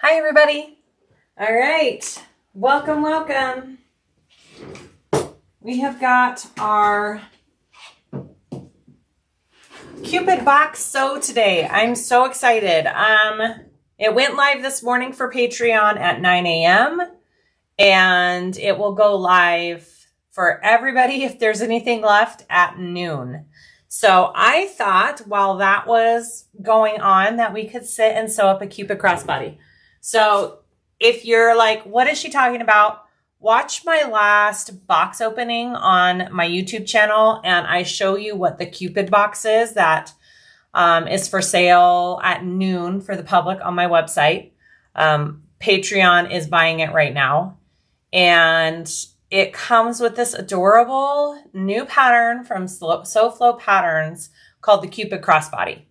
Hi, everybody. All right. Welcome, welcome. We have got our Cupid box sew today. I'm so excited. It went live this morning for Patreon at 9 a.m. and it will go live for everybody if there's anything left at noon. So I thought while that was going on that we could sit and sew up a Cupid crossbody. So if you're like, what is she talking about? Watch my last box opening on my YouTube channel and I show you what the Cupid box is that is for sale at noon for the public on my website. Patreon is buying it right now. And it comes with this adorable new pattern from SewFlo Patterns called the Cupid Crossbody.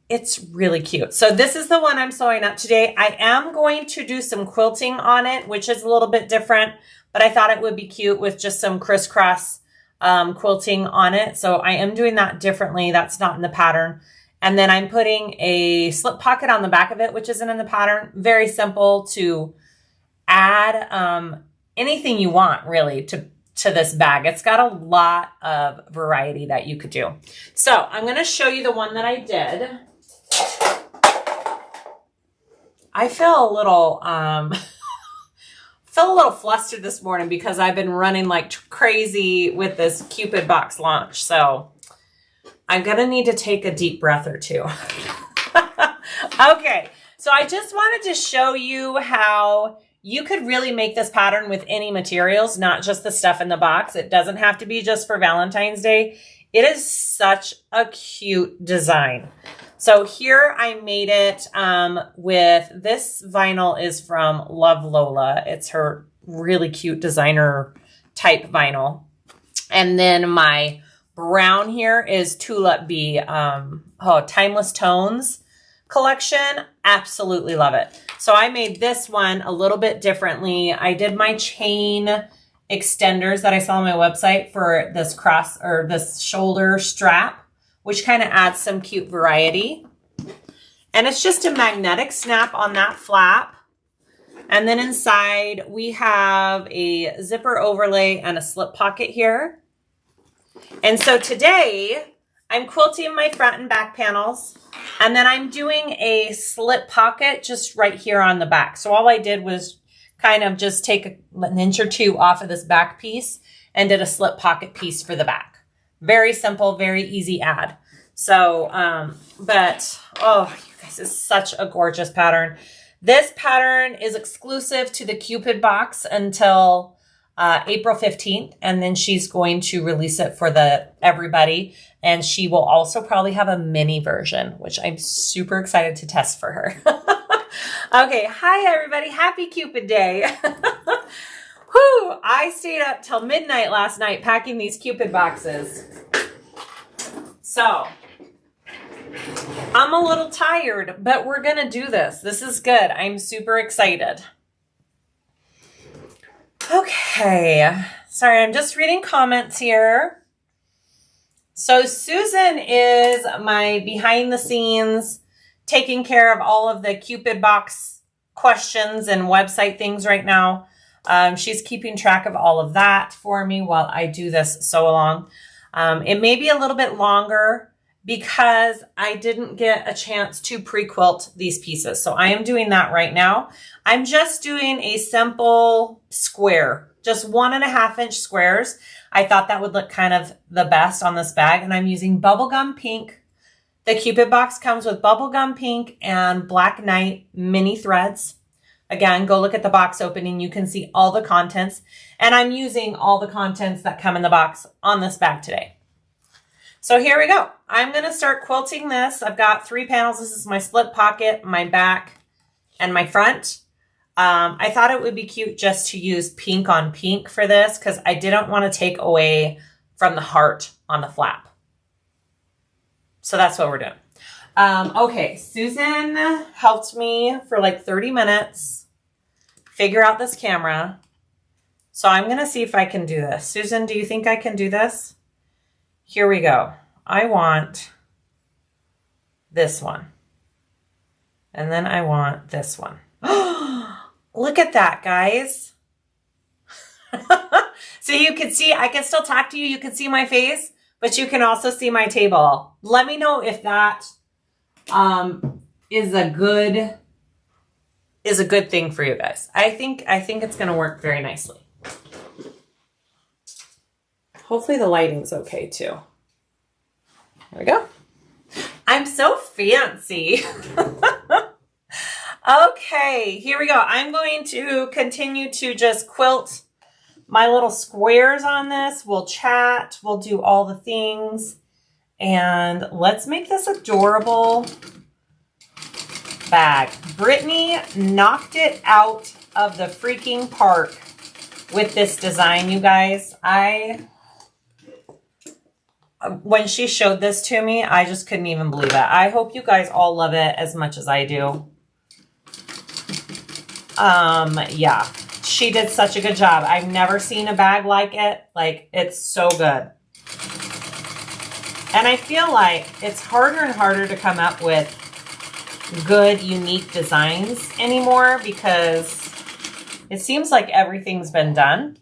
It's really cute. So this is the one I'm sewing up today. I am going to do some quilting on it, which is a little bit different, but I thought it would be cute with just some crisscross quilting on it. So I am doing that differently. That's not in the pattern. And then I'm putting a slip pocket on the back of it, which isn't in the pattern. Very simple to add anything you want really to this bag. It's got a lot of variety that you could do. So I'm going to show you the one that I did. I feel a little flustered this morning because I've been running like crazy with this Cupid box launch. So I'm going to need to take a deep breath or two. Okay. So I just wanted to show you how you could really make this pattern with any materials, not just the stuff in the box. It doesn't have to be just for Valentine's Day. It is such a cute design. So here I made it with this vinyl is from Love Lola. It's her really cute designer type vinyl. And then my brown here is Tulip Bee, Timeless Tones collection. Absolutely love it. So I made this one a little bit differently. I did my chain extenders that I saw on my website for this cross or this shoulder strap, which kind of adds some cute variety. And it's just a magnetic snap on that flap. And then inside we have a zipper overlay and a slip pocket here. And so today I'm quilting my front and back panels. And then I'm doing a slip pocket just right here on the back. So all I did was kind of just take an inch or two off of this back piece and did a slip pocket piece for the back. Very simple, very easy add. So, but, oh, you guys, it's such a gorgeous pattern. This pattern is exclusive to the Cupid box until April 15th. And then she's going to release it for everybody. And she will also probably have a mini version, which I'm super excited to test for her. Okay. Hi, everybody. Happy Cupid Day. Whew, I stayed up till midnight last night packing these Cupid boxes. So I'm a little tired, but we're going to do this. This is good. I'm super excited. Okay. Sorry, I'm just reading comments here. So Susan is my behind the scenes, taking care of all of the Cupid box questions and website things right now. She's keeping track of all of that for me while I do this sew along. It may be a little bit longer because I didn't get a chance to pre-quilt these pieces. So I am doing that right now. I'm just doing a simple square, just 1.5 inch squares. I thought that would look kind of the best on this bag. And I'm using bubblegum pink. The Cupid box comes with bubblegum pink and black night mini threads. Again, go look at the box opening. You can see all the contents. And I'm using all the contents that come in the box on this bag today. So here we go. I'm going to start quilting this. I've got 3 panels. This is my slip pocket, my back, and my front. I thought it would be cute just to use pink on pink for this because I didn't want to take away from the heart on the flap. So that's what we're doing. Okay, Susan helped me for like 30 minutes figure out this camera. So I'm going to see if I can do this. Susan, do you think I can do this? Here we go. I want this one. And then I want this one. Look at that, guys. So you can see, I can still talk to you. You can see my face, but you can also see my table. Let me know if that is a good thing for you guys. I think it's going to work very nicely. Hopefully the lighting's okay too. There we go. I'm so fancy. Okay, here we go. I'm going to continue to just quilt my little squares on this. We'll chat, we'll do all the things, and let's make this adorable bag. Brittany knocked it out of the freaking park with this design, you guys. When she showed this to me, I just couldn't even believe it. I hope you guys all love it as much as I do. Yeah, she did such a good job. I've never seen a bag like it. Like, it's so good. And I feel like it's harder and harder to come up with good, unique designs anymore because it seems like everything's been done.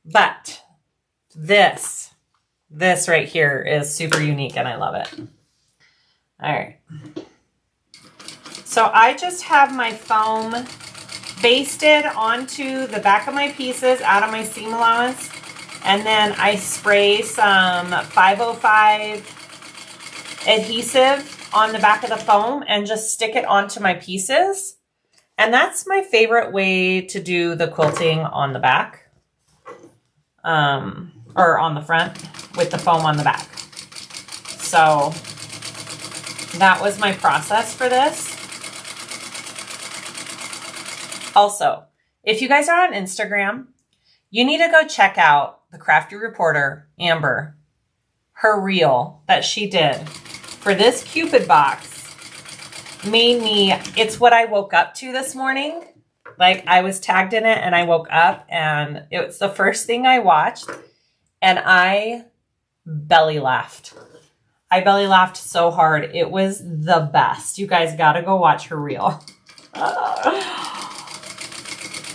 But this right here is super unique and I love it. All right. So I just have my foam basted onto the back of my pieces out of my seam allowance. And then I spray some 505 adhesive on the back of the foam and just stick it onto my pieces. And that's my favorite way to do the quilting on the back. Or on the front with the foam on the back. So that was my process for this. Also, if you guys are on Instagram, you need to go check out the Crafty Reporter, Amber, her reel that she did for this Cupid box. Made me, it's what I woke up to this morning. Like, I was tagged in it and I woke up and it was the first thing I watched. And I belly laughed. I belly laughed so hard. It was the best. You guys got to go watch her reel.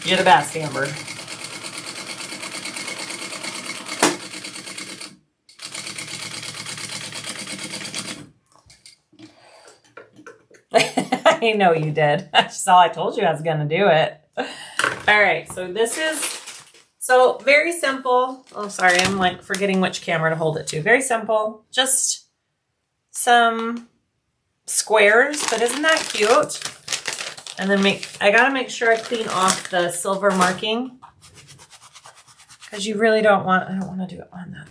You're the best, Amber. I know you did. That's all I told you I was going to do it. All right. So this is... So very simple. Oh, sorry. I'm like forgetting which camera to hold it to. Very simple. Just some squares, but isn't that cute? And then I got to make sure I clean off the silver marking because you really don't want, I don't want to do it on that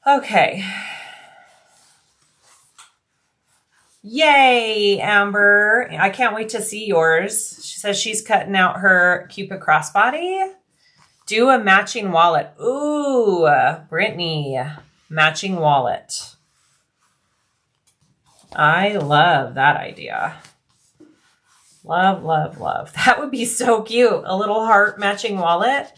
though. Okay. Yay, Amber. I can't wait to see yours. She says she's cutting out her Cupid Crossbody. Do a matching wallet. Ooh, Brittany, matching wallet. I love that idea. Love, love, love. That would be so cute. A little heart matching wallet.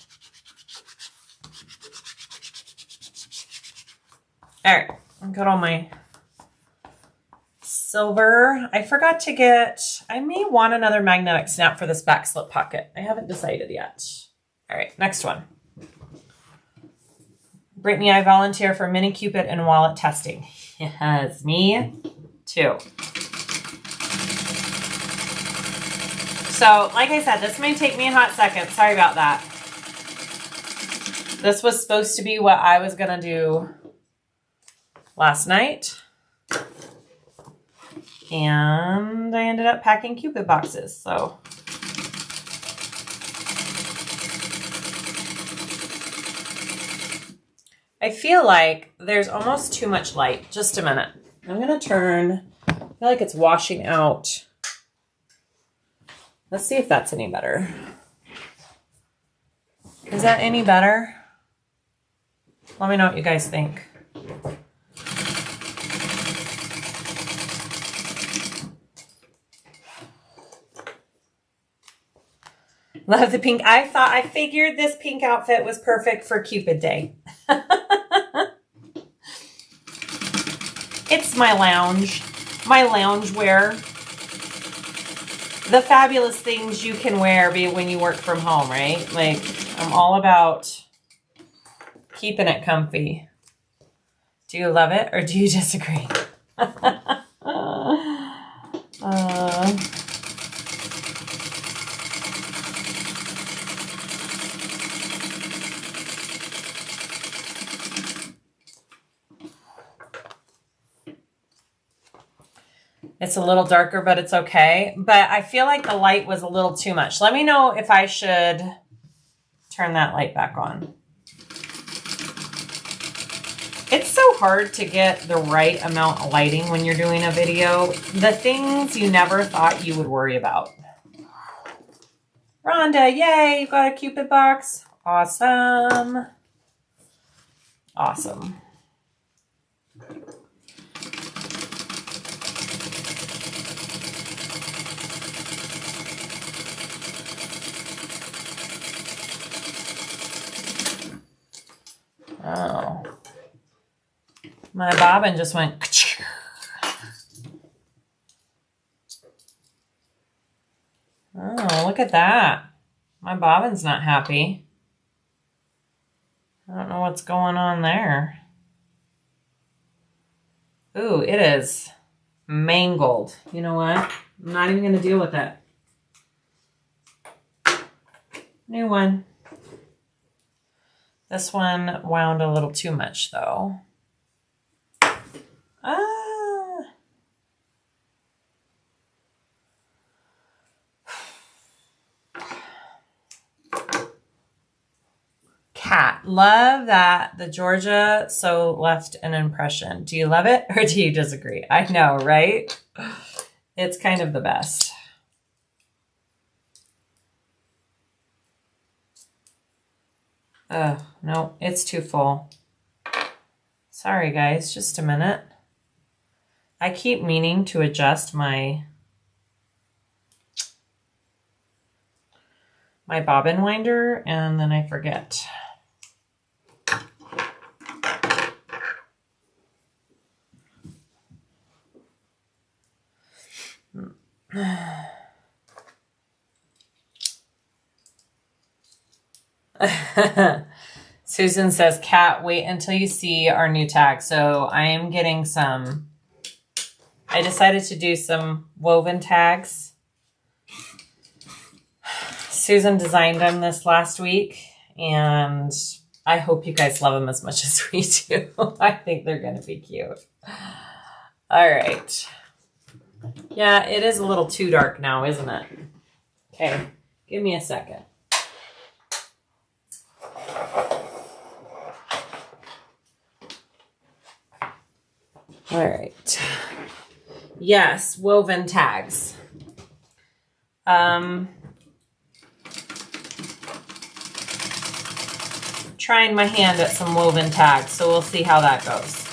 All right, I've got all my silver. I forgot to get, I may want another magnetic snap for this back slip pocket. I haven't decided yet. All right, next one. Brittany, I volunteer for mini Cupid and wallet testing. Yes, me too. So, like I said, this may take me a hot second. Sorry about that. This was supposed to be what I was going to do last night. And I ended up packing Cupid boxes, so. I feel like there's almost too much light. Just a minute. I'm going to turn, I feel like it's washing out. Let's see if that's any better. Is that any better? Let me know what you guys think. Love the pink. I figured this pink outfit was perfect for Cupid Day. It's my lounge. my loungewear. The fabulous things you can wear when you work from home, right? Like, I'm all about keeping it comfy. Do you love it or do you disagree? It's a little darker, but it's okay. But I feel like the light was a little too much. Let me know if I should turn that light back on. It's so hard to get the right amount of lighting when you're doing a video. The things you never thought you would worry about. Rhonda, yay, you got a Cupid box. Awesome. Awesome. Oh. My bobbin just went. Oh, look at that. My bobbin's not happy. I don't know what's going on there. Ooh, it is mangled. You know what? I'm not even going to deal with it. New one. This one wound a little too much, though. Cat, love that the Georgia sew left an impression. Do you love it or do you disagree? I know, right? It's kind of the best. Oh, no, it's too full. Sorry, guys, just a minute. I keep meaning to adjust my bobbin winder, and then I forget. Susan says, Kat, wait until you see our new tag. So I am getting some, I decided to do some woven tags. Susan designed them this last week, and I hope you guys love them as much as we do. I think they're going to be cute. All right. Yeah, it is a little too dark now, isn't it? Okay, give me a second. All right. Yes, woven tags. Trying my hand at some woven tags, so we'll see how that goes.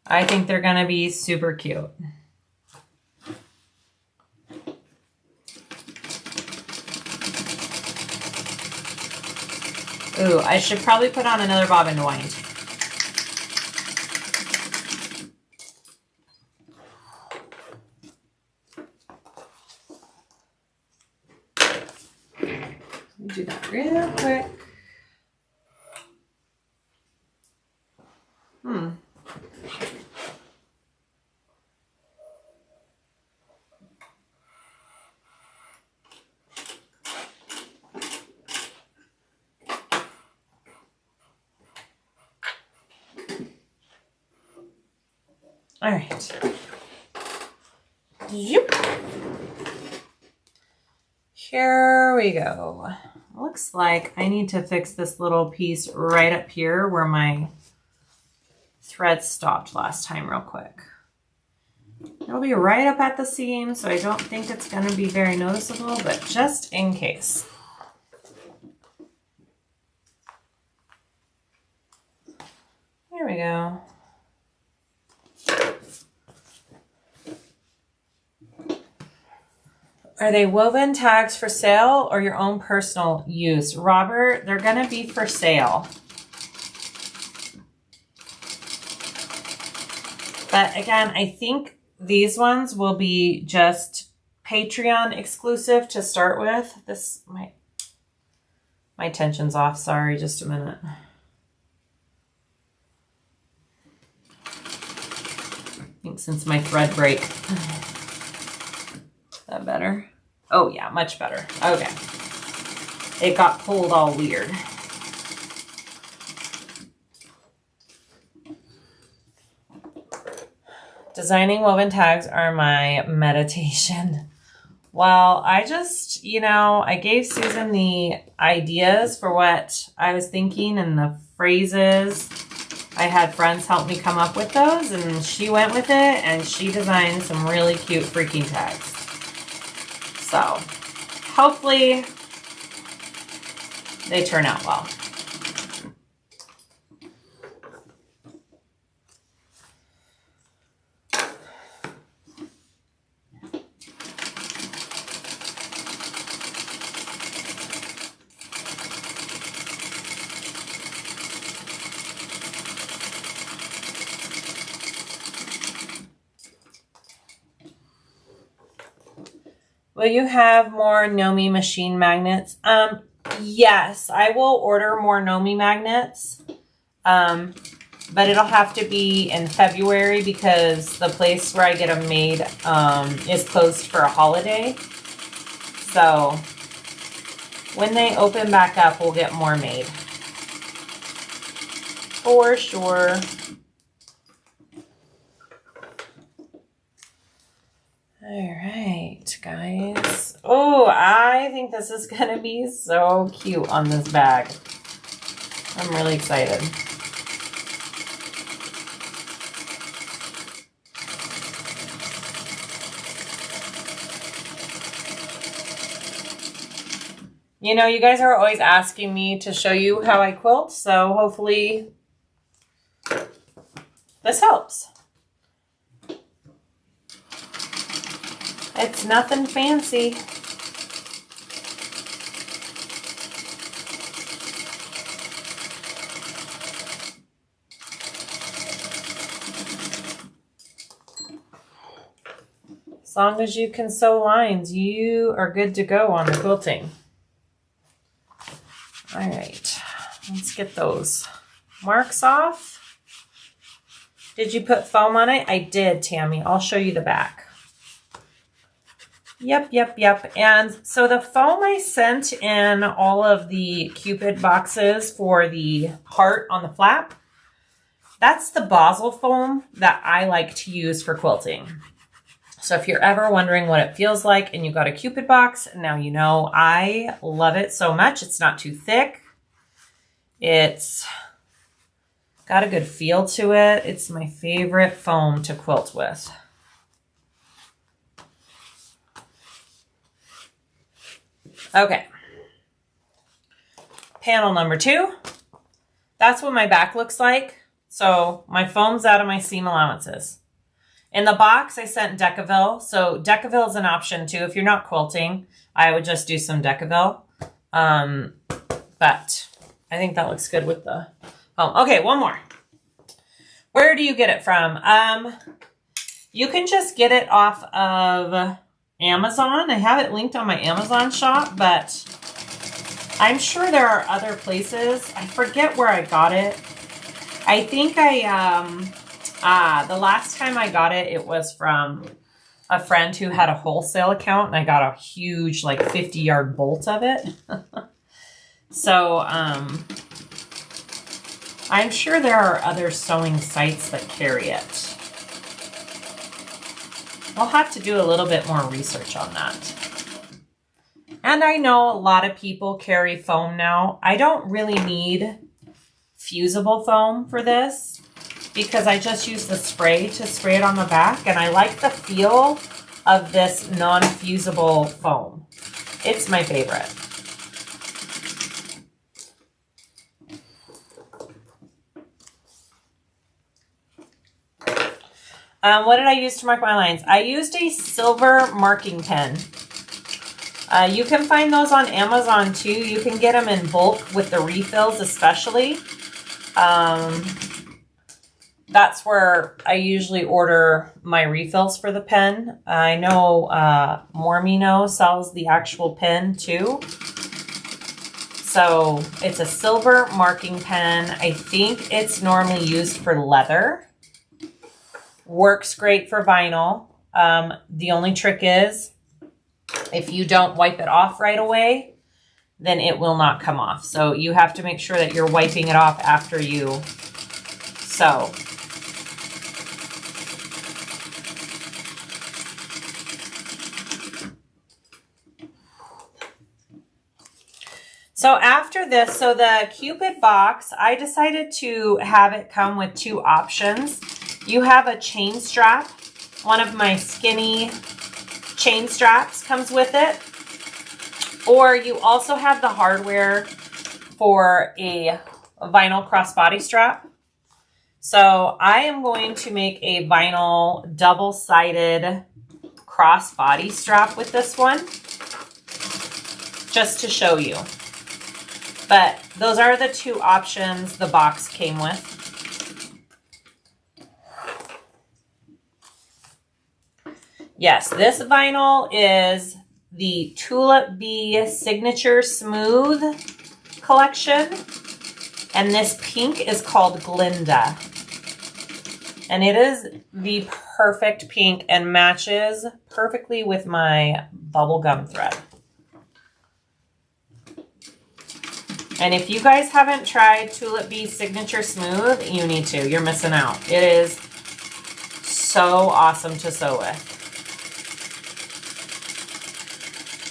I think they're going to be super cute. Ooh, I should probably put on another bobbin to wind. Do that real quick. All right. Yep. Here we go. Looks like I need to fix this little piece right up here where my thread stopped last time real quick. It'll be right up at the seam, so I don't think it's going to be very noticeable, but just in case. There we go. Are they woven tags for sale or your own personal use? Robert, they're going to be for sale. But again, I think these ones will be just Patreon exclusive to start with. This, my tension's off. Sorry, just a minute. I think since my thread break. Is that better? Oh yeah, much better. Okay. It got pulled all weird. Designing woven tags are my meditation. Well, I just, you know, I gave Susan the ideas for what I was thinking and the phrases. I had friends help me come up with those, and she went with it, and she designed some really cute freaking tags. So, hopefully, they turn out well. Will you have more Nomi machine magnets? Yes, I will order more Nomi magnets. But it'll have to be in February because the place where I get them made is closed for a holiday. So when they open back up, we'll get more made. For sure. All right, guys. Oh, I think this is going to be so cute on this bag. I'm really excited. You know, you guys are always asking me to show you how I quilt, so hopefully this helps. It's nothing fancy. As long as you can sew lines, you are good to go on the quilting. All right, let's get those marks off. Did you put foam on it? I did, Tammy. I'll show you the back. Yep. And so the foam I sent in all of the Cupid boxes for the heart on the flap, that's the Basel foam that I like to use for quilting. So if you're ever wondering what it feels like and you got a Cupid box, now you know. I love it so much. It's not too thick. It's got a good feel to it. It's my favorite foam to quilt with. Okay. Panel number 2. That's what my back looks like. So my foam's out of my seam allowances. In the box, I sent Decaville. So Decaville is an option too. If you're not quilting, I would just do some Decaville. But I think that looks good with the foam. Okay, one more. Where do you get it from? You can just get it off of Amazon. I have it linked on my Amazon shop, but I'm sure there are other places. I forget where I got it. I think the last time I got it, it was from a friend who had a wholesale account, and I got a huge, like 50-yard bolt of it. So, I'm sure there are other sewing sites that carry it. I'll have to do a little bit more research on that. And I know a lot of people carry foam now. I don't really need fusible foam for this because I just use the spray to spray it on the back, and I like the feel of this non-fusible foam. It's my favorite. What did I use to mark my lines? I used a silver marking pen. You can find those on Amazon too. You can get them in bulk with the refills especially. That's where I usually order my refills for the pen. I know Mormino sells the actual pen too. So it's a silver marking pen. I think it's normally used for leather. Works great for vinyl. The only trick is if you don't wipe it off right away, then it will not come off. So you have to make sure that you're wiping it off after you sew. So after this, so the Cupid box, I decided to have it come with two options. You have a chain strap. One of my skinny chain straps comes with it. Or you also have the hardware for a vinyl crossbody strap. So I am going to make a vinyl double-sided crossbody strap with this one, just to show you. But those are the two options the box came with. Yes, this vinyl is the Tulip Bee Signature Smooth collection. And this pink is called Glinda. And it is the perfect pink and matches perfectly with my bubblegum thread. And if you guys haven't tried Tulip Bee Signature Smooth, you need to. You're missing out. It is so awesome to sew with.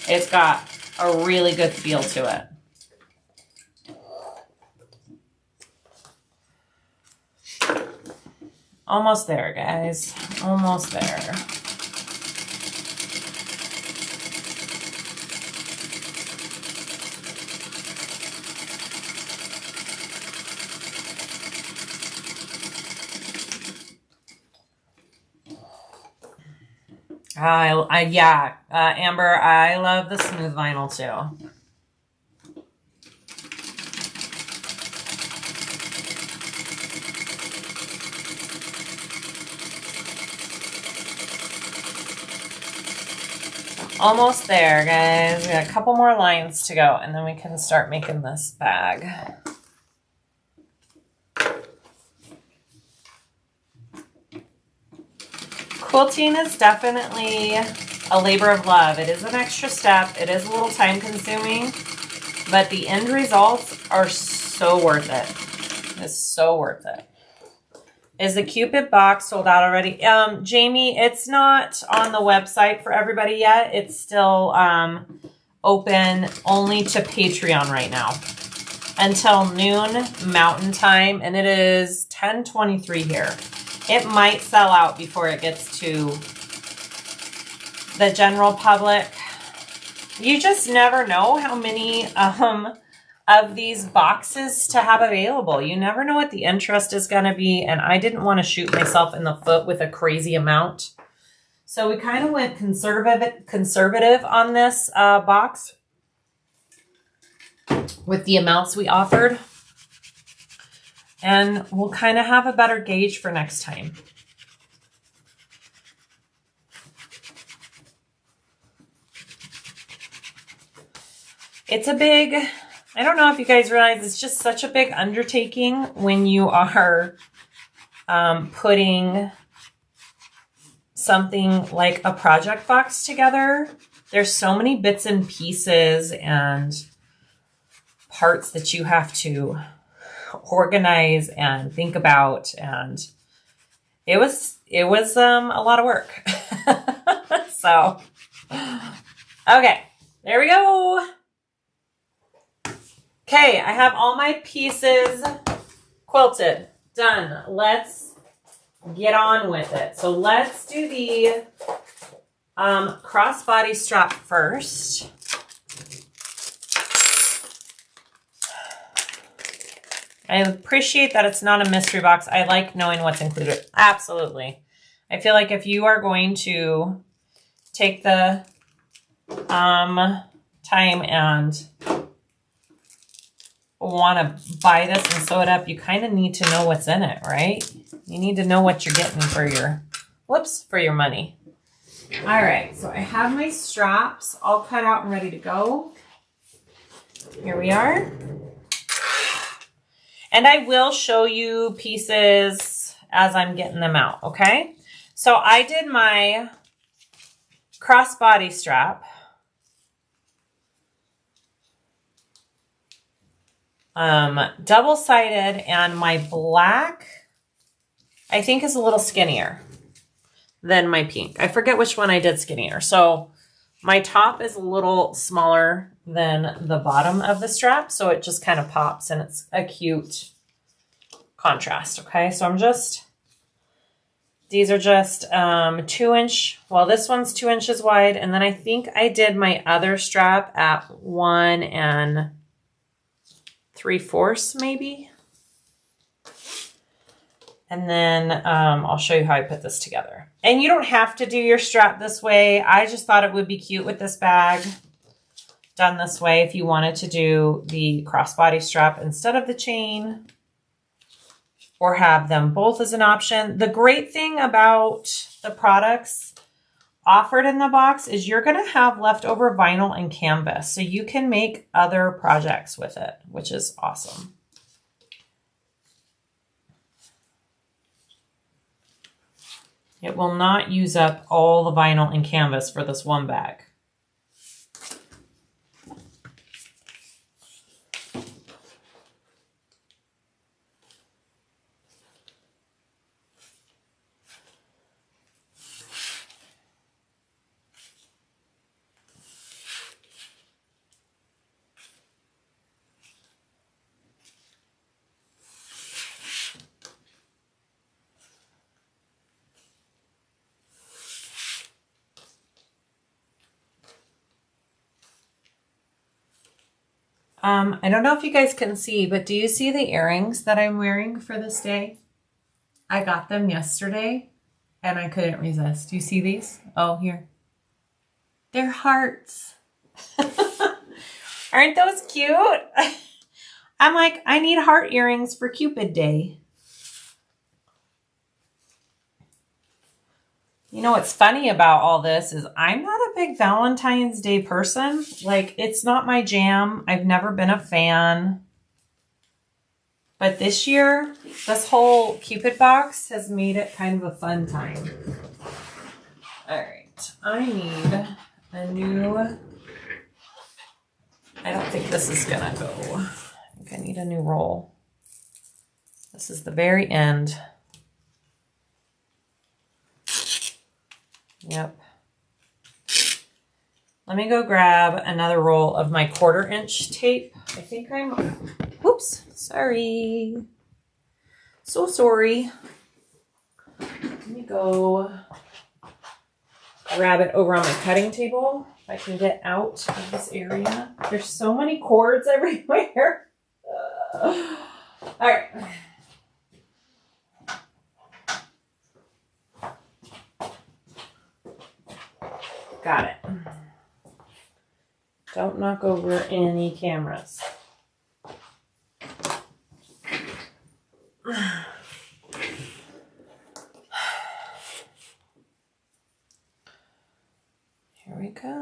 It's got a really good feel to it. Almost there, guys. Almost there. Yeah, Amber, I love the smooth vinyl too. Almost there, guys. We got a couple more lines to go, and then we can start making this bag. Quilting is definitely a labor of love. It is an extra step. It is a little time consuming, but the end results are so worth it. It's so worth it. Is the Cupid box sold out already? Jamie, it's not on the website for everybody yet. It's still open only to Patreon right now until noon Mountain Time, and it is 10:23 here. It might sell out before it gets to the general public. You just never know how many of these boxes to have available. You never know what the interest is going to be, and I didn't want to shoot myself in the foot with a crazy amount. So we kind of went conservative on this box with the amounts we offered. And we'll kind of have a better gauge for next time. It's a big, I don't know if you guys realize, it's just such a big undertaking when you are putting something like a project box together. There's so many bits and pieces and parts that you have to organize and think about, and it was a lot of work. So okay, there we go. Okay, I have all my pieces quilted, done. Let's get on with it. So let's do the crossbody strap first. I appreciate that it's not a mystery box. I like knowing what's included. Absolutely. I feel like if you are going to take the time and want to buy this and sew it up, you kind of need to know what's in it, right? You need to know what you're getting for your, for your money. All right, so I have my straps all cut out and ready to go. Here we are. And I will show you pieces as I'm getting them out, okay? So I did my crossbody strap. Double-sided, and my black, I think, is a little skinnier than my pink. I forget which one I did skinnier. So my top is a little smaller than the bottom of the strap, so it just kind of pops, and it's a cute contrast, okay? So I'm just, these are just 2-inch, well, this one's 2 inches wide, and then I think I did my other strap at 1 3/4 maybe. And then I'll show you how I put this together. And you don't have to do your strap this way. I just thought it would be cute with this bag done this way if you wanted to do the crossbody strap instead of the chain, or have them both as an option. The great thing about the products offered in the box is you're going to have leftover vinyl and canvas, so you can make other projects with it, which is awesome. It will not use up all the vinyl and canvas for this one bag. I don't know if you guys can see, but do you see the earrings that I'm wearing for this day? I got them yesterday and I couldn't resist. Do you see these? Oh, here. They're hearts. Aren't those cute? I'm like, I need heart earrings for Cupid Day. You know what's funny about all this is I'm not a big Valentine's Day person. Like, it's not my jam. I've never been a fan. But this year, this whole Cupid box has made it kind of a fun time. All right, I need a new, I don't think this is gonna go. I think I need a new roll. This is the very end. Yep. Let me go grab another roll of my 1/4 inch tape. I think I'm, whoops, sorry. So sorry. Let me go grab it over on my cutting table if I can get out of this area. There's so many cords everywhere. All right. Got it. Don't knock over any cameras. Here we go.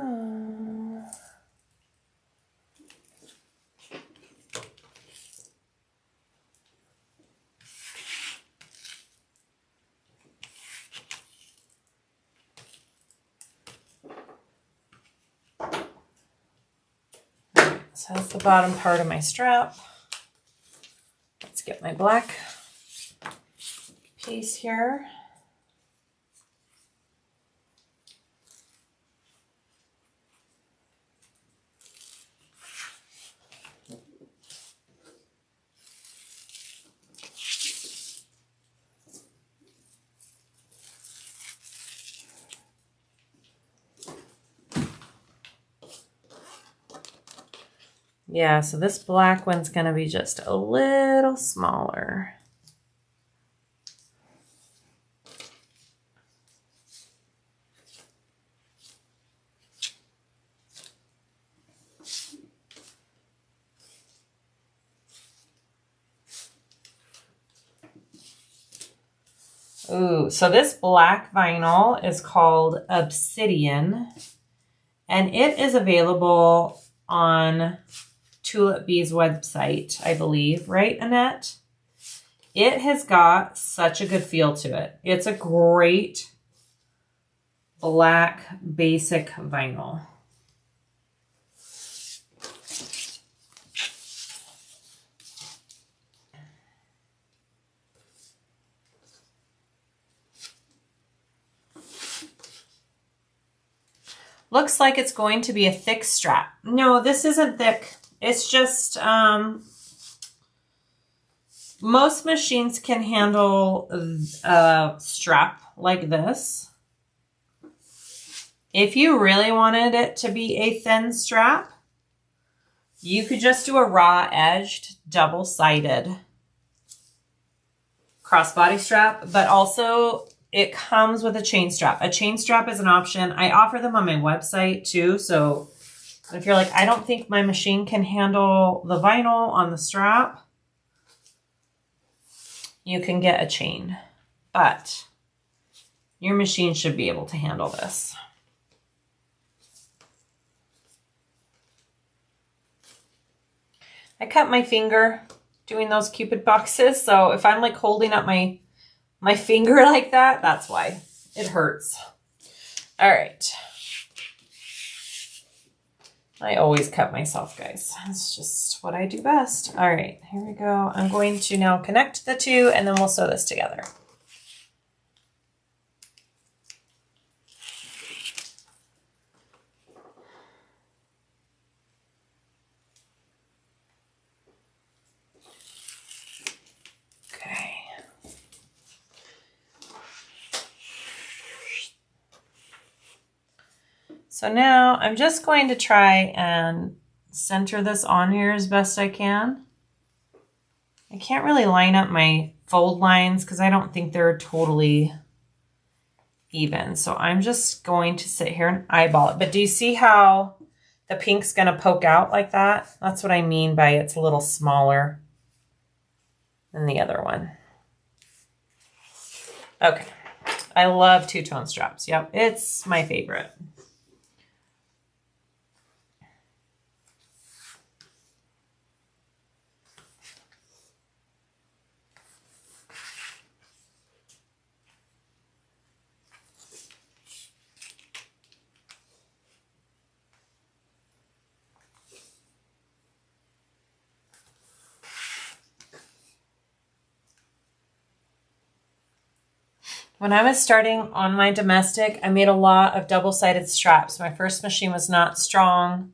So that's the bottom part of my strap. Let's get my black piece here. Yeah, so this black one's going to be just a little smaller. Ooh, so this black vinyl is called Obsidian, and it is available on Tulip Bee's website, I believe. Right, Annette? It has got such a good feel to it. It's a great black basic vinyl. Looks like it's going to be a thick strap. No, this isn't thick. It's just, most machines can handle a strap like this. If you really wanted it to be a thin strap, you could just do a raw edged double-sided crossbody strap, but also it comes with a chain strap. A chain strap is an option. I offer them on my website too. So if you're like, I don't think my machine can handle the vinyl on the strap, you can get a chain, but your machine should be able to handle this. I cut my finger doing those Cupid boxes. So if I'm like holding up my finger like that, that's why it hurts. All right. I always cut myself, guys. It's just what I do best. All right, here we go. I'm going to now connect the two and then we'll sew this together. So now I'm just going to try and center this on here as best I can. I can't really line up my fold lines because I don't think they're totally even. So I'm just going to sit here and eyeball it. But do you see how the pink's going to poke out like that? That's what I mean by it's a little smaller than the other one. Okay. I love two-tone straps. Yep, it's my favorite. When I was starting on my domestic, I made a lot of double-sided straps. My first machine was not strong,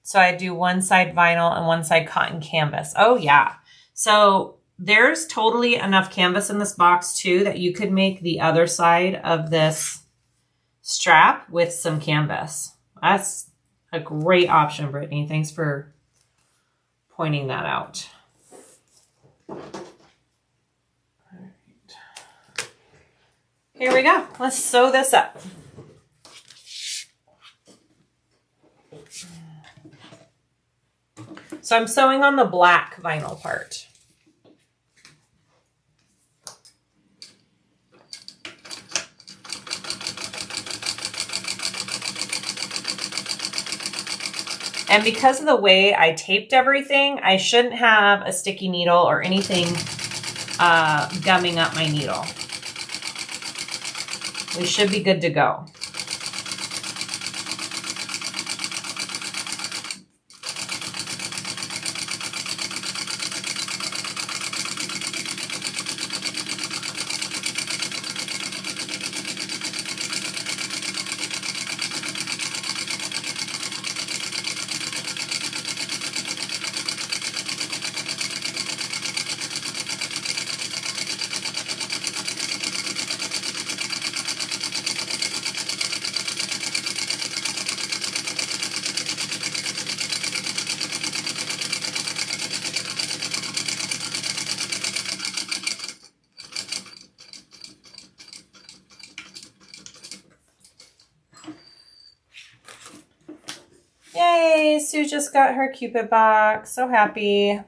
so I do one side vinyl and one side cotton canvas. Oh yeah. So there's totally enough canvas in this box too that you could make the other side of this strap with some canvas. That's a great option, Brittany. Thanks for pointing that out. Here we go. Let's sew this up. So I'm sewing on the black vinyl part. And because of the way I taped everything, I shouldn't have a sticky needle or anything gumming up my needle. We should be good to go. Yay, Sue just got her Cupid box. So happy.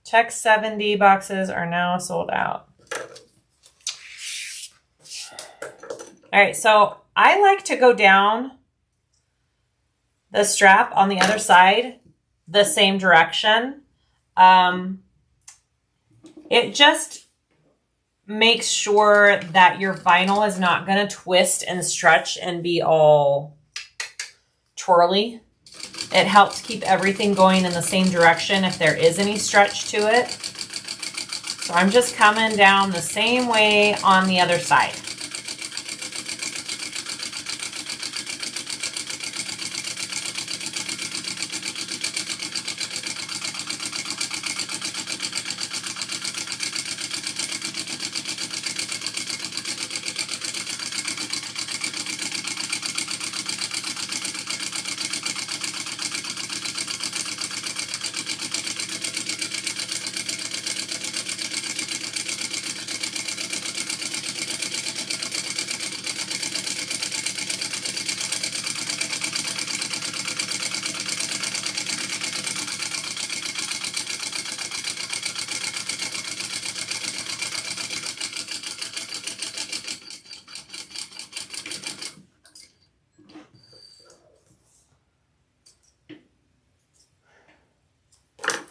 Check 70 boxes are now sold out. All right, so I like to go down the strap on the other side the same direction. It just makes sure that your vinyl is not going to twist and stretch and be all twirly. It helps keep everything going in the same direction if there is any stretch to it. So I'm just coming down the same way on the other side.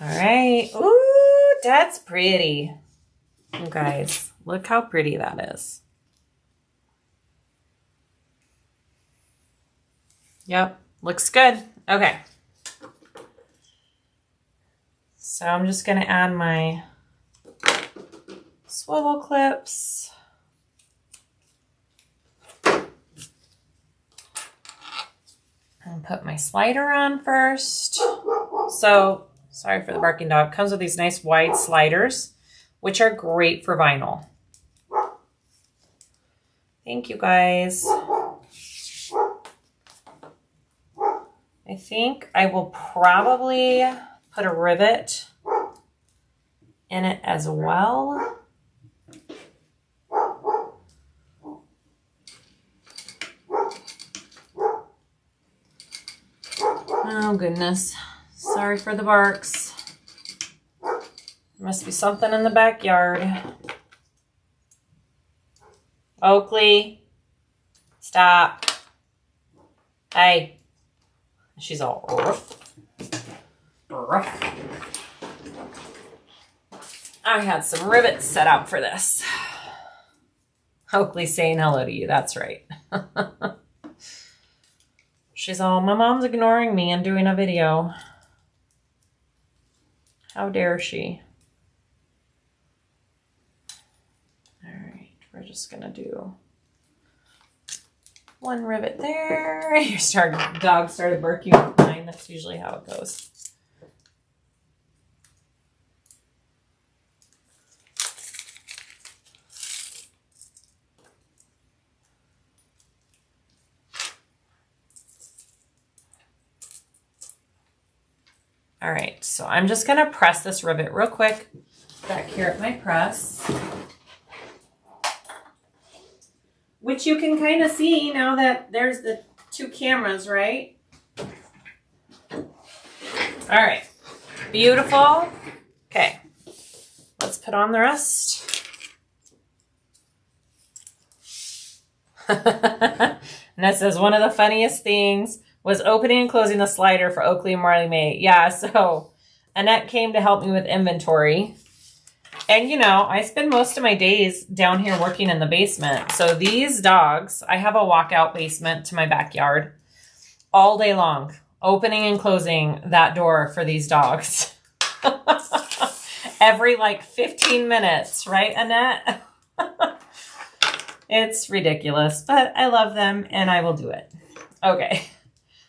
All right. Ooh, that's pretty. You guys, look how pretty that is. Yep, looks good. Okay. So I'm just going to add my swivel clips. And put my slider on first. So, sorry for the barking dog. Comes with these nice wide sliders, which are great for vinyl. Thank you, guys. I think I will probably put a rivet in it as well. Oh, goodness. Sorry for the barks. Must be something in the backyard. Oakley, stop. Hey. She's all rough. Rough. I had some rivets set out for this. Oakley saying hello to you. That's right. She's all, my mom's ignoring me and doing a video. How dare she? All right, we're just gonna do one rivet there. Your dog started barking with mine. That's usually how it goes. All right, so I'm just gonna press this rivet real quick back here at my press, which you can kind of see now that there's the two cameras, right? All right, beautiful. Okay, let's put on the rest. And that says one of the funniest things was opening and closing the slider for Oakley and Marley May. Yeah, so Annette came to help me with inventory. And, you know, I spend most of my days down here working in the basement. So these dogs, I have a walkout basement to my backyard all day long, opening and closing that door for these dogs. Every like 15 minutes, right, Annette? It's ridiculous, but I love them and I will do it. Okay.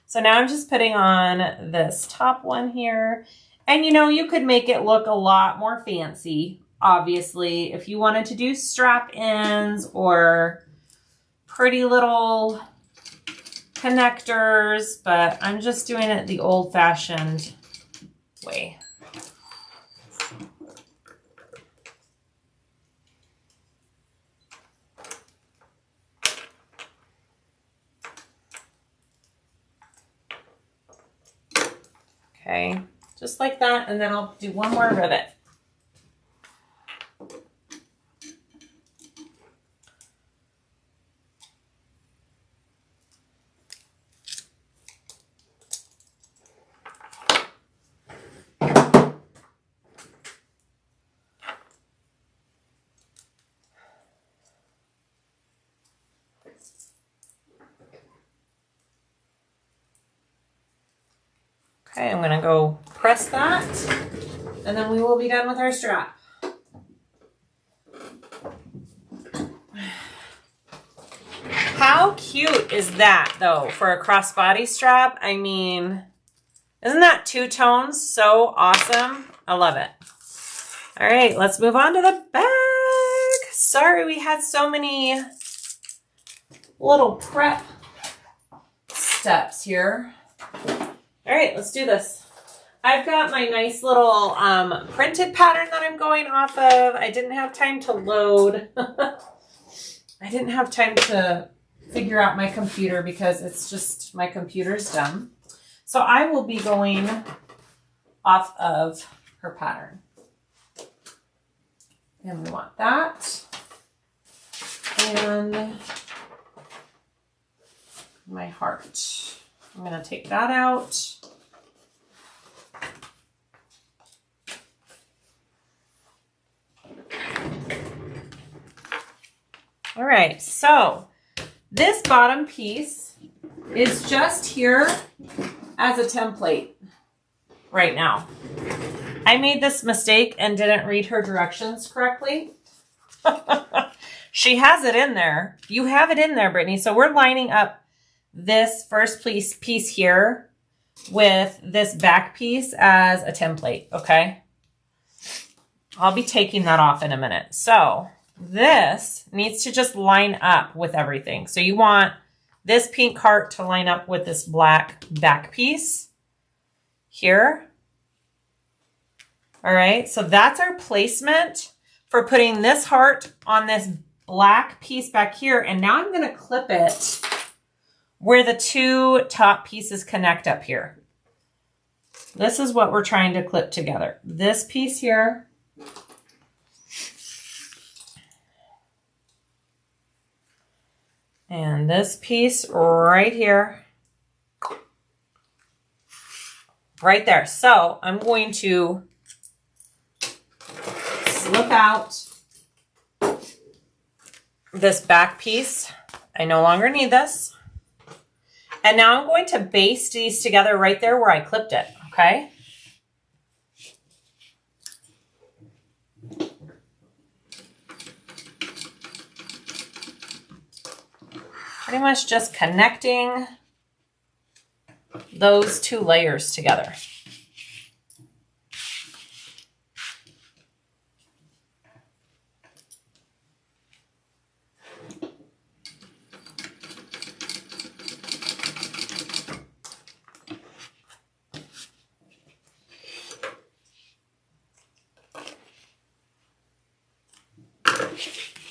So now I'm just putting on this top one here. And you know, you could make it look a lot more fancy, obviously, if you wanted to do strap ends or pretty little connectors, but I'm just doing it the old-fashioned way. Okay, just like that, and then I'll do one more rivet. Okay, I'm gonna go press that, and then we will be done with our strap. How cute is that though for a crossbody strap? I mean, isn't that two-tones so awesome? I love it. All right, let's move on to the bag. Sorry, we had so many little prep steps here. All right, let's do this. I've got my nice little printed pattern that I'm going off of. I didn't have time to load. I didn't have time to figure out my computer because it's just, my computer's dumb. So I will be going off of her pattern. And we want that. And my heart. I'm going to take that out. All right, so this bottom piece is just here as a template right now. I made this mistake and didn't read her directions correctly. She has it in there. You have it in there, Brittany. So we're lining up this first piece here with this back piece as a template, okay? I'll be taking that off in a minute. So this needs to just line up with everything. So you want this pink heart to line up with this black back piece here. All right, so that's our placement for putting this heart on this black piece back here. And now I'm gonna clip it where the two top pieces connect up here. This is what we're trying to clip together. This piece here. And this piece right here. Right there. So I'm going to slip out this back piece. I no longer need this. And now I'm going to baste these together right there where I clipped it, okay? Pretty much just connecting those two layers together.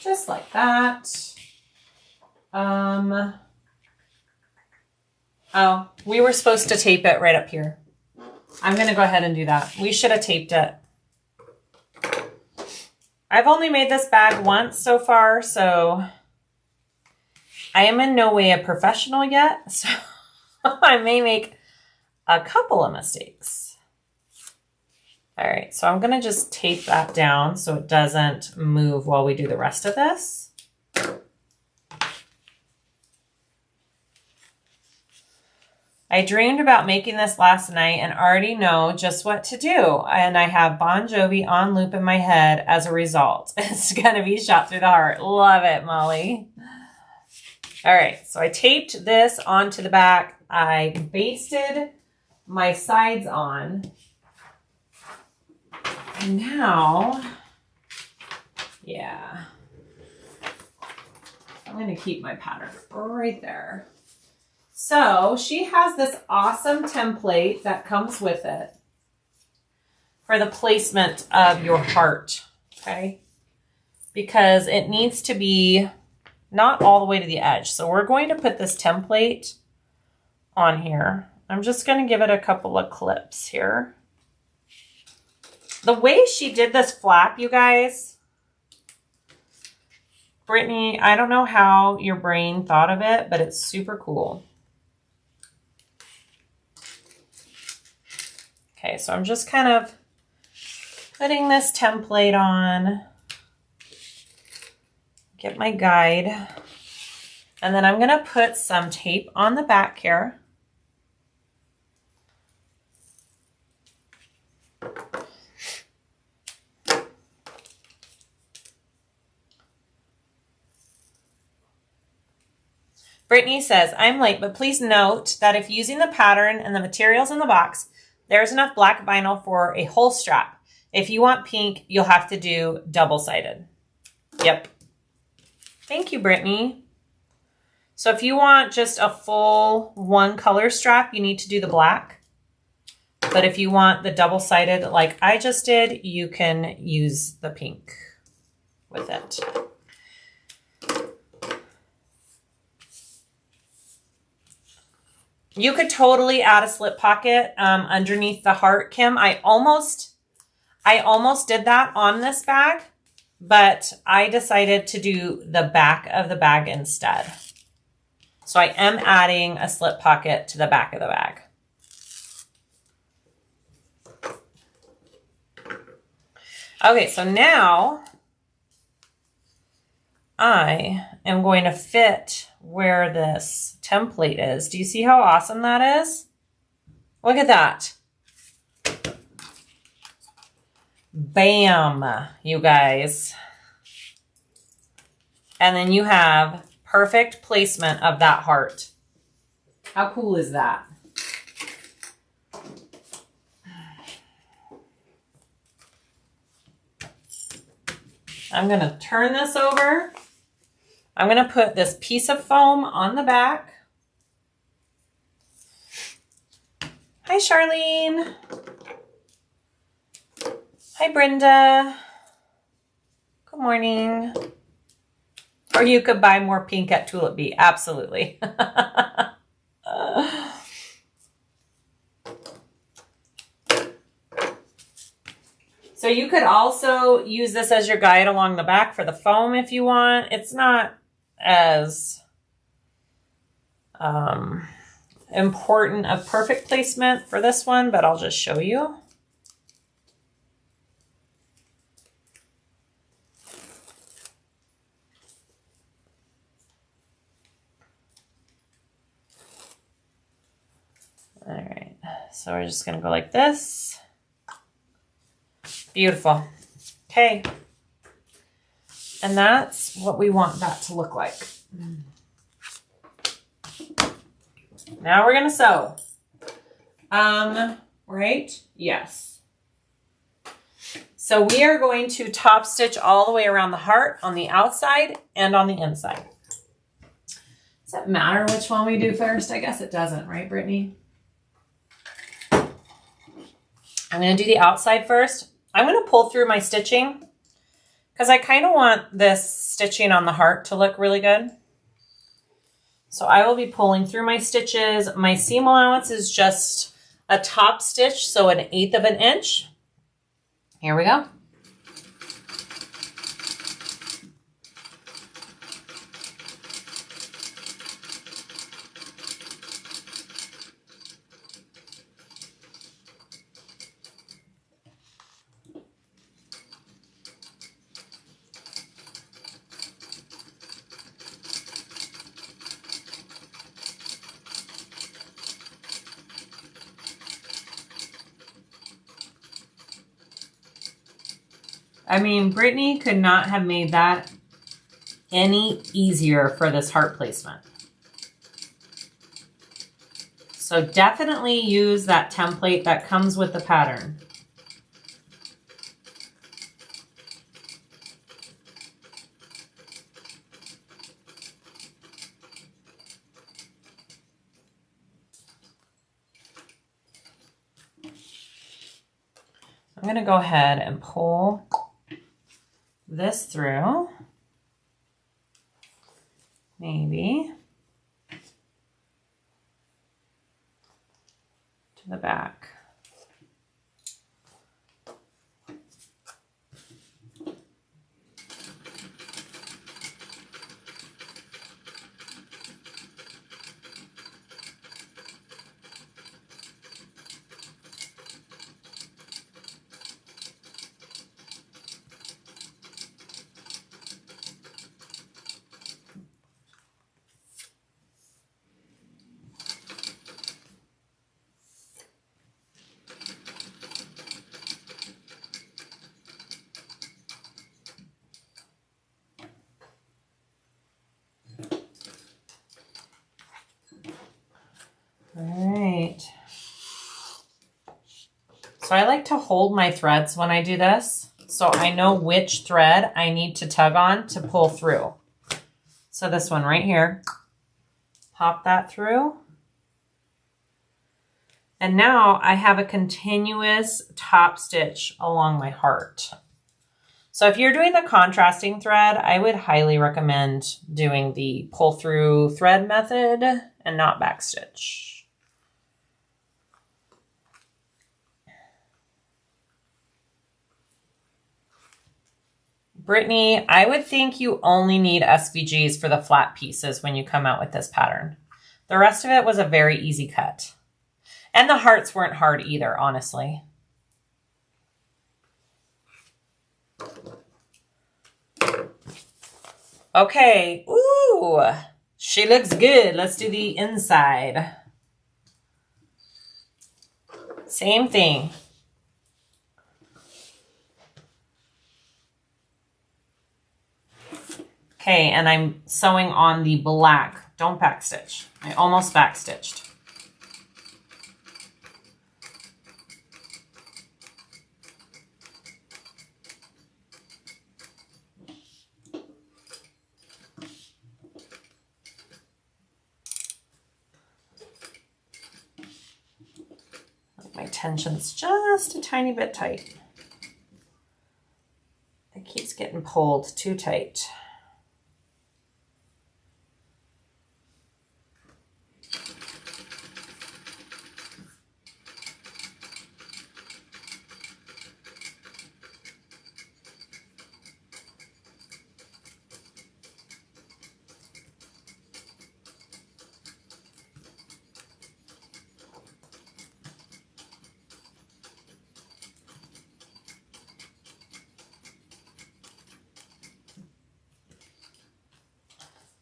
Just like that. Oh, we were supposed to tape it right up here. I'm going to go ahead and do that. We should have taped it. I've only made this bag once so far, so I am in no way a professional yet. So I may make a couple of mistakes. All right, so I'm going to just tape that down so it doesn't move while we do the rest of this. I dreamed about making this last night and already know just what to do. And I have Bon Jovi on loop in my head as a result. It's going to be shot through the heart. Love it, Molly. All right, so I taped this onto the back. I basted my sides on. And now, yeah, I'm going to keep my pattern right there. So she has this awesome template that comes with it for the placement of your heart, okay? Because it needs to be not all the way to the edge. So we're going to put this template on here. I'm just going to give it a couple of clips here. The way she did this flap, you guys, Brittany, I don't know how your brain thought of it, but it's super cool. Okay, so I'm just kind of putting this template on, get my guide, and then I'm gonna put some tape on the back here. Brittany says, I'm late, but please note that if using the pattern and the materials in the box, there's enough black vinyl for a whole strap. If you want pink, you'll have to do double-sided. Yep. Thank you, Brittany. So if you want just a full one color strap, you need to do the black. But if you want the double-sided like I just did, you can use the pink with it. You could totally add a slip pocket underneath the heart, Kim. I almost did that on this bag, but I decided to do the back of the bag instead. So I am adding a slip pocket to the back of the bag. Okay, so now I am going to fit where this template is. Do you see how awesome that is? Look at that. Bam, you guys. And then you have perfect placement of that heart. How cool is that? I'm going to turn this over. I'm going to put this piece of foam on the back. Hi, Charlene. Hi, Brenda. Good morning. Or you could buy more pink at Tulip Bee. Absolutely. So you could also use this as your guide along the back for the foam if you want. It's not as important of perfect placement for this one, but I'll just show you. All right, so we're just gonna go like this. Beautiful. Okay. And that's what we want that to look like. Now we're going to sew. Right? Yes. So we are going to top stitch all the way around the heart on the outside and on the inside. Does it matter which one we do first? I guess it doesn't, right, Brittany? I'm going to do the outside first. I'm going to pull through my stitching because I kind of want this stitching on the heart to look really good. So I will be pulling through my stitches. My seam allowance is just a top stitch, so 1/8 of an inch. Here we go. I mean, Brittany could not have made that any easier for this heart placement. So definitely use that template that comes with the pattern. I'm going to go ahead and pull this through, maybe to the back. So I like to hold my threads when I do this, so I know which thread I need to tug on to pull through. So this one right here, pop that through. And now I have a continuous top stitch along my heart. So if you're doing the contrasting thread, I would highly recommend doing the pull through thread method and not backstitch. Brittany, I would think you only need SVGs for the flat pieces when you come out with this pattern. The rest of it was a very easy cut. And the hearts weren't hard either, honestly. Okay, ooh, she looks good. Let's do the inside. Same thing. Okay, and I'm sewing on the black. Don't backstitch. I almost backstitched. My tension's just a tiny bit tight. It keeps getting pulled too tight.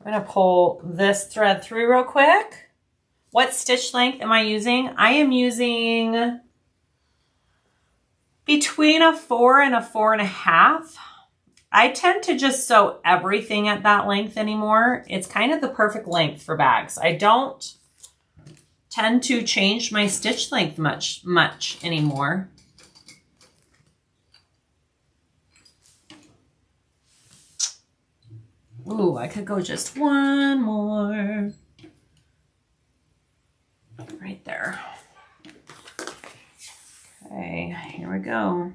I'm going to pull this thread through real quick. What stitch length am I using? I am using between a 4 and a 4.5. I tend to just sew everything at that length anymore. It's kind of the perfect length for bags. I don't tend to change my stitch length much anymore. Ooh, I could go just one more. Right there. Okay, here we go.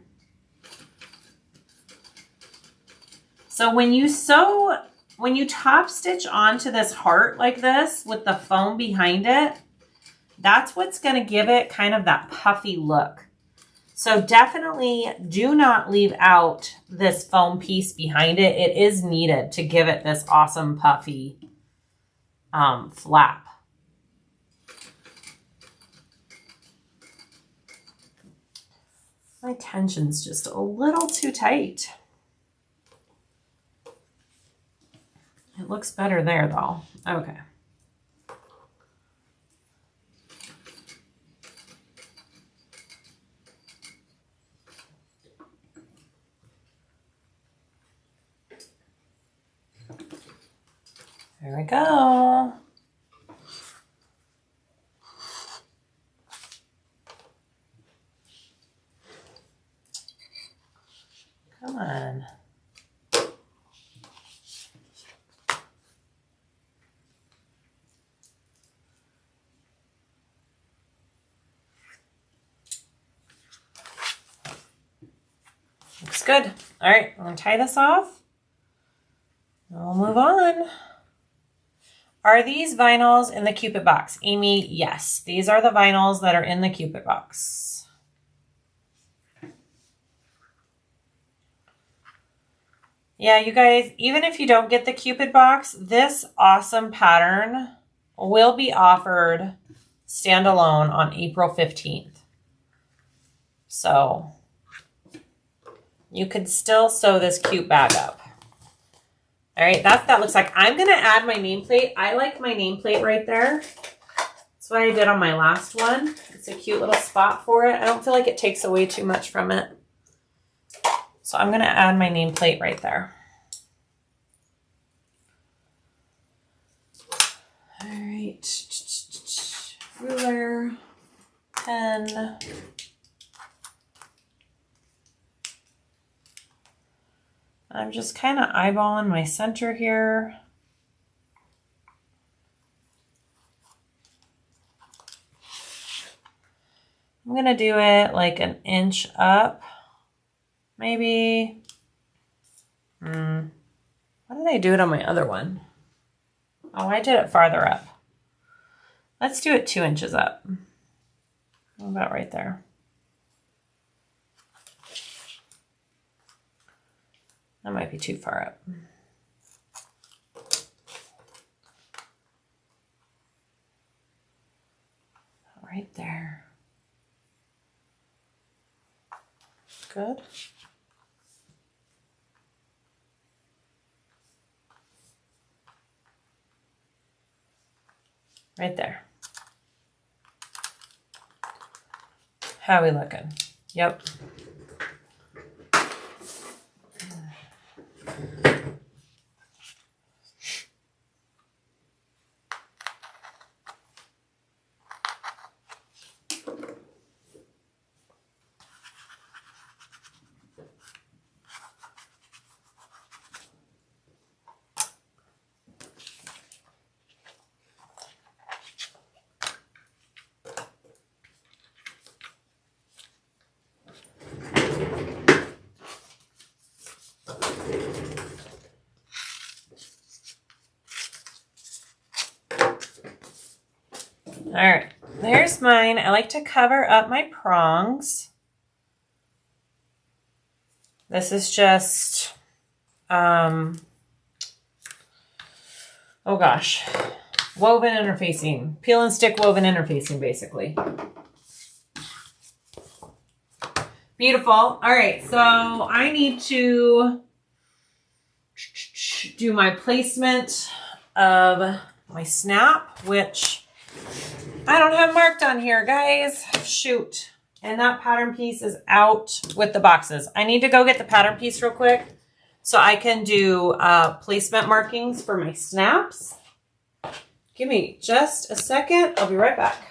So when you top stitch onto this heart like this with the foam behind it, that's what's going to give it kind of that puffy look. So definitely do not leave out this foam piece behind it. It is needed to give it this awesome puffy flap. My tension's just a little too tight. It looks better there though. Okay. There we go. Come on. Looks good. All right, I'm gonna tie this off. We'll move on. Are these vinyls in the Cupid box? Amy, yes. These are the vinyls that are in the Cupid box. Yeah, you guys, even if you don't get the Cupid box, this awesome pattern will be offered standalone on April 15th. So you could still sew this cute bag up. All right, that's what that looks like. I'm going to add my nameplate. I like my nameplate right there. That's what I did on my last one. It's a cute little spot for it. I don't feel like it takes away too much from it. So I'm going to add my nameplate right there. All right. Ruler, pen. I'm just kind of eyeballing my center here. I'm going to do it like an inch up, maybe. Why did I do it on my other one? Oh, I did it farther up. Let's do it 2 inches up. About right there. That might be too far up. Right there. Good. Right there. How are we looking? Yep. All right, there's mine. I like to cover up my prongs. This is just, oh gosh, woven interfacing, peel and stick woven interfacing, basically. Beautiful. All right, so I need to do my placement of my snap, which I don't have marked on here, guys. Shoot. And that pattern piece is out with the boxes. I need to go get the pattern piece real quick so I can do placement markings for my snaps. Give me just a second. I'll be right back.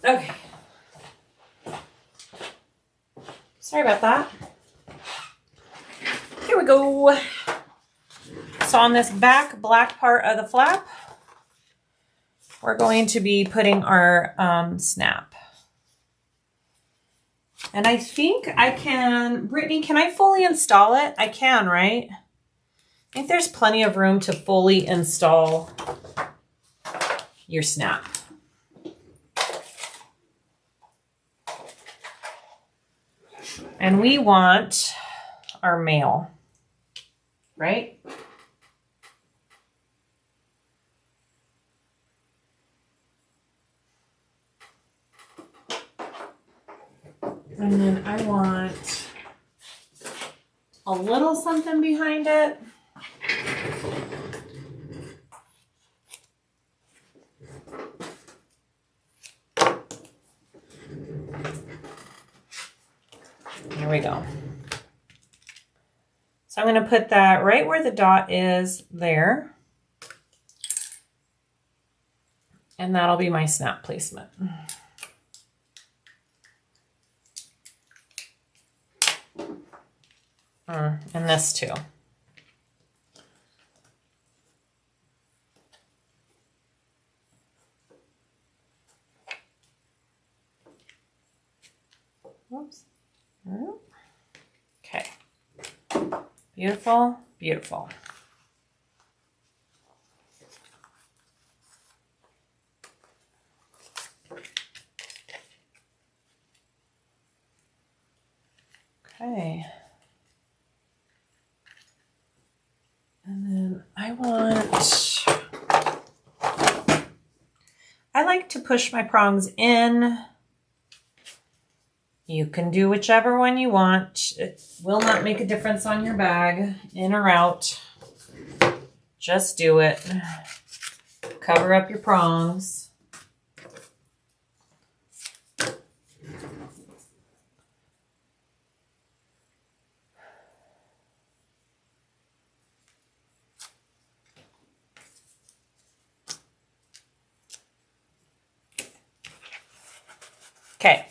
Okay. Sorry about that. Here we go. So on this back black part of the flap, we're going to be putting our snap. And I think I can, Brittany, can I fully install it? I can, right? I think there's plenty of room to fully install your snap. And we want our male, right? And then I want a little something behind it. Here we go. So I'm going to put that right where the dot is there. And that'll be my snap placement. And this too. Whoops. Okay. Beautiful, beautiful. Okay. And then I like to push my prongs in. You can do whichever one you want. It will not make a difference on your bag, in or out. Just do it. cover up your prongs. Okay,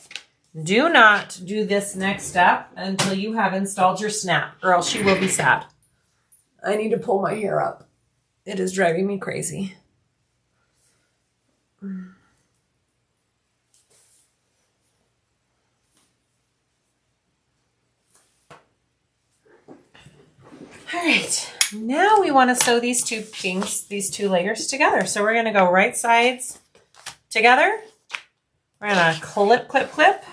do not do this next step until you have installed your snap, or else she will be sad. I need to pull my hair up. It is driving me crazy. All right, now we want to sew these two layers together. So we're going to go right sides together. We're going to clip, clip, clip,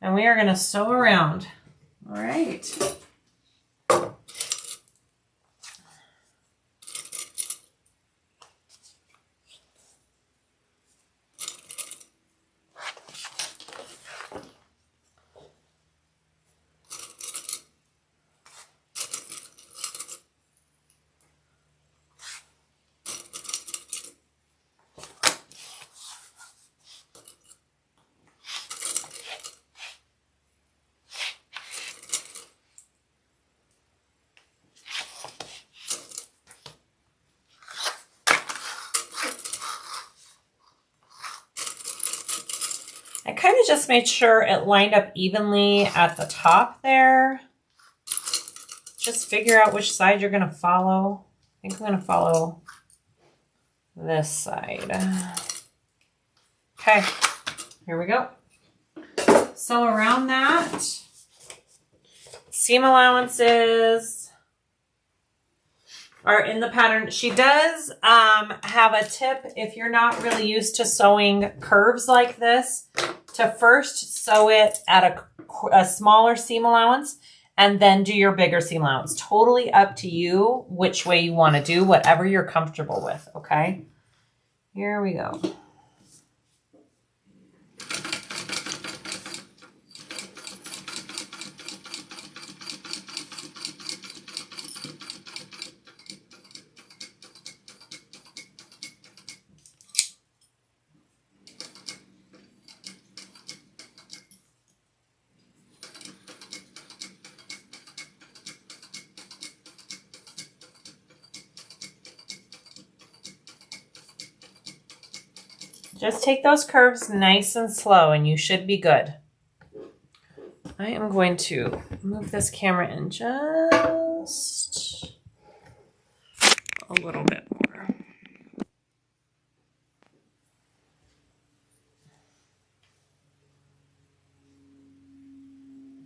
and we are going to sew around. All right. I kind of just made sure it lined up evenly at the top there. Just figure out which side you're going to follow. I think I'm going to follow this side. Okay, here we go. So around that, seam allowances are in the pattern. She does have a tip if you're not really used to sewing curves like this, to first sew it at a smaller seam allowance and then do your bigger seam allowance. Totally up to you which way you want to do, whatever you're comfortable with, okay? Here we go. Just take those curves nice and slow and you should be good. I am going to move this camera in just a little bit more.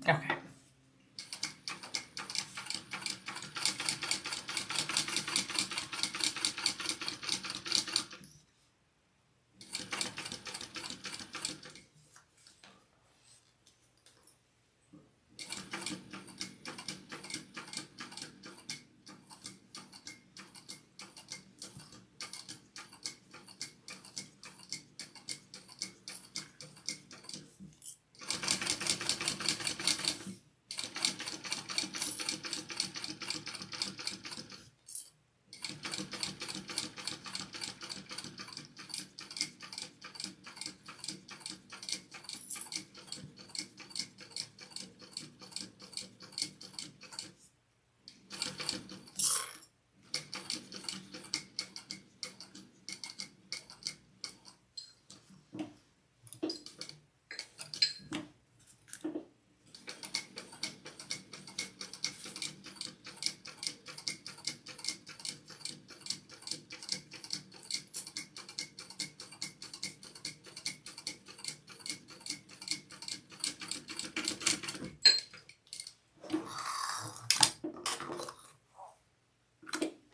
Okay.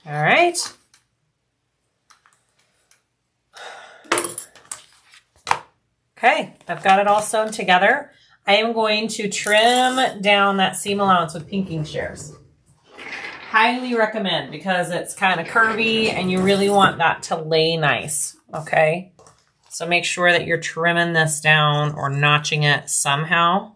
All right. Okay, I've got it all sewn together. I am going to trim down that seam allowance with pinking shears. Highly recommend, because it's kind of curvy and you really want that to lay nice, okay? So make sure that you're trimming this down or notching it somehow.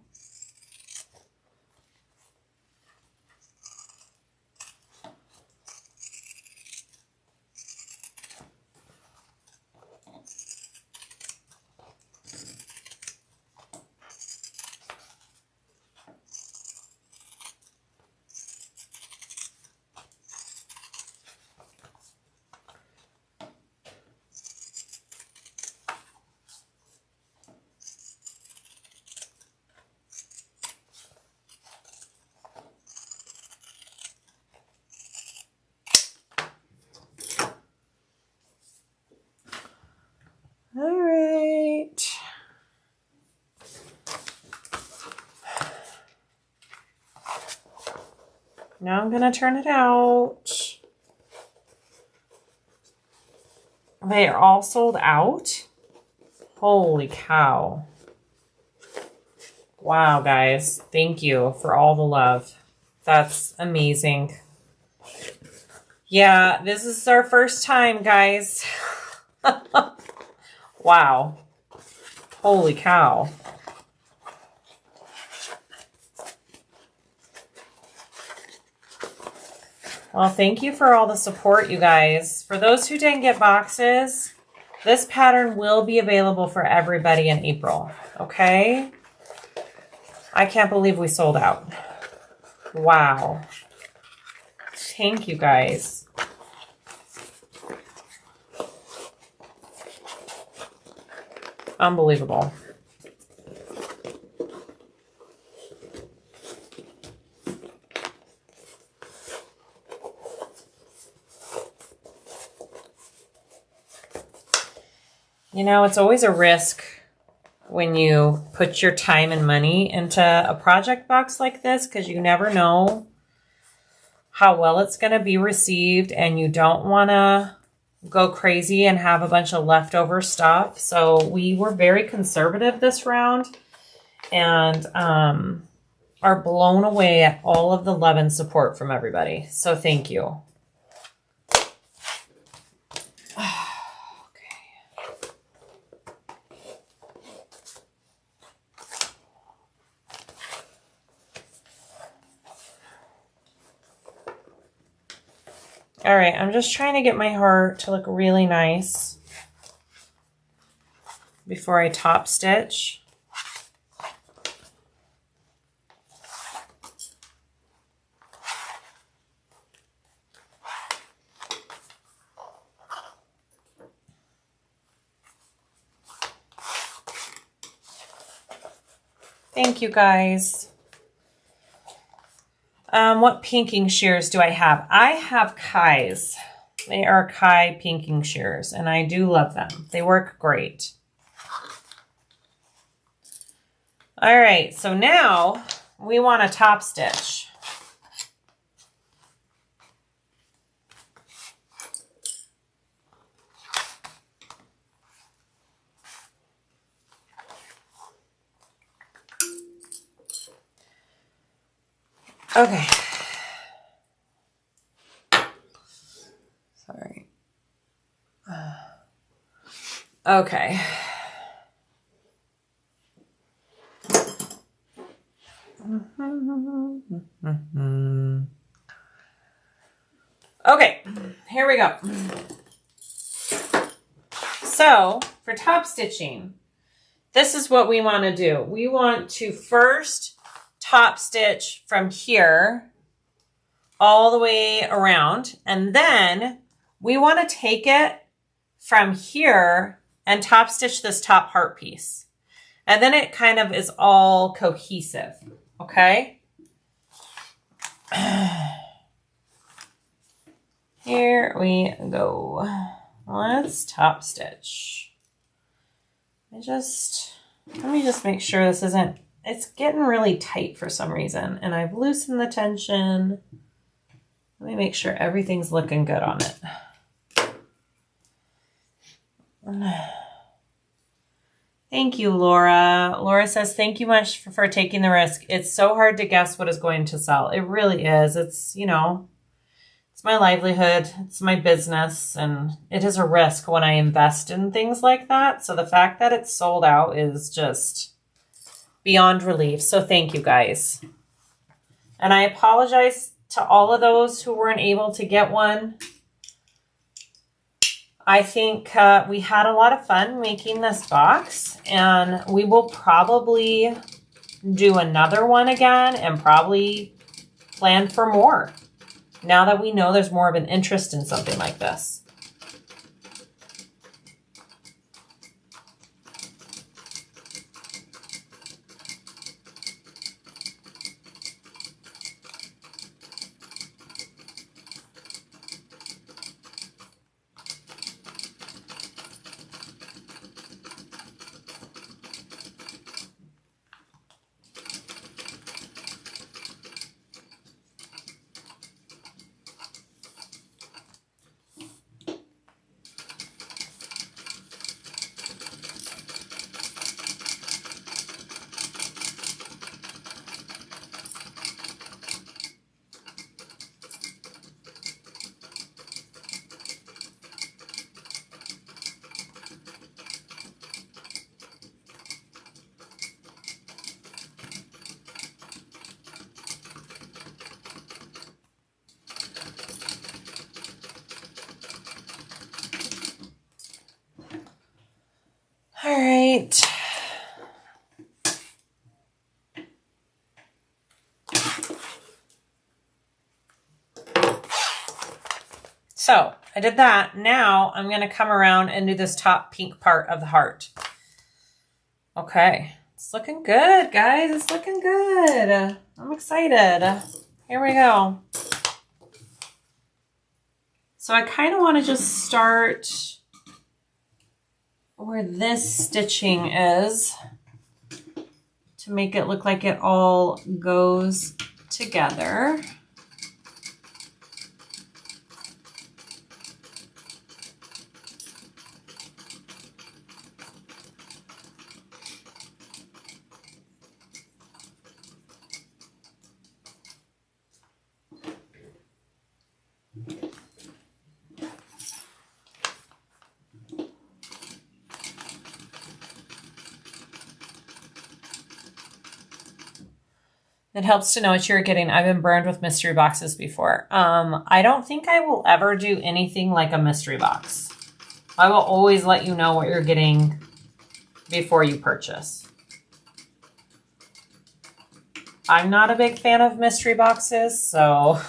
Now I'm going to turn it out. They are all sold out. Holy cow. Wow, guys. Thank you for all the love. That's amazing. Yeah, this is our first time, guys. Wow. Holy cow. Well, thank you for all the support, you guys. For those who didn't get boxes, this pattern will be available for everybody in April, okay? I can't believe we sold out. Wow. Thank you, guys. Unbelievable. You know, it's always a risk when you put your time and money into a project box like this, because you never know how well it's going to be received, and you don't want to go crazy and have a bunch of leftover stuff. So we were very conservative this round, and are blown away at all of the love and support from everybody. So thank you. All right, I'm just trying to get my heart to look really nice before I top stitch. Thank you, guys. What pinking shears do I have? I have Kai's. They are Kai pinking shears, and I do love them. They work great. All right, so now we want to top stitch. Okay. Sorry. Okay. Okay, here we go. So, for top stitching, this is what we want to do. We want to first top stitch from here all the way around, and then we want to take it from here and top stitch this top heart piece. And then it kind of is all cohesive, okay? Here we go. Let's top stitch. Let me just make sure this isn't, it's getting really tight for some reason, and I've loosened the tension. Let me make sure everything's looking good on it. Thank you, Laura. Laura says, thank you much for taking the risk. It's so hard to guess what is going to sell. It really is. It's, you know, it's my livelihood. It's my business. And it is a risk when I invest in things like that. So the fact that it's sold out is just beyond relief. So thank you, guys. And I apologize to all of those who weren't able to get one. I think we had a lot of fun making this box, and we will probably do another one again and probably plan for more now that we know there's more of an interest in something like this. All right. So I did that. Now I'm going to come around and do this top pink part of the heart. Okay. It's looking good, guys. It's looking good. I'm excited. Here we go. So I kind of want to just start where this stitching is to make it look like it all goes together. It helps to know what you're getting. I've been burned with mystery boxes before. I don't think I will ever do anything like a mystery box. I will always let you know what you're getting before you purchase. I'm not a big fan of mystery boxes, so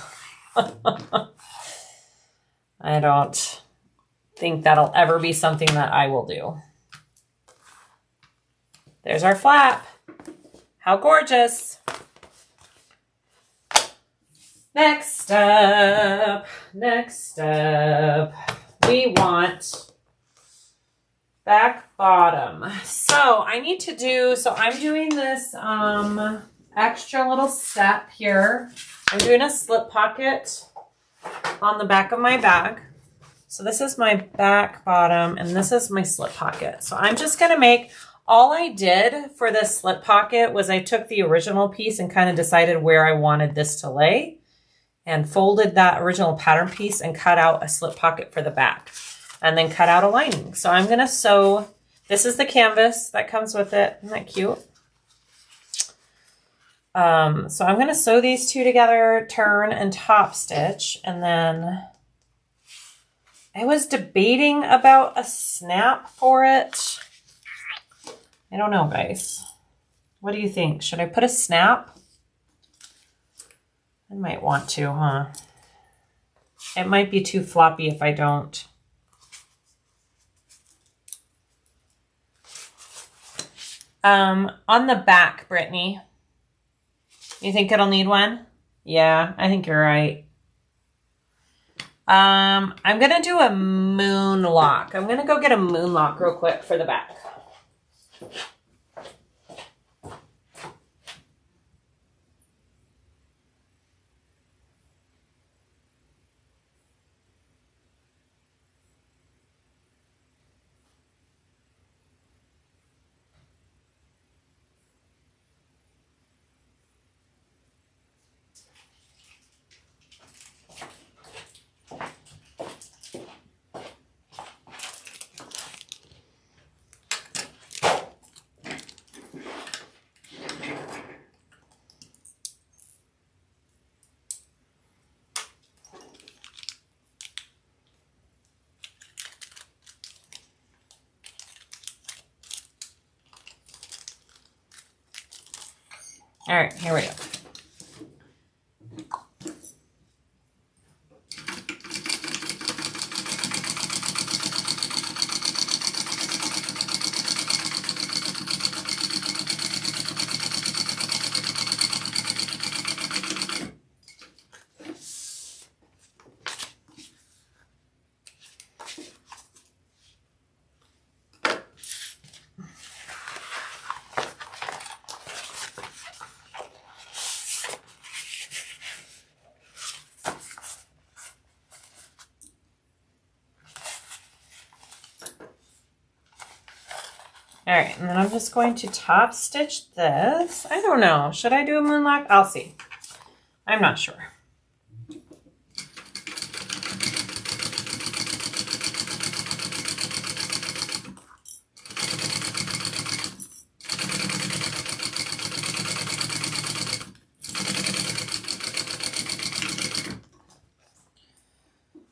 I don't think that'll ever be something that I will do. There's our flap. How gorgeous. Next up, we want back bottom. So I need to do, so I'm doing this extra little step here. I'm doing a slip pocket on the back of my bag. So this is my back bottom and this is my slip pocket. So I'm just gonna make, all I did for this slip pocket was I took the original piece and kind of decided where I wanted this to lay, and folded that original pattern piece and cut out a slip pocket for the back and then cut out a lining. So I'm gonna sew, this is the canvas that comes with it. Isn't that cute? So I'm gonna sew these two together, turn and top stitch. And then I was debating about a snap for it. I don't know, guys. What do you think? Should I put a snap? I might want to, huh? It might be too floppy if I don't. On the back, Brittany, you think it'll need one? Yeah, I think you're right. I'm gonna do a moon lock. I'm gonna go get a moon lock real quick for the back. All right, here we go. All right, and then I'm just going to top stitch this. I don't know. Should I do a moon lock? I'll see. I'm not sure.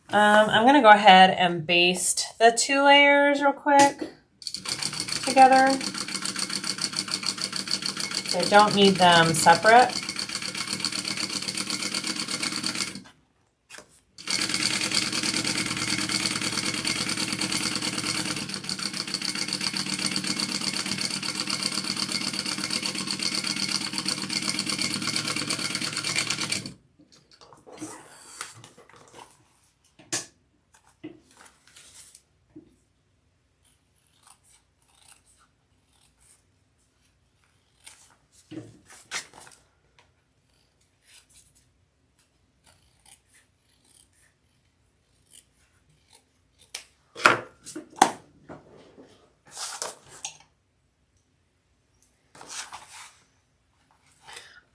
I'm going to go ahead and baste the 2 layers real quick. together. So I don't need them separate.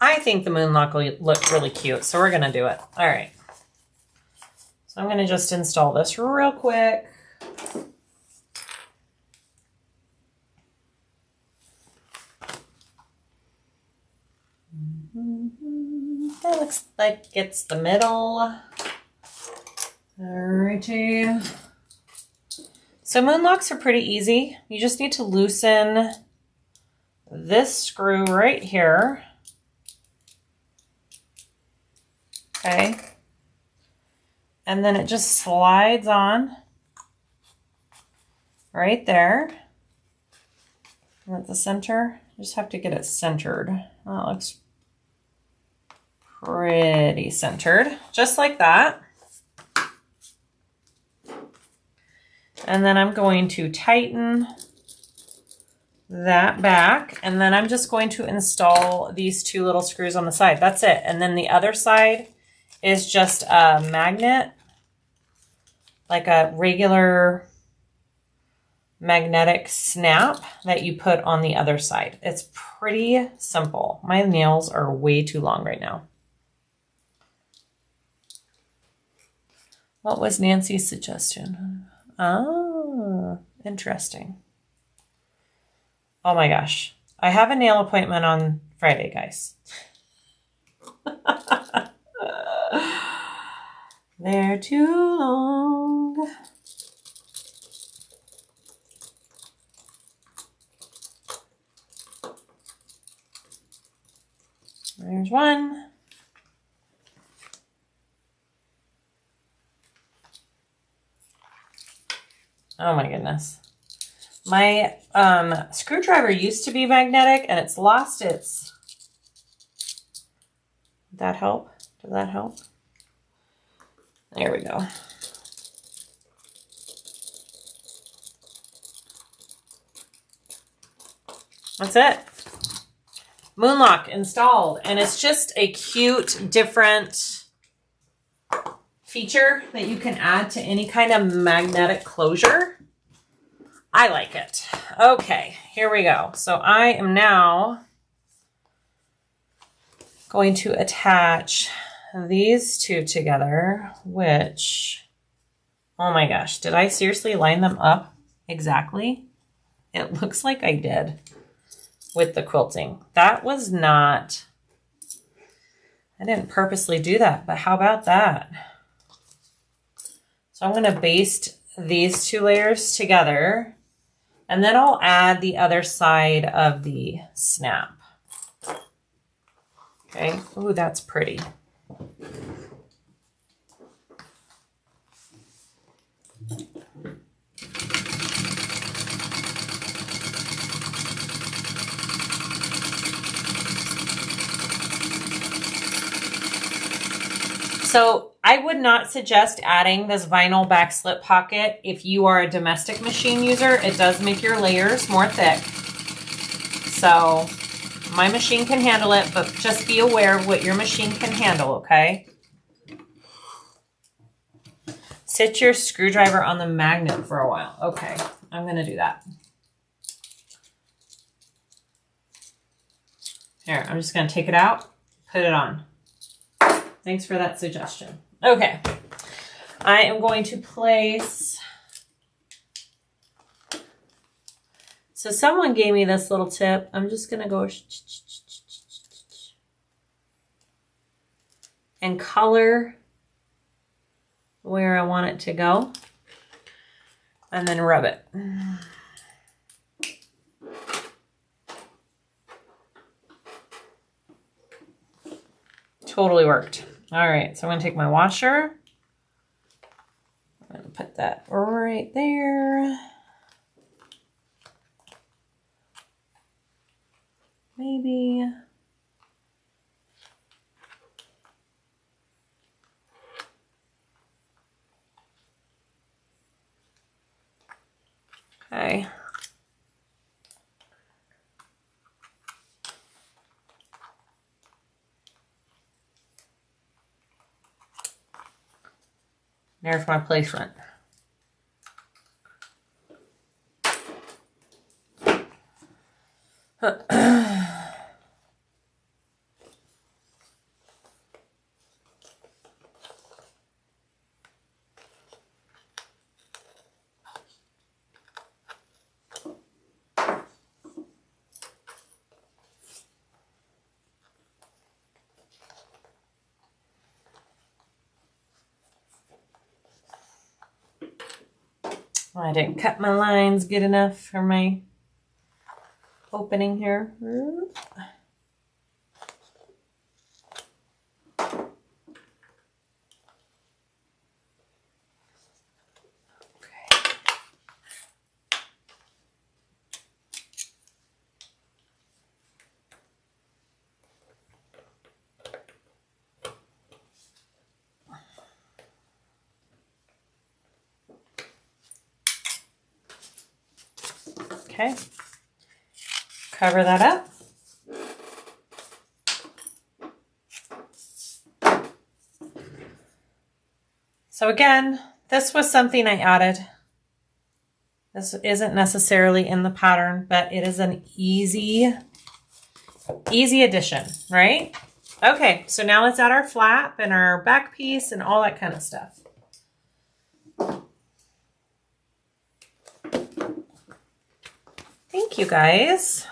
I think the moonlock will look really cute, so we're gonna do it. All right. So I'm gonna just install this real quick. That looks like it's the middle. Alrighty. So moonlocks are pretty easy. You just need to loosen this screw right here. Okay. And then it just slides on right there. And at the center, you just have to get it centered. That looks pretty centered, just like that. And then I'm going to tighten that back, and then I'm just going to install these two little screws on the side. That's it. And then the other side is just a magnet, like a regular magnetic snap that you put on the other side. It's pretty simple. My nails are way too long right now. What was Nancy's suggestion? Oh, interesting. Oh my gosh. I have a nail appointment on Friday, guys. They're too long. There's one. Oh my goodness. My screwdriver used to be magnetic and it's lost its... Did that help? Did that help? There we go. That's it. Moonlock installed. And it's just a cute, different feature that you can add to any kind of magnetic closure. I like it. Okay, here we go. So I am now going to attach these two together, which, oh my gosh, did I seriously line them up exactly? It looks like I did with the quilting. That was not, I didn't purposely do that, but how about that? So I'm going to baste these two layers together, and then I'll add the other side of the snap. Okay, ooh, that's pretty. So I would not suggest adding this vinyl back slip pocket if you are a domestic machine user. It does make your layers more thick. So my machine can handle it, but just be aware of what your machine can handle, okay? Sit your screwdriver on the magnet for a while. Okay, I'm gonna do that. Here, I'm just gonna take it out, put it on. Thanks for that suggestion. Okay, I am going to place, so someone gave me this little tip. I'm just gonna go and color where I want it to go and then rub it. totally worked. All right, so I'm gonna take my washer. I'm gonna put that right there. Maybe. Okay. There's my placement. I didn't cut my lines good enough for my opening here. Okay, cover that up. So again, this was something I added. This isn't necessarily in the pattern, but it is an easy addition, right? Okay, so now let's add our flap and our back piece and all that kind of stuff. Thank you, guys.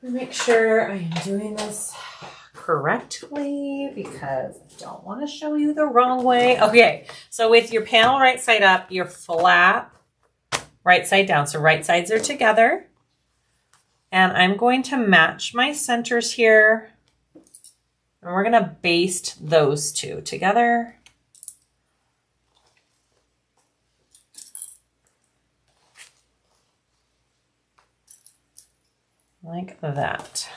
Make sure I am doing this correctly because I don't want to show you the wrong way. Okay, so with your panel right side up, your flap right side down. So right sides are together. And I'm going to match my centers here. And we're going to baste those two together. Like that.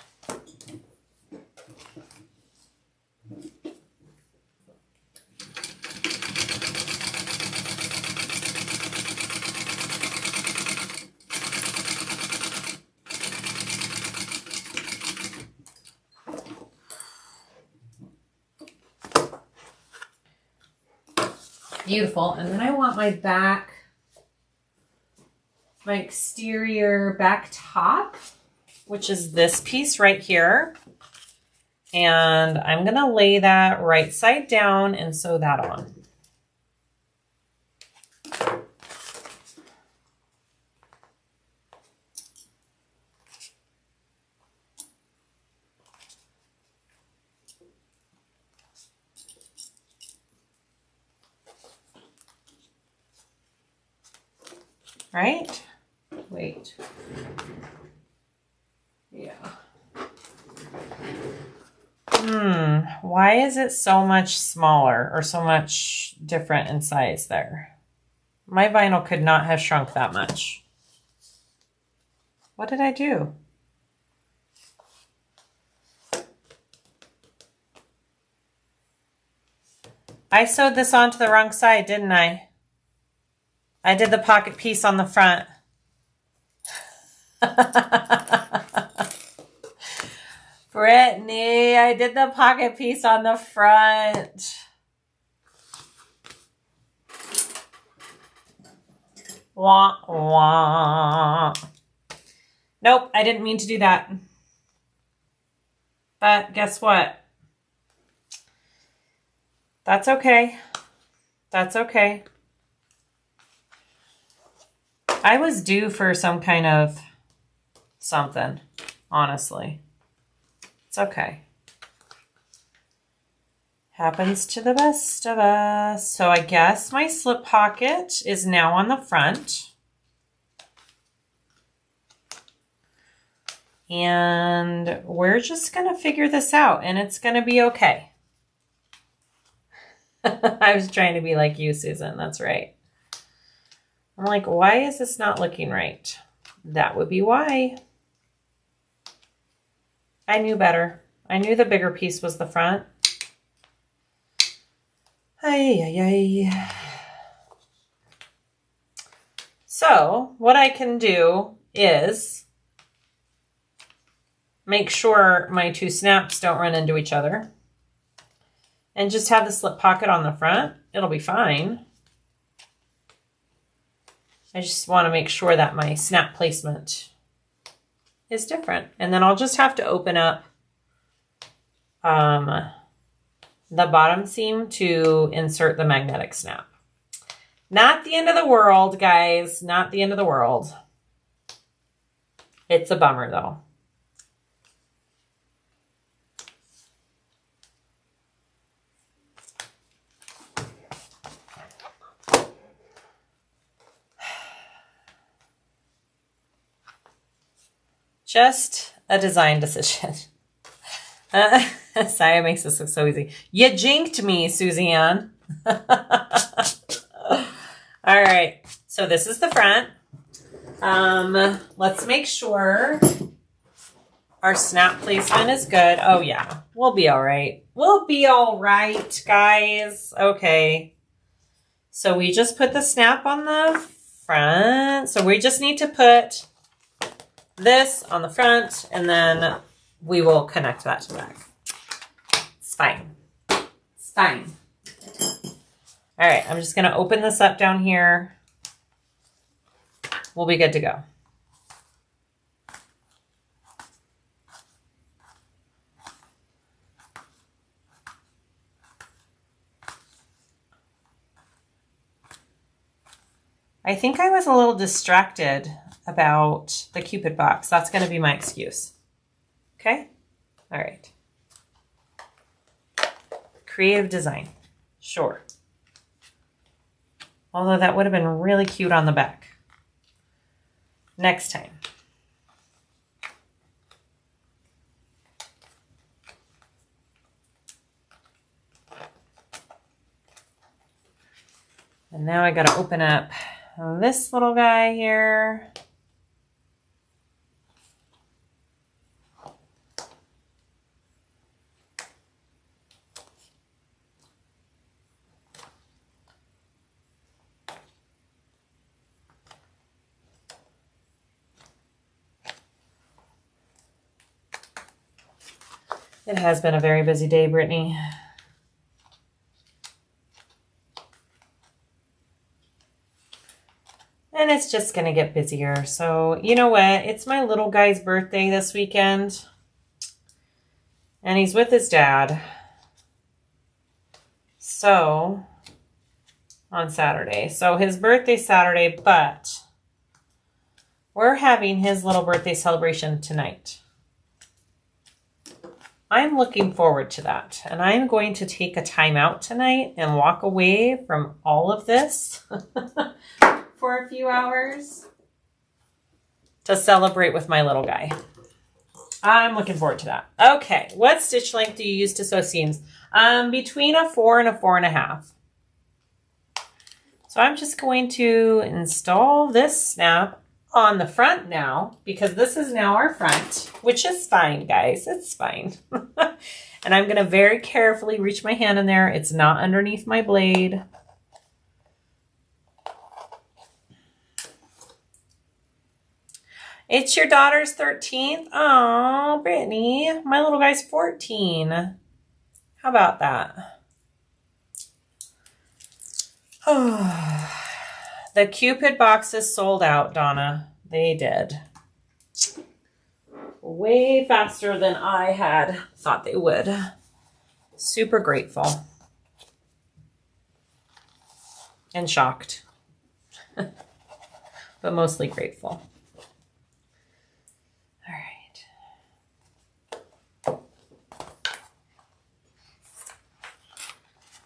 Beautiful. And then I want my back, my exterior back top, which is this piece right here. And I'm going to lay that right side down and sew that on. Right? Wait. Yeah. Why is it so much smaller or so much different in size there? My vinyl could not have shrunk that much. What did I do? I sewed this onto the wrong side, didn't I? I did the pocket piece on the front. Brittany, I did the pocket piece on the front. Wah, wah. Nope, I didn't mean to do that. But guess what? That's okay. That's okay. I was due for some kind of something, honestly. It's okay. Happens to the best of us. So I guess my slip pocket is now on the front. And we're just going to figure this out, and it's going to be okay. I was trying to be like you, Susan. That's right. I'm like, why is this not looking right? That would be why. I knew better. I knew the bigger piece was the front. Ay, ay, ay. So what I can do is make sure my two snaps don't run into each other and just have the slip pocket on the front. It'll be fine. I just want to make sure that my snap placement is different. And then I'll just have to open up the bottom seam to insert the magnetic snap. Not the end of the world, guys. Not the end of the world. It's a bummer, though. Just a design decision. Siah makes this look so easy. You jinked me, Suzanne. All right, so this is the front. Let's make sure our snap placement is good. Oh yeah, we'll be all right. We'll be all right, guys. Okay. So we just put the snap on the front. So we just need to put this on the front, and then we will connect that to the back. It's fine. It's fine. All right, I'm just going to open this up down here. We'll be good to go. I think I was a little distracted about the Cupid box. That's going to be my excuse. Okay? All right. Creative design. Sure. Although that would have been really cute on the back. Next time. And now I got to open up this little guy here. It has been a very busy day, Brittany. And it's just going to get busier. So, you know what? It's my little guy's birthday this weekend. And he's with his dad. So, on Saturday. So, his birthday's Saturday, but we're having his little birthday celebration tonight. I'm looking forward to that. And I'm going to take a time out tonight and walk away from all of this for a few hours to celebrate with my little guy. I'm looking forward to that. Okay, what stitch length do you use to sew seams? Between a 4 and a 4.5. So I'm just going to install this snap on the front now, because this is now our front, which is fine, guys. It's fine. And I'm going to very carefully reach my hand in there. It's not underneath my blade. It's your daughter's 13th. Oh, Brittany, my little guy's 14. How about that? Oh. The Cupid boxes sold out, Donna. They did. Way faster than I had thought they would. Super grateful. And shocked. But mostly grateful. All right.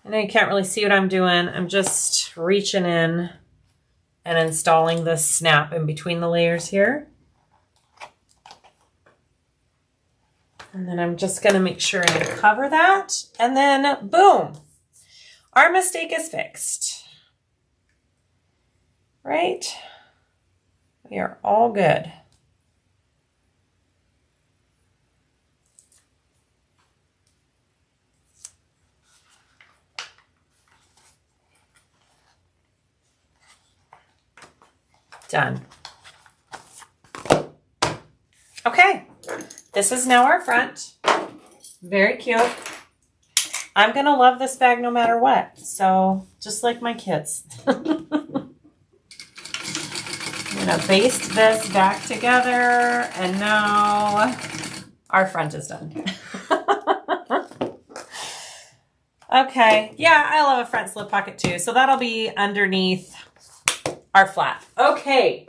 I know you can't really see what I'm doing. I'm just reaching in and installing this snap in between the layers here. And then I'm just going to make sure I cover that. And then boom, our mistake is fixed. Right? We are all good. Done. Okay, this is now our front. Very cute. I'm gonna love this bag no matter what. So just like my kids. I'm gonna baste this back together, and now our front is done. Okay, yeah, I love a front slip pocket too. So that'll be underneath our flap. Okay,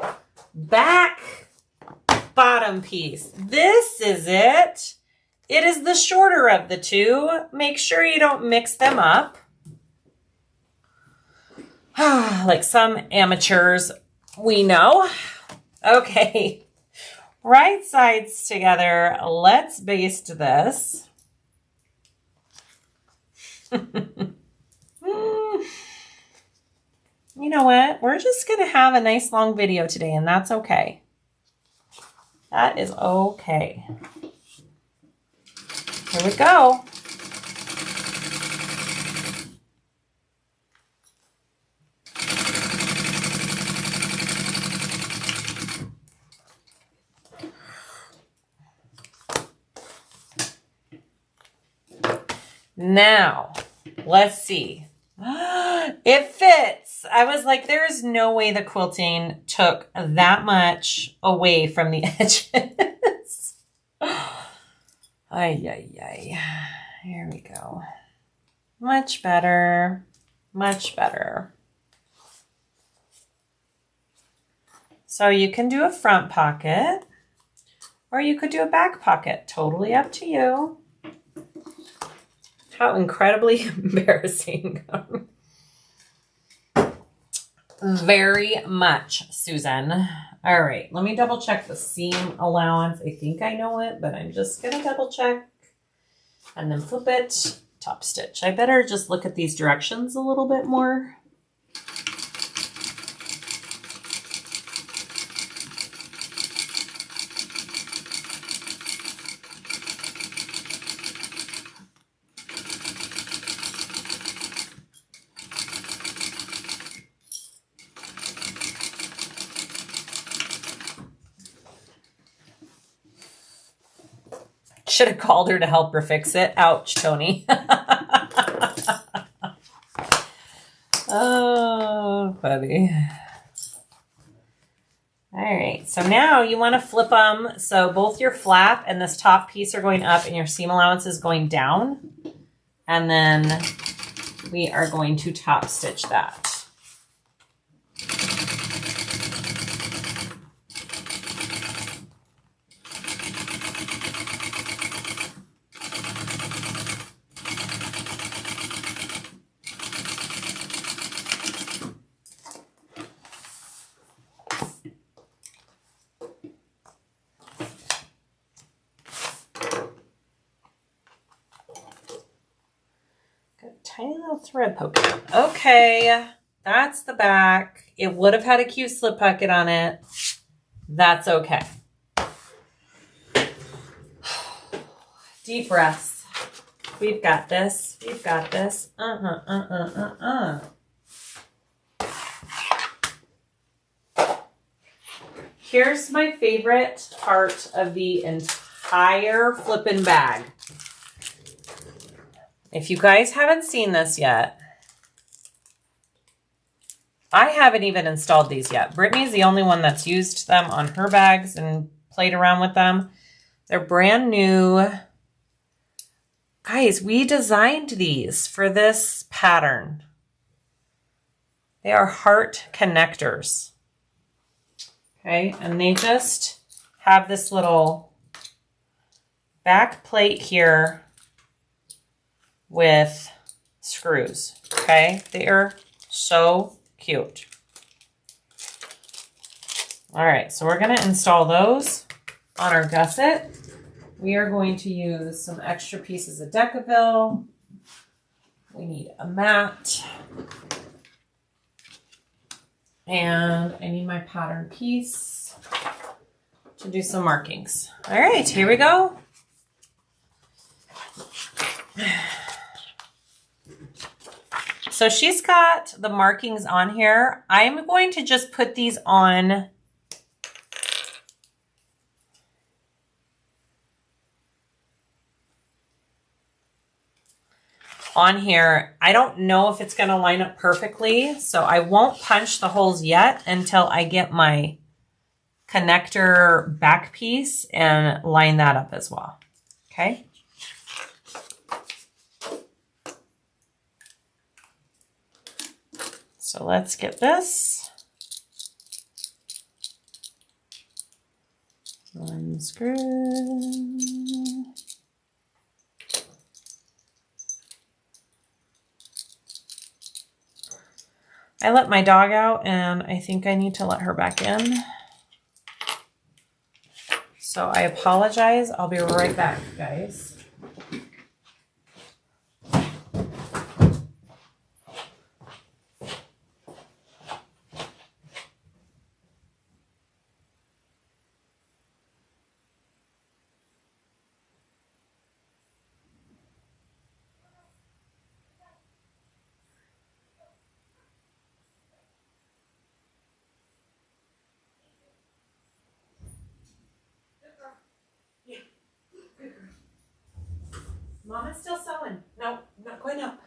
back bottom piece. This is it. It is the shorter of the two. Make sure you don't mix them up. Like some amateurs we know. Okay, right sides together. Let's baste this. You know what? We're just going to have a nice long video today, and that's okay. That is okay. Here we go. Now, let's see. It fits. I was like, there's no way the quilting took that much away from the edges. Ay, ay, ay. Here we go. Much better. Much better. So you can do a front pocket, or you could do a back pocket. Totally up to you. How incredibly embarrassing. Very much, Susan. All right, let me double check the seam allowance. I think I know it, but I'm just gonna double check and then flip it, top stitch. I better just look at these directions a little bit more. Should have called her to help her fix it. Ouch, Tony. Oh, buddy. All right, so now you want to flip them so both your flap and this top piece are going up and your seam allowance is going down. And then we are going to top stitch that. Tiny little thread poking out. Okay, that's the back. It would have had a cute slip pocket on it. That's okay. Deep breaths. We've got this. We've got this. Here's my favorite part of the entire flippin' bag. If you guys haven't seen this yet, I haven't even installed these yet. Brittany's the only one that's used them on her bags and played around with them. They're brand new. Guys, we designed these for this pattern. They are heart connectors. Okay, and they just have this little back plate here with screws, okay? They are so cute. All right, so we're gonna install those on our gusset. we are going to use some extra pieces of Decaville. We need a mat. And I need my pattern piece to do some markings. All right, here we go. So she's got the markings on here. I'm going to just put these on here. I don't know if it's going to line up perfectly, so I won't punch the holes yet until I get my connector back piece and line that up as well. Okay. So let's get this. One screw. I let my dog out and I think I need to let her back in. So I apologize. I'll be right back, guys. Mama's still sewing. No, not going up.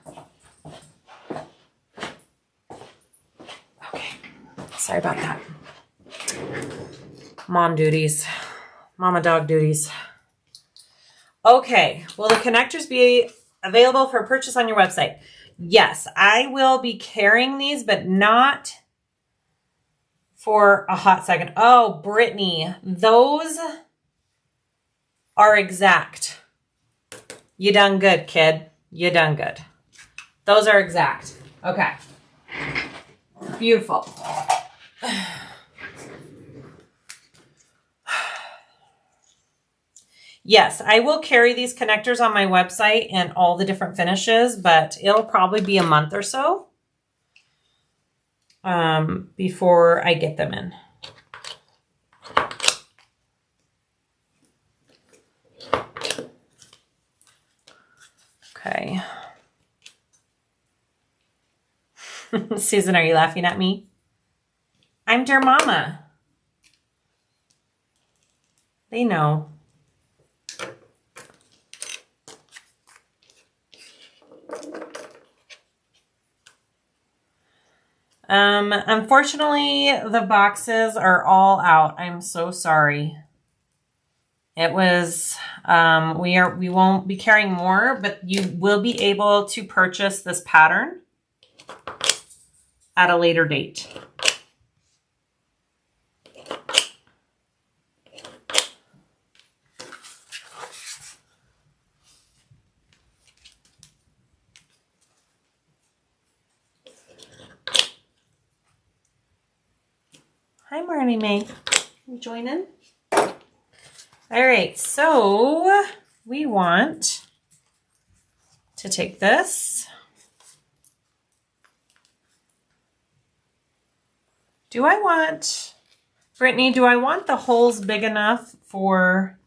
Okay, sorry about that. Mom duties. Mama dog duties. Okay, will the connectors be available for purchase on your website? Yes, I will be carrying these, but not for a hot second. Oh, Brittany, those are exact. You done good, kid. You done good. Those are exact. Okay. Beautiful. Yes, I will carry these connectors on my website and all the different finishes, but it'll probably be a month or so before I get them in. Okay. Susan, are you laughing at me? I'm dear mama. They know. Unfortunately, the boxes are all out. I'm so sorry. It was, we won't be carrying more, but you will be able to purchase this pattern at a later date. Hi, Marnie Mae. You joining? All right, so we want to take this. Brittany, do I want the holes big enough for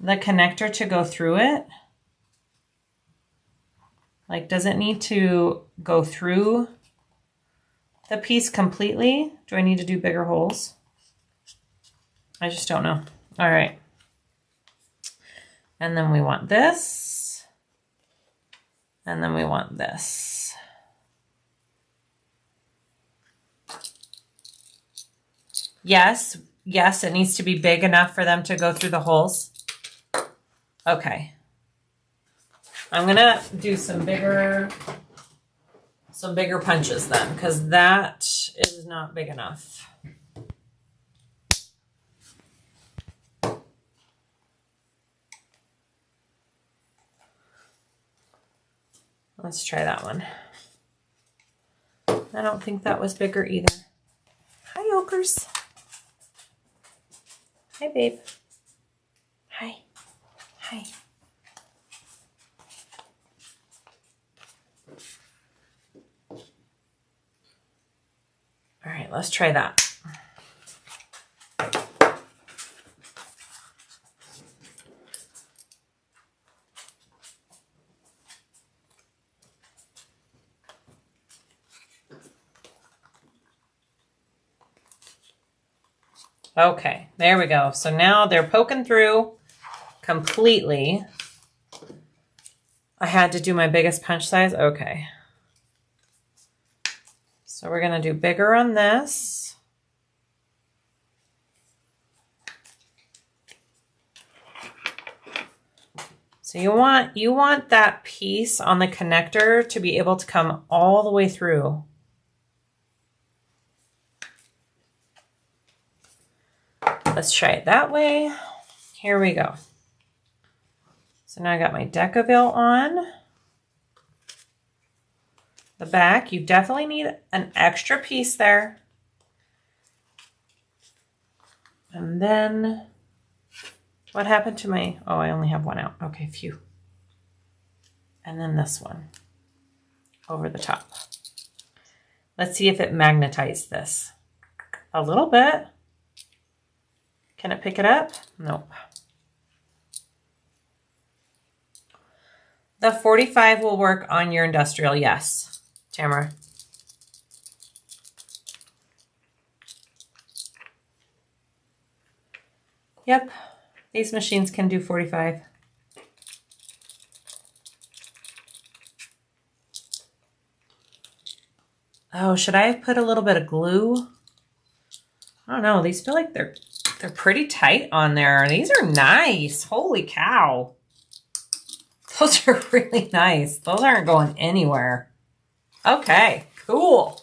the connector to go through it? Like, does it need to go through the piece completely? Do I need to do bigger holes? I just don't know. All right. And then we want this. And then we want this. Yes, yes, it needs to be big enough for them to go through the holes. Okay. I'm gonna do some bigger punches then, because that is not big enough. Let's try that one. I don't think that was bigger either. Hi, Okers. Hi, babe. Hi. All right, let's try that. Okay, there we go. So now they're poking through completely. I had to do my biggest punch size. Okay. So we're going to do bigger on this. So you want that piece on the connector to be able to come all the way through. Let's try it that way. Here we go. So now I got my Decaville on. The back, you definitely need an extra piece there. And then, what happened to my, oh, I only have one out. Okay, phew. And then this one over the top. Let's see if it magnetized this. A little bit. Can it pick it up? Nope. The 45 will work on your industrial, yes, Tamara. Yep, these machines can do 45. Oh, should I have put a little bit of glue? I don't know. These feel like they're pretty tight on there. These are nice. Holy cow. Those are really nice. Those aren't going anywhere. Okay, cool.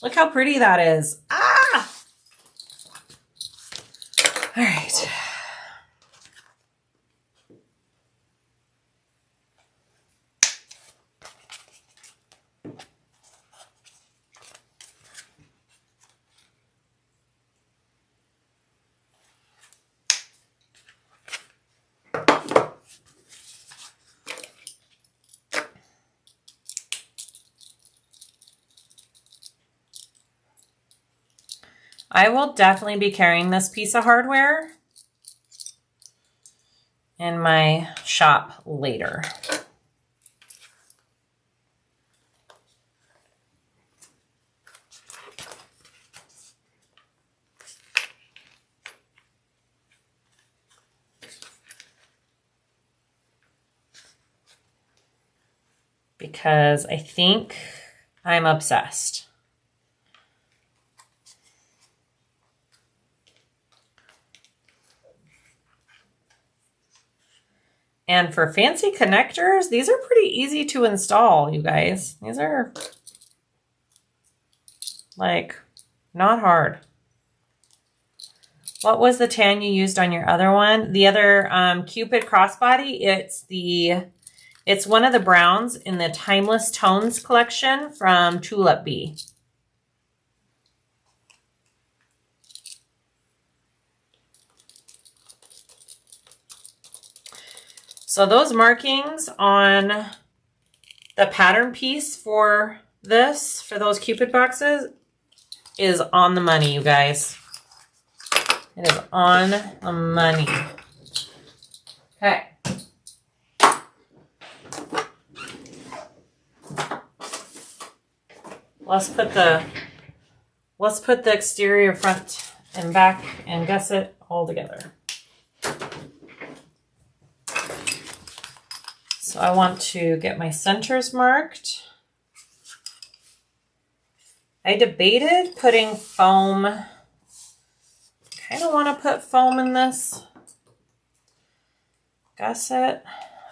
Look how pretty that is. Ah! All right. I will definitely be carrying this piece of hardware in my shop later. Because I think I'm obsessed. And for fancy connectors, these are pretty easy to install, you guys. These are like not hard. What was the tan you used on your other one? The other Cupid Crossbody, it's one of the browns in the Timeless Tones collection from Tulip Bee. So those markings on the pattern piece for this, for those Cupid boxes, is on the money, you guys. It is on the money. Okay. Let's put the exterior, front and back and gusset all together. So I want to get my centers marked. I debated putting foam. Kind of want to put foam in this gusset.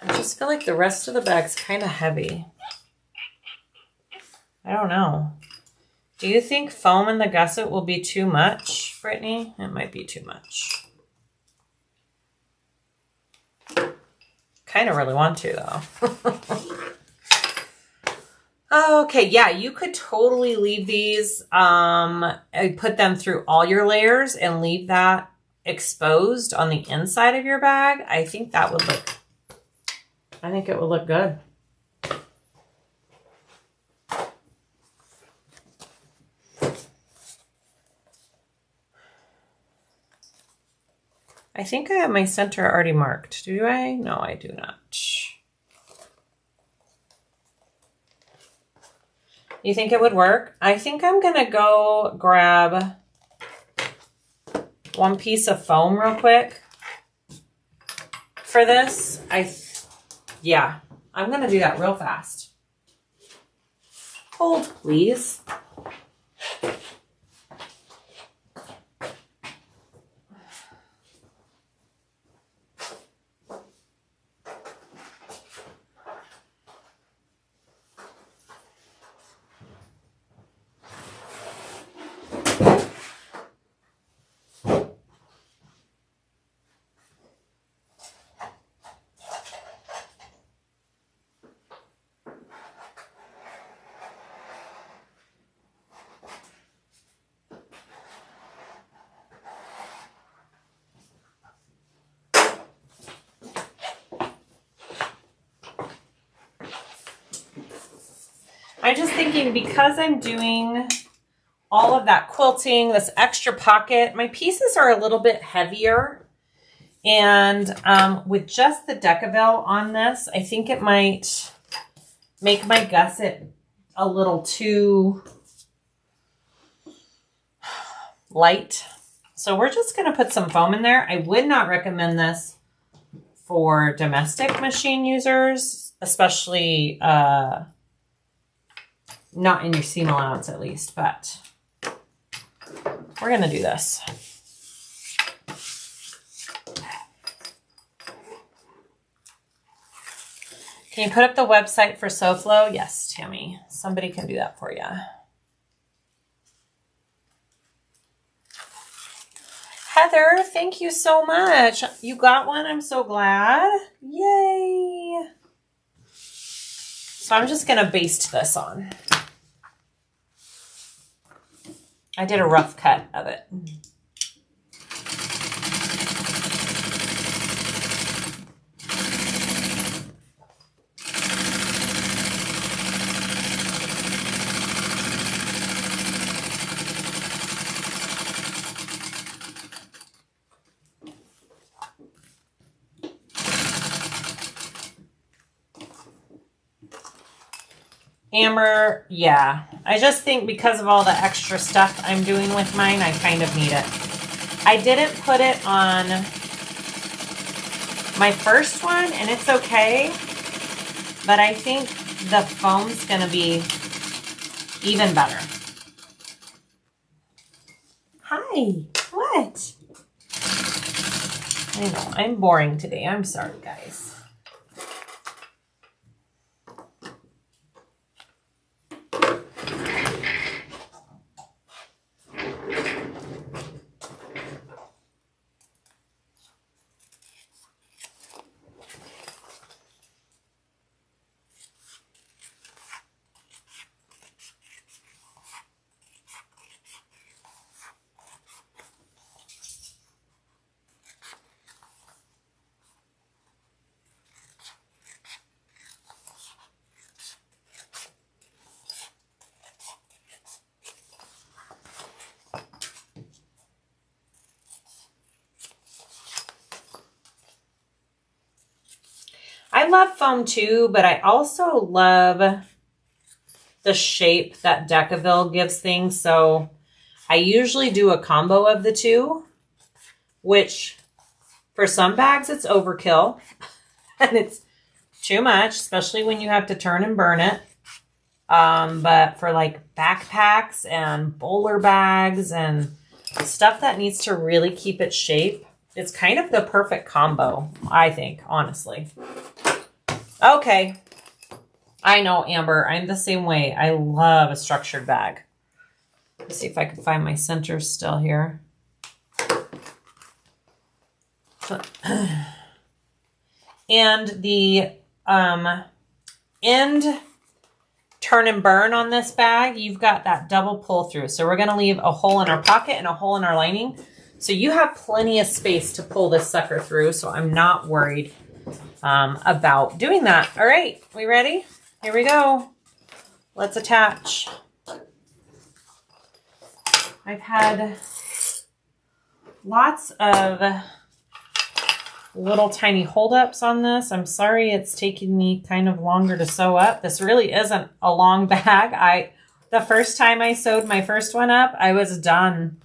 I just feel like the rest of the bag's kind of heavy. I don't know. Do you think foam in the gusset will be too much, Brittany? It might be too much. Kind of really want to, though. Okay, yeah, you could totally leave these, put them through all your layers and leave that exposed on the inside of your bag. I think that would look I think it would look good. I think I have my center already marked. Do I? No, I do not. You think it would work? I think I'm going to go grab one piece of foam real quick for this. Yeah, I'm going to do that real fast. Hold, please. I'm just thinking, because I'm doing all of that quilting, this extra pocket, my pieces are a little bit heavier. And with just the Decaville on this, I think it might make my gusset a little too light. So we're just going to put some foam in there. I would not recommend this for domestic machine users, especially not in your seam allowance at least, but we're going to do this. Can you put up the website for SewFlo? Yes, Tammy. Somebody can do that for you. Heather, thank you so much. You got one. I'm so glad. Yay. So I'm just going to baste this on. I did a rough cut of it. Amber, yeah. I just think because of all the extra stuff I'm doing with mine, I kind of need it. I didn't put it on my first one, and it's okay. But I think the foam's going to be even better. Hi. What? I know, I'm boring today. I'm sorry, guys. I love foam too, but I also love the shape that Decaville gives things. So I usually do a combo of the two, which for some bags it's overkill and it's too much, especially when you have to turn and burn it. But for like backpacks and bowler bags and stuff that needs to really keep its shape, it's kind of the perfect combo, I think, honestly. Okay. I know, Amber. I'm the same way. I love a structured bag. Let's see if I can find my center still here. And the end turn and burn on this bag, you've got that double pull through. So we're going to leave a hole in our pocket and a hole in our lining. So you have plenty of space to pull this sucker through. So I'm not worried about doing that. All right, we ready? Here we go. Let's attach. I've had lots of little tiny holdups on this. I'm sorry it's taking me kind of longer to sew up. This really isn't a long bag. The first time I sewed my first one up, I was done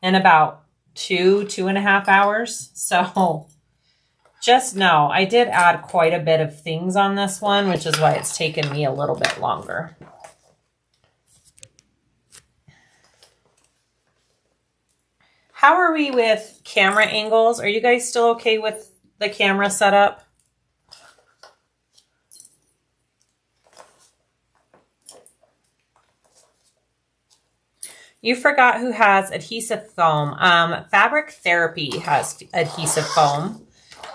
in about 2.5 hours. So just know I did add quite a bit of things on this one, which is why it's taken me a little bit longer. How are we with camera angles? Are you guys still okay with the camera setup? You forgot who has adhesive foam. Fabric Therapy has adhesive foam.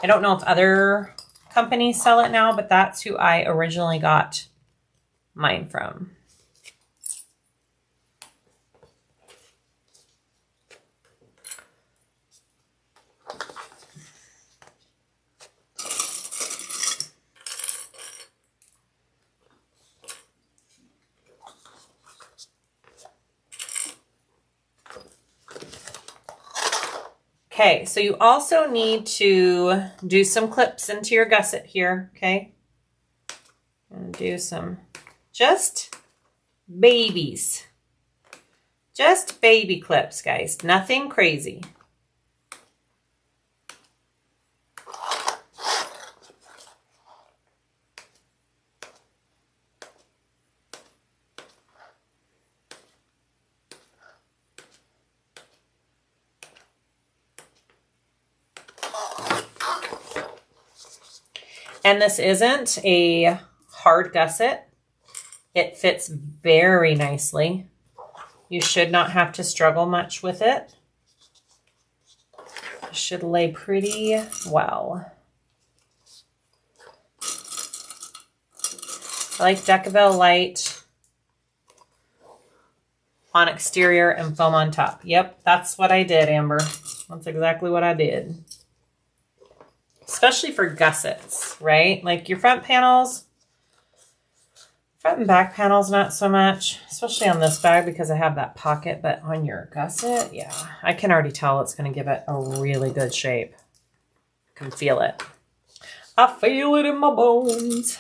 I don't know if other companies sell it now, but that's who I originally got mine from. Okay, so you also need to do some clips into your gusset here, okay? And do some just babies. Just baby clips, guys. Nothing crazy. And this isn't a hard gusset. It fits very nicely. You should not have to struggle much with it. It should lay pretty well. I like Decaville Light on exterior and foam on top. Yep, that's what I did, Amber. That's exactly what I did. Especially for gussets, right? Like your front panels, front and back panels, not so much, especially on this bag because I have that pocket, but on your gusset, yeah, I can already tell it's going to give it a really good shape. I can feel it. I feel it in my bones.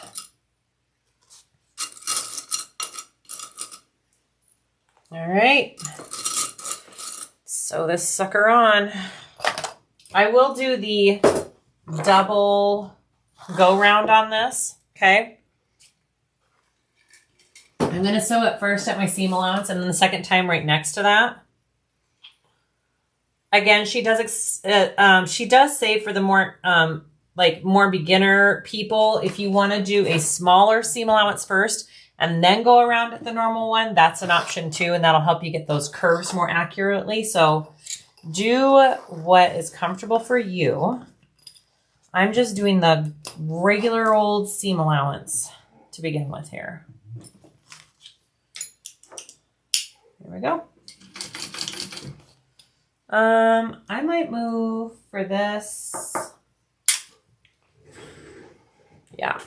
All right. Sew this sucker on. I will do the double go round on this, okay? I'm going to sew it first at my seam allowance and then the second time right next to that. Again, she does say for the more more beginner people, if you want to do a smaller seam allowance first and then go around at the normal one, that's an option too, and that'll help you get those curves more accurately. So do what is comfortable for you. I'm just doing the regular old seam allowance to begin with here. Here we go. I might move for this. Yeah.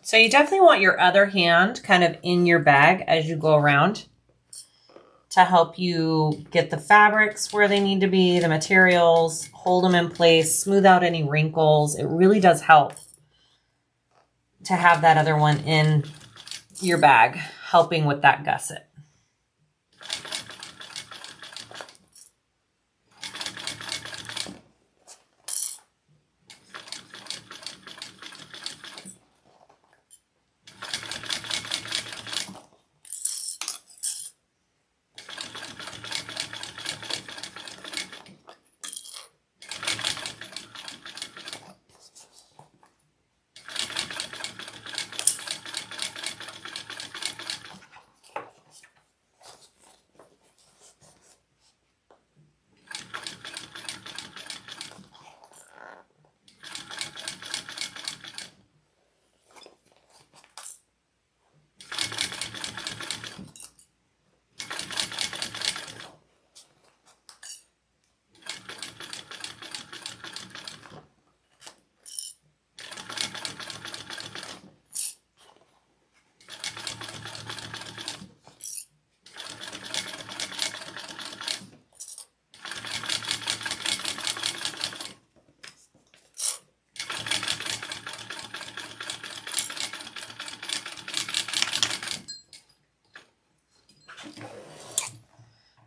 So you definitely want your other hand kind of in your bag as you go around to help you get the fabrics where they need to be, the materials, hold them in place, smooth out any wrinkles. It really does help to have that other one in your bag, helping with that gusset.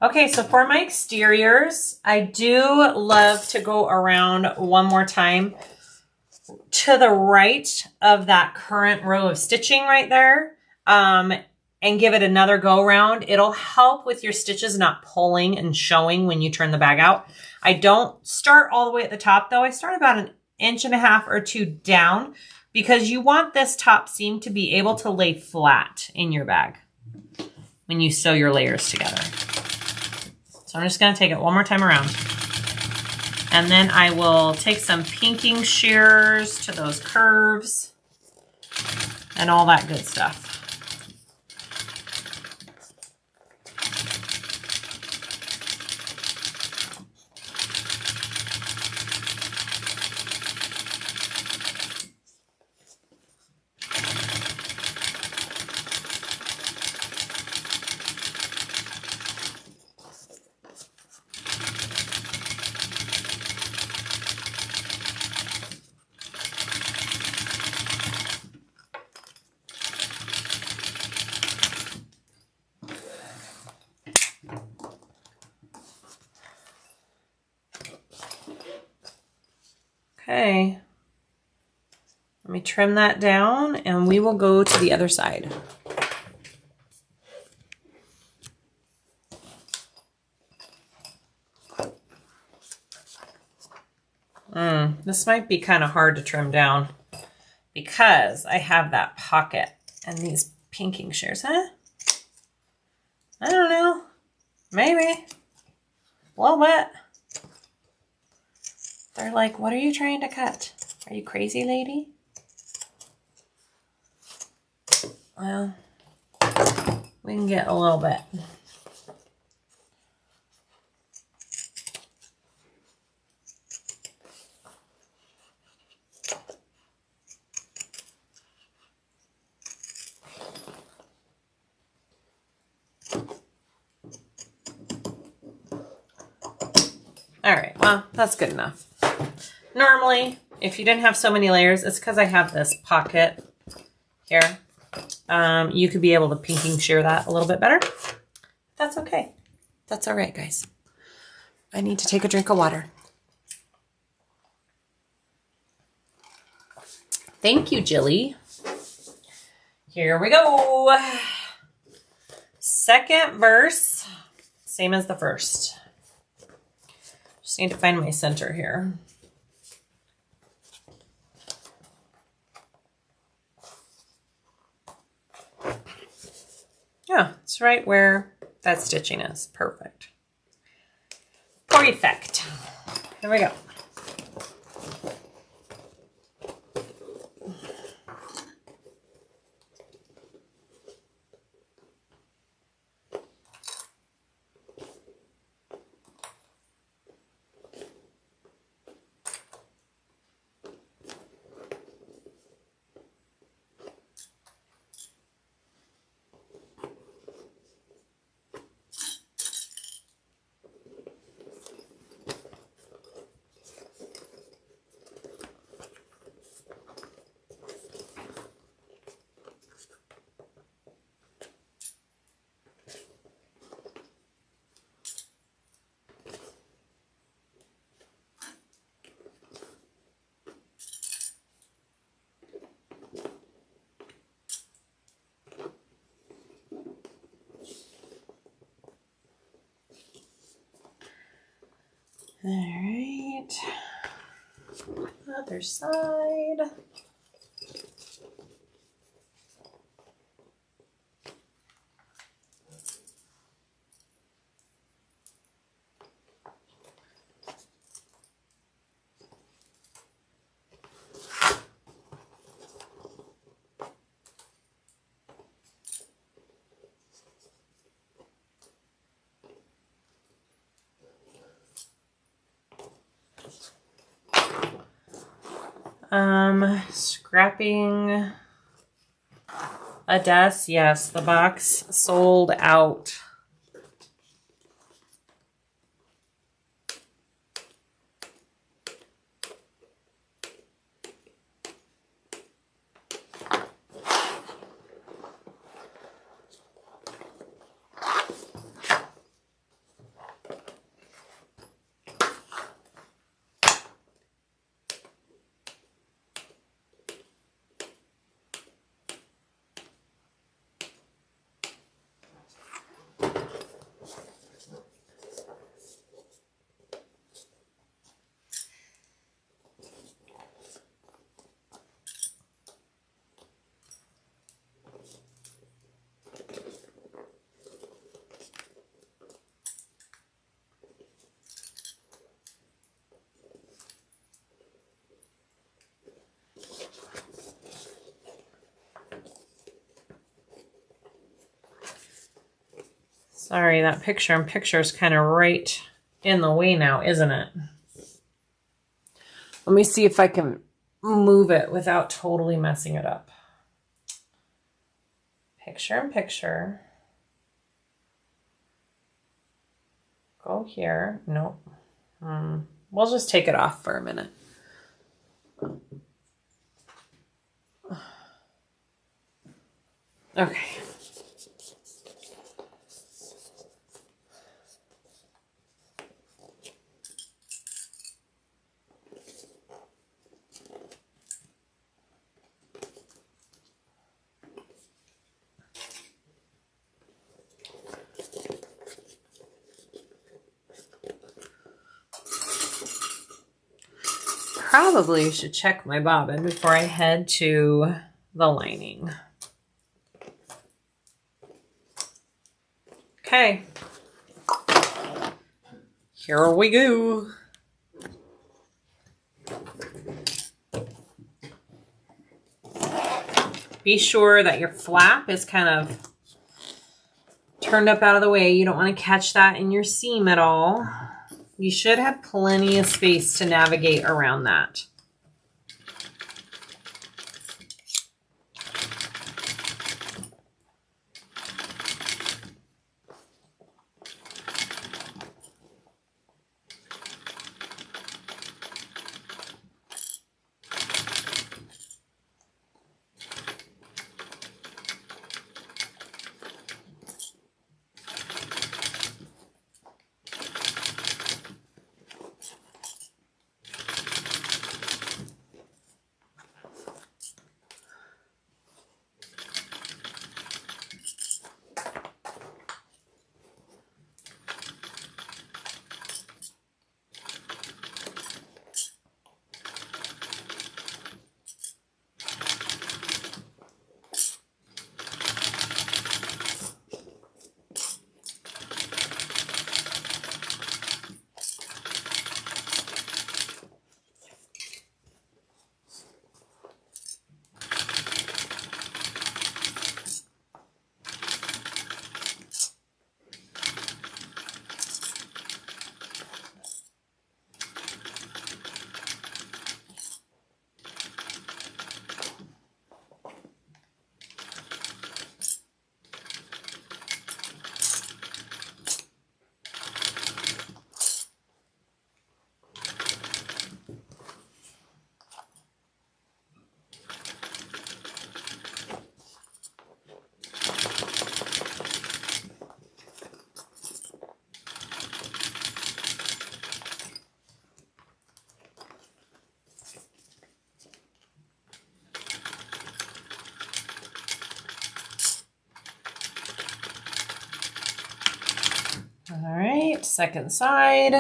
Okay, so for my exteriors, I do love to go around one more time to the right of that current row of stitching right there, and give it another go around. It'll help with your stitches not pulling and showing when you turn the bag out. I don't start all the way at the top though. I start about 1.5 inches or 2 down because you want this top seam to be able to lay flat in your bag when you sew your layers together. So I'm just going to take it one more time around. And then I will take some pinking shears to those curves and all that good stuff. Okay, let me trim that down and we will go to the other side. This might be kind of hard to trim down because I have that pocket and these pinking shears, huh? I don't know, maybe a little bit. They're like, what are you trying to cut? Are you crazy, lady? Well, we can get a little bit. All right, well, that's good enough. Normally, if you didn't have so many layers, it's because I have this pocket here. You could be able to pinking shear that a little bit better. That's okay. That's all right, guys. I need to take a drink of water. Thank you, Jilly. Here we go. Second verse, same as the first. Just need to find my center here. Yeah, it's right where that stitching is. Perfect. Perfect. Here we go. All right. Other side. Scrapping a desk. Yes, the box sold out. Sorry, that picture-in-picture is kind of right in the way now, isn't it? Let me see if I can move it without totally messing it up. Picture-in-picture. Go here. Nope. We'll just take it off for a minute. Okay. Probably should check my bobbin before I head to the lining. Okay. Here we go. Be sure that your flap is kind of turned up out of the way. You don't want to catch that in your seam at all. You should have plenty of space to navigate around that. All right, second side.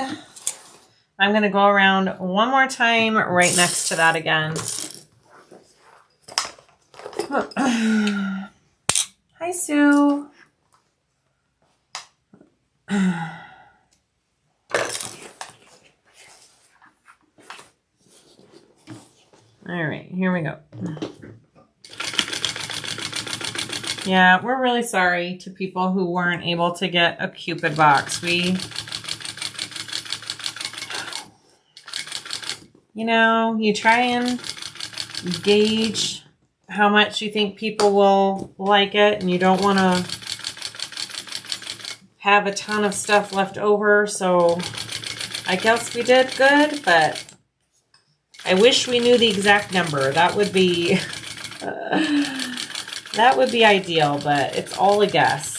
I'm going to go around one more time right next to that again. Hi, Sue. All right, here we go. Yeah, we're really sorry to people who weren't able to get a Cupid box. You try and gauge how much you think people will like it, and you don't want to have a ton of stuff left over. So I guess we did good, but I wish we knew the exact number. That would be ideal, but it's all a guess.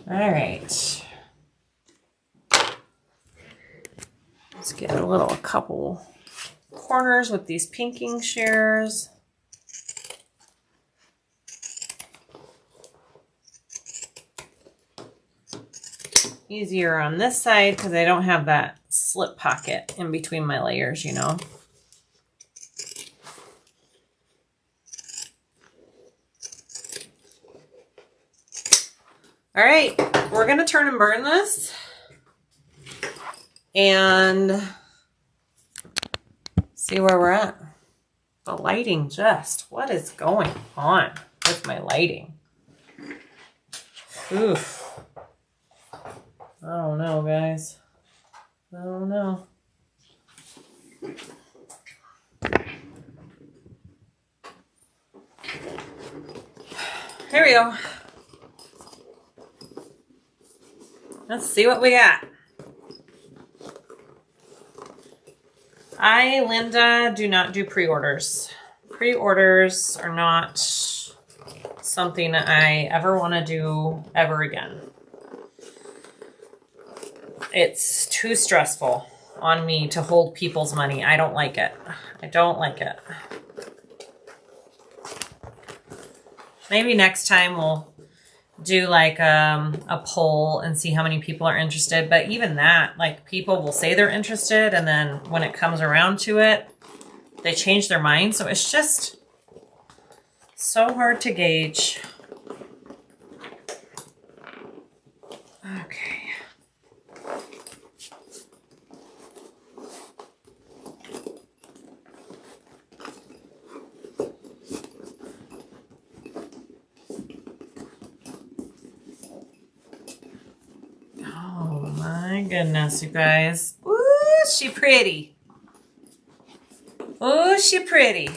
All right. Let's get a couple corners with these pinking shears. Easier on this side because I don't have that slip pocket in between my layers, you know. All right, we're going to turn and burn this. And see where we're at. The lighting what is going on with my lighting? Oof. I don't know, guys. I don't know. Here we go. Let's see what we got. Linda, do not do pre-orders. Pre-orders are not something I ever want to do ever again. It's too stressful on me to hold people's money. I don't like it. I don't like it. Maybe next time we'll do like a poll and see how many people are interested. But even that, like, people will say they're interested, and then when it comes around to it, they change their mind. So it's just so hard to gauge. Okay. My goodness, you guys. Ooh, she pretty. Ooh, she pretty.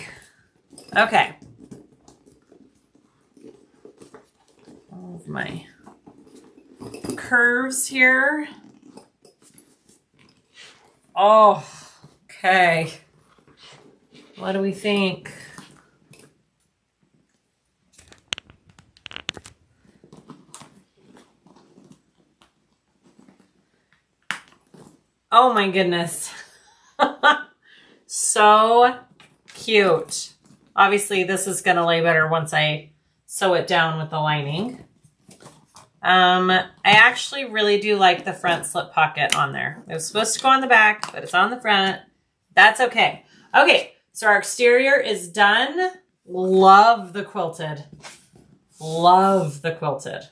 Okay. All of my curves here. Oh, okay. What do we think? Oh my goodness. So cute. Obviously this is going to lay better once I sew it down with the lining. I actually really do like the front slip pocket on there. It was supposed to go on the back, but it's on the front. That's okay. Okay, so our exterior is done. Love the quilted. Love the quilted.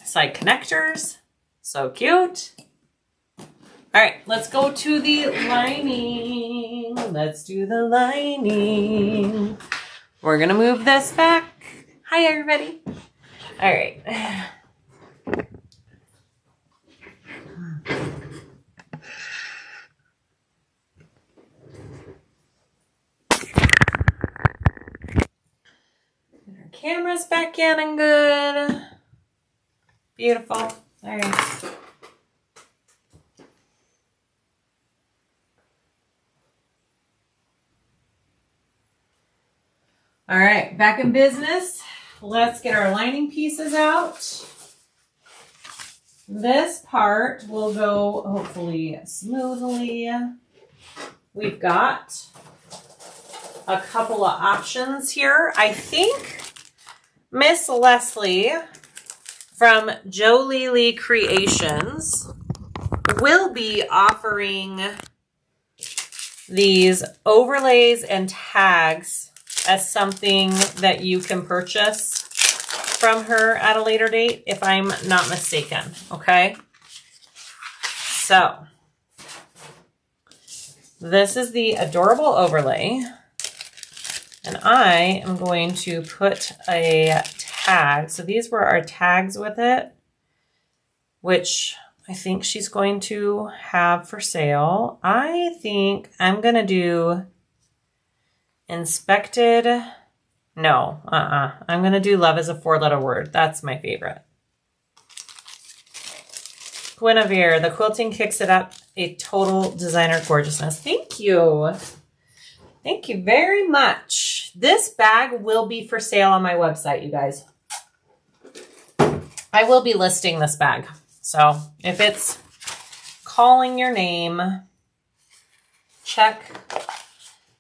Side connectors. So cute. All right, let's go to the lining. Let's do the lining. We're gonna move this back. Hi, everybody. All right. Get our cameras back in and good. Beautiful. All right. All right, back in business. Let's get our lining pieces out. This part will go hopefully smoothly. we've got a couple of options here. I think Miss Leslie from Jolie Lee Creations will be offering these overlays and tags as something that you can purchase from her at a later date, if I'm not mistaken, okay? So, this is the adorable overlay, and I am going to put a tag. So these were our tags with it, which I think she's going to have for sale. I think I'm going to do inspected. No, I'm going to do love is a 4-letter word. That's my favorite. Guinevere, the quilting kicks it up. A total designer gorgeousness. Thank you. Thank you very much. This bag will be for sale on my website, you guys. I will be listing this bag. So if it's calling your name, check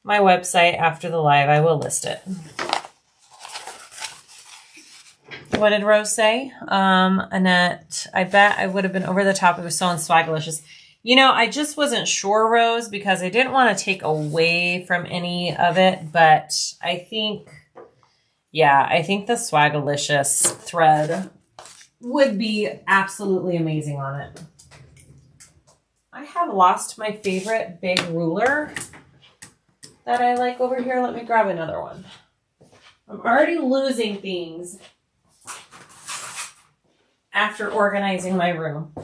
my website after the live. I will list it. What did Rose say? Annette, I bet I would have been over the top. It was so swagalicious. You know, I just wasn't sure, Rose, because I didn't want to take away from any of it. But I think, yeah, I think the swagalicious thread would be absolutely amazing on it. I have lost my favorite big ruler that I like over here. Let me grab another one. I'm already losing things after organizing my room.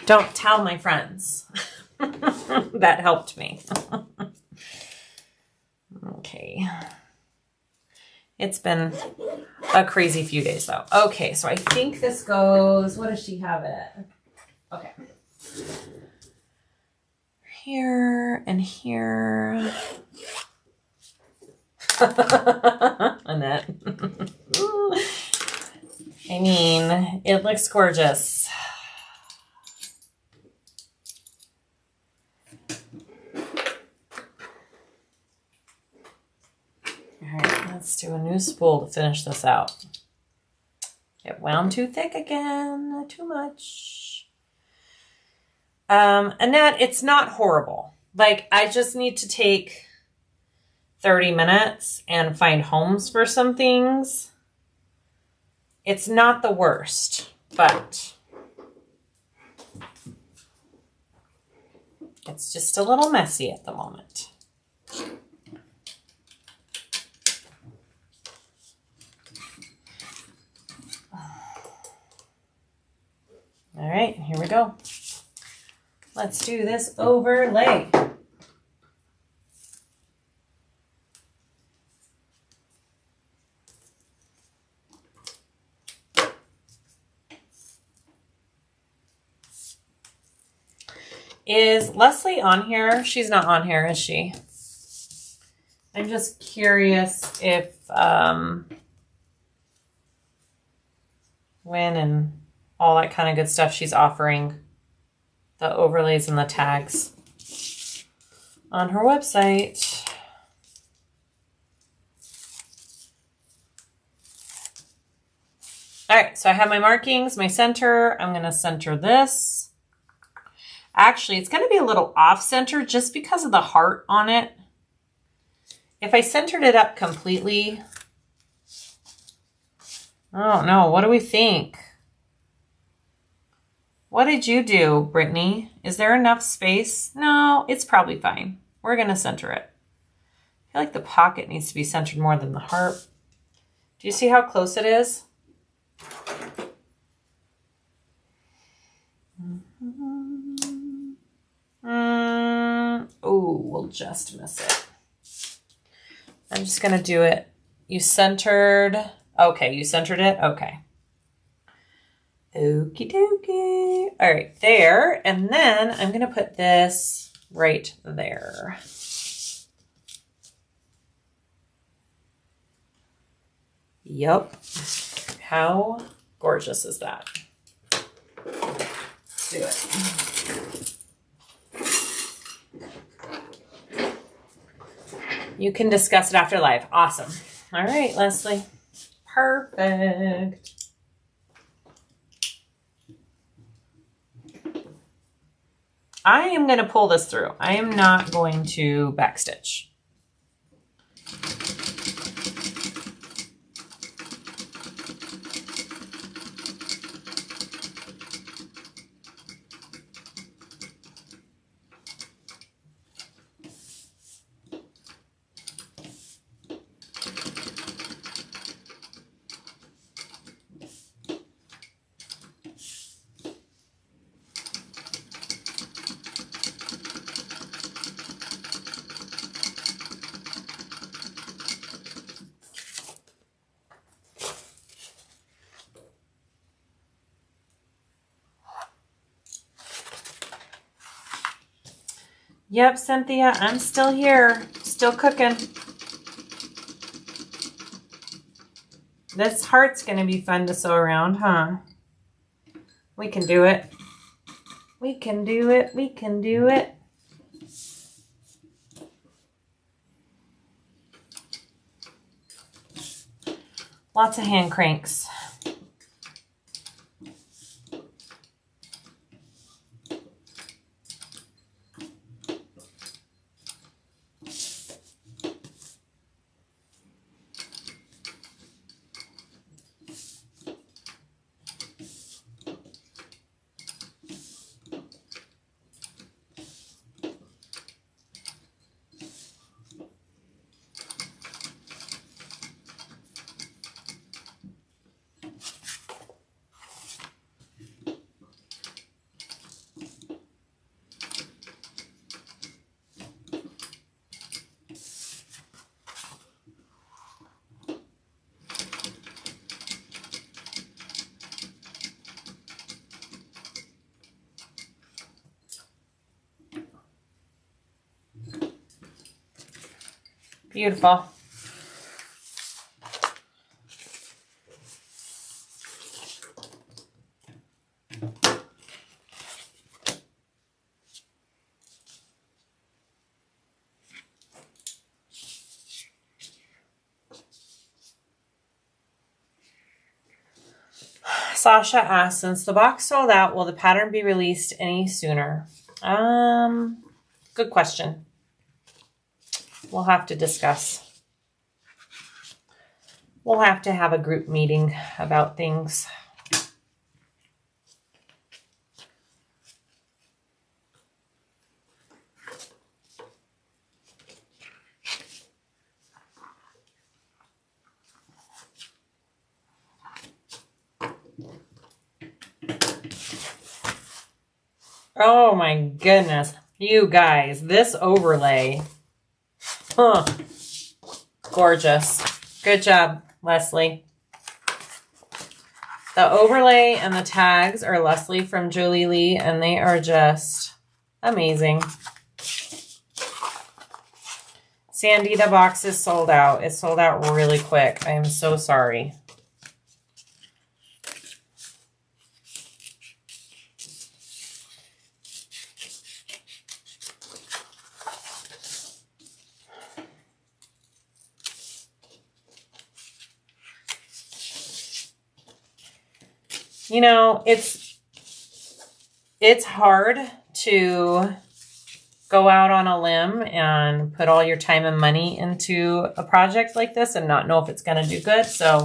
Don't tell my friends. That helped me. Okay. It's been a crazy few days though. Okay, so I think this goes, what does she have it? Okay. Here and here. Annette. I mean, it looks gorgeous. All right, let's do a new spool to finish this out. It wound too thick again, too much. Annette, it's not horrible. Like, I just need to take 30 minutes and find homes for some things. It's not the worst, but it's just a little messy at the moment. All right, here we go. Let's do this overlay. Is Leslie on here? She's not on here, is she? I'm just curious if when and all that kind of good stuff she's offering the overlays and the tags on her website. All right, so I have my markings, my center. I'm going to center this. Actually, it's going to be a little off center just because of the heart on it. If I centered it up completely, I don't know. What do we think? What did you do, Brittany? Is there enough space? No, it's probably fine. We're going to center it. I feel like the pocket needs to be centered more than the heart. Do you see how close it is? Oh, we'll just miss it. I'm just going to do it. You centered. Okay, you centered it? Okay. Okie dokie. All right, there. And then I'm going to put this right there. Yup. How gorgeous is that? Let's do it. You can discuss it after live. Awesome. All right, Leslie. Perfect. I am going to pull this through. I am not going to backstitch. Yep, Cynthia, I'm still here, still cooking. This heart's going to be fun to sew around, huh? We can do it. We can do it. We can do it. Lots of hand cranks. Beautiful. Sasha asks, since the box sold out, will the pattern be released any sooner? Good question. We'll have to discuss. We'll have to have a group meeting about things. Oh my goodness. You guys, this overlay. Huh. Gorgeous. Good job, Leslie. The overlay and the tags are Leslie from Julie Lee, and they are just amazing. Sandy, the box is sold out. It sold out really quick. I am so sorry. You know, it's hard to go out on a limb and put all your time and money into a project like this and not know if it's going to do good. So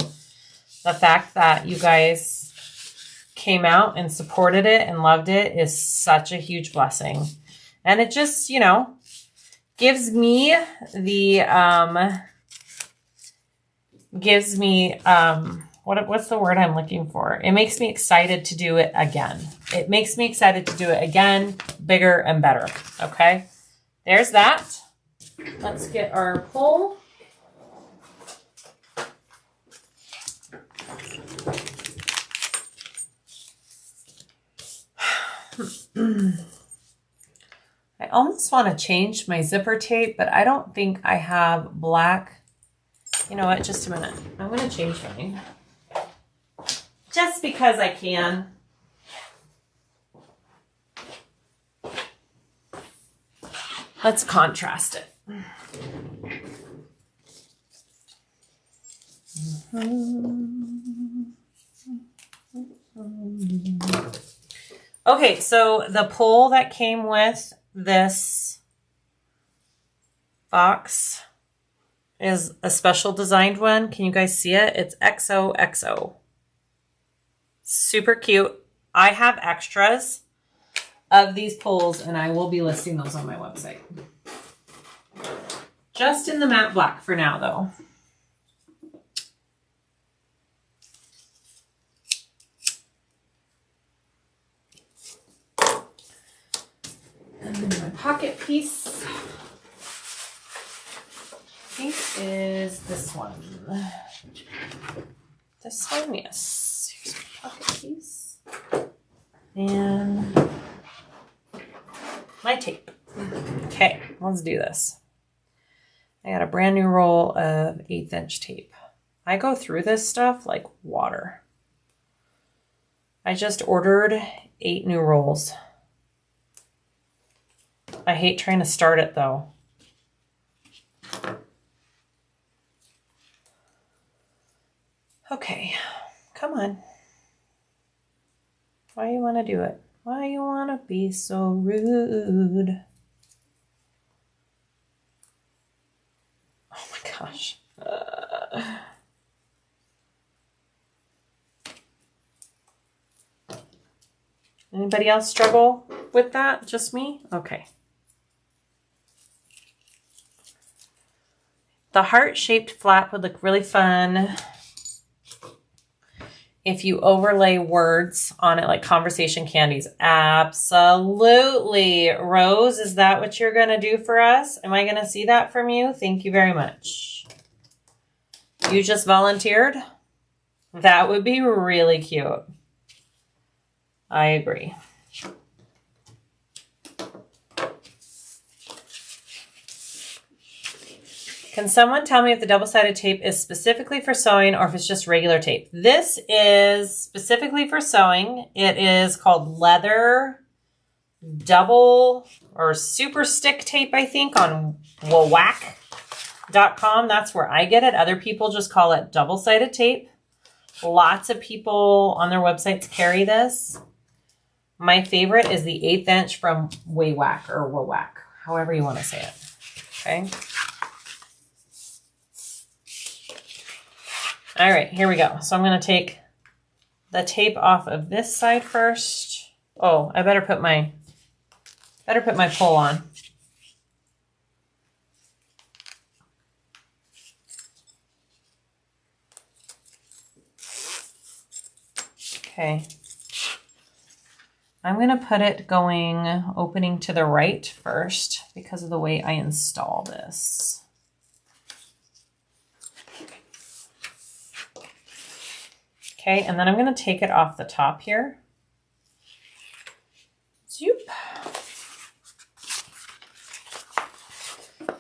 the fact that you guys came out and supported it and loved it is such a huge blessing. And it just, you know, gives me the, what's the word I'm looking for? It makes me excited to do it again. It makes me excited to do it again, bigger and better. Okay, there's that. Let's get our pull. I almost want to change my zipper tape, but I don't think I have black. You know what? Just a minute. I'm going to change mine. Just because I can. Let's contrast it. Okay, so the pole that came with this box is a special designed one. Can you guys see it? It's XOXO. Super cute. I have extras of these poles and I will be listing those on my website. Just in the matte black for now though. And then my pocket piece, I think is this one. This one, yes. Here's my pocket piece. And my tape. Okay, let's do this. I got a brand new roll of 1/8 inch tape. I go through this stuff like water. I just ordered 8 new rolls. I hate trying to start it though. Okay, come on. Why you want to do it? Why you want to be so rude? Oh my gosh. Anybody else struggle with that? Just me? Okay. The heart-shaped flap would look really fun if you overlay words on it like conversation candies. Absolutely. Rose, is that what you're going to do for us? Am I going to see that from you? Thank you very much. You just volunteered? That would be really cute. I agree. Can someone tell me if the double-sided tape is specifically for sewing or if it's just regular tape? This is specifically for sewing. It is called leather double or super stick tape, I think, on whack.com. That's where I get it. Other people just call it double-sided tape. Lots of people on their websites carry this. My favorite is the 1/8 inch from Whack or Whack, however you want to say it. Okay. All right, here we go. So I'm going to take the tape off of this side first. Oh, I better put my pole on. Okay. I'm going to put it opening to the right first because of the way I install this. Okay, and then I'm going to take it off the top here. Zoop.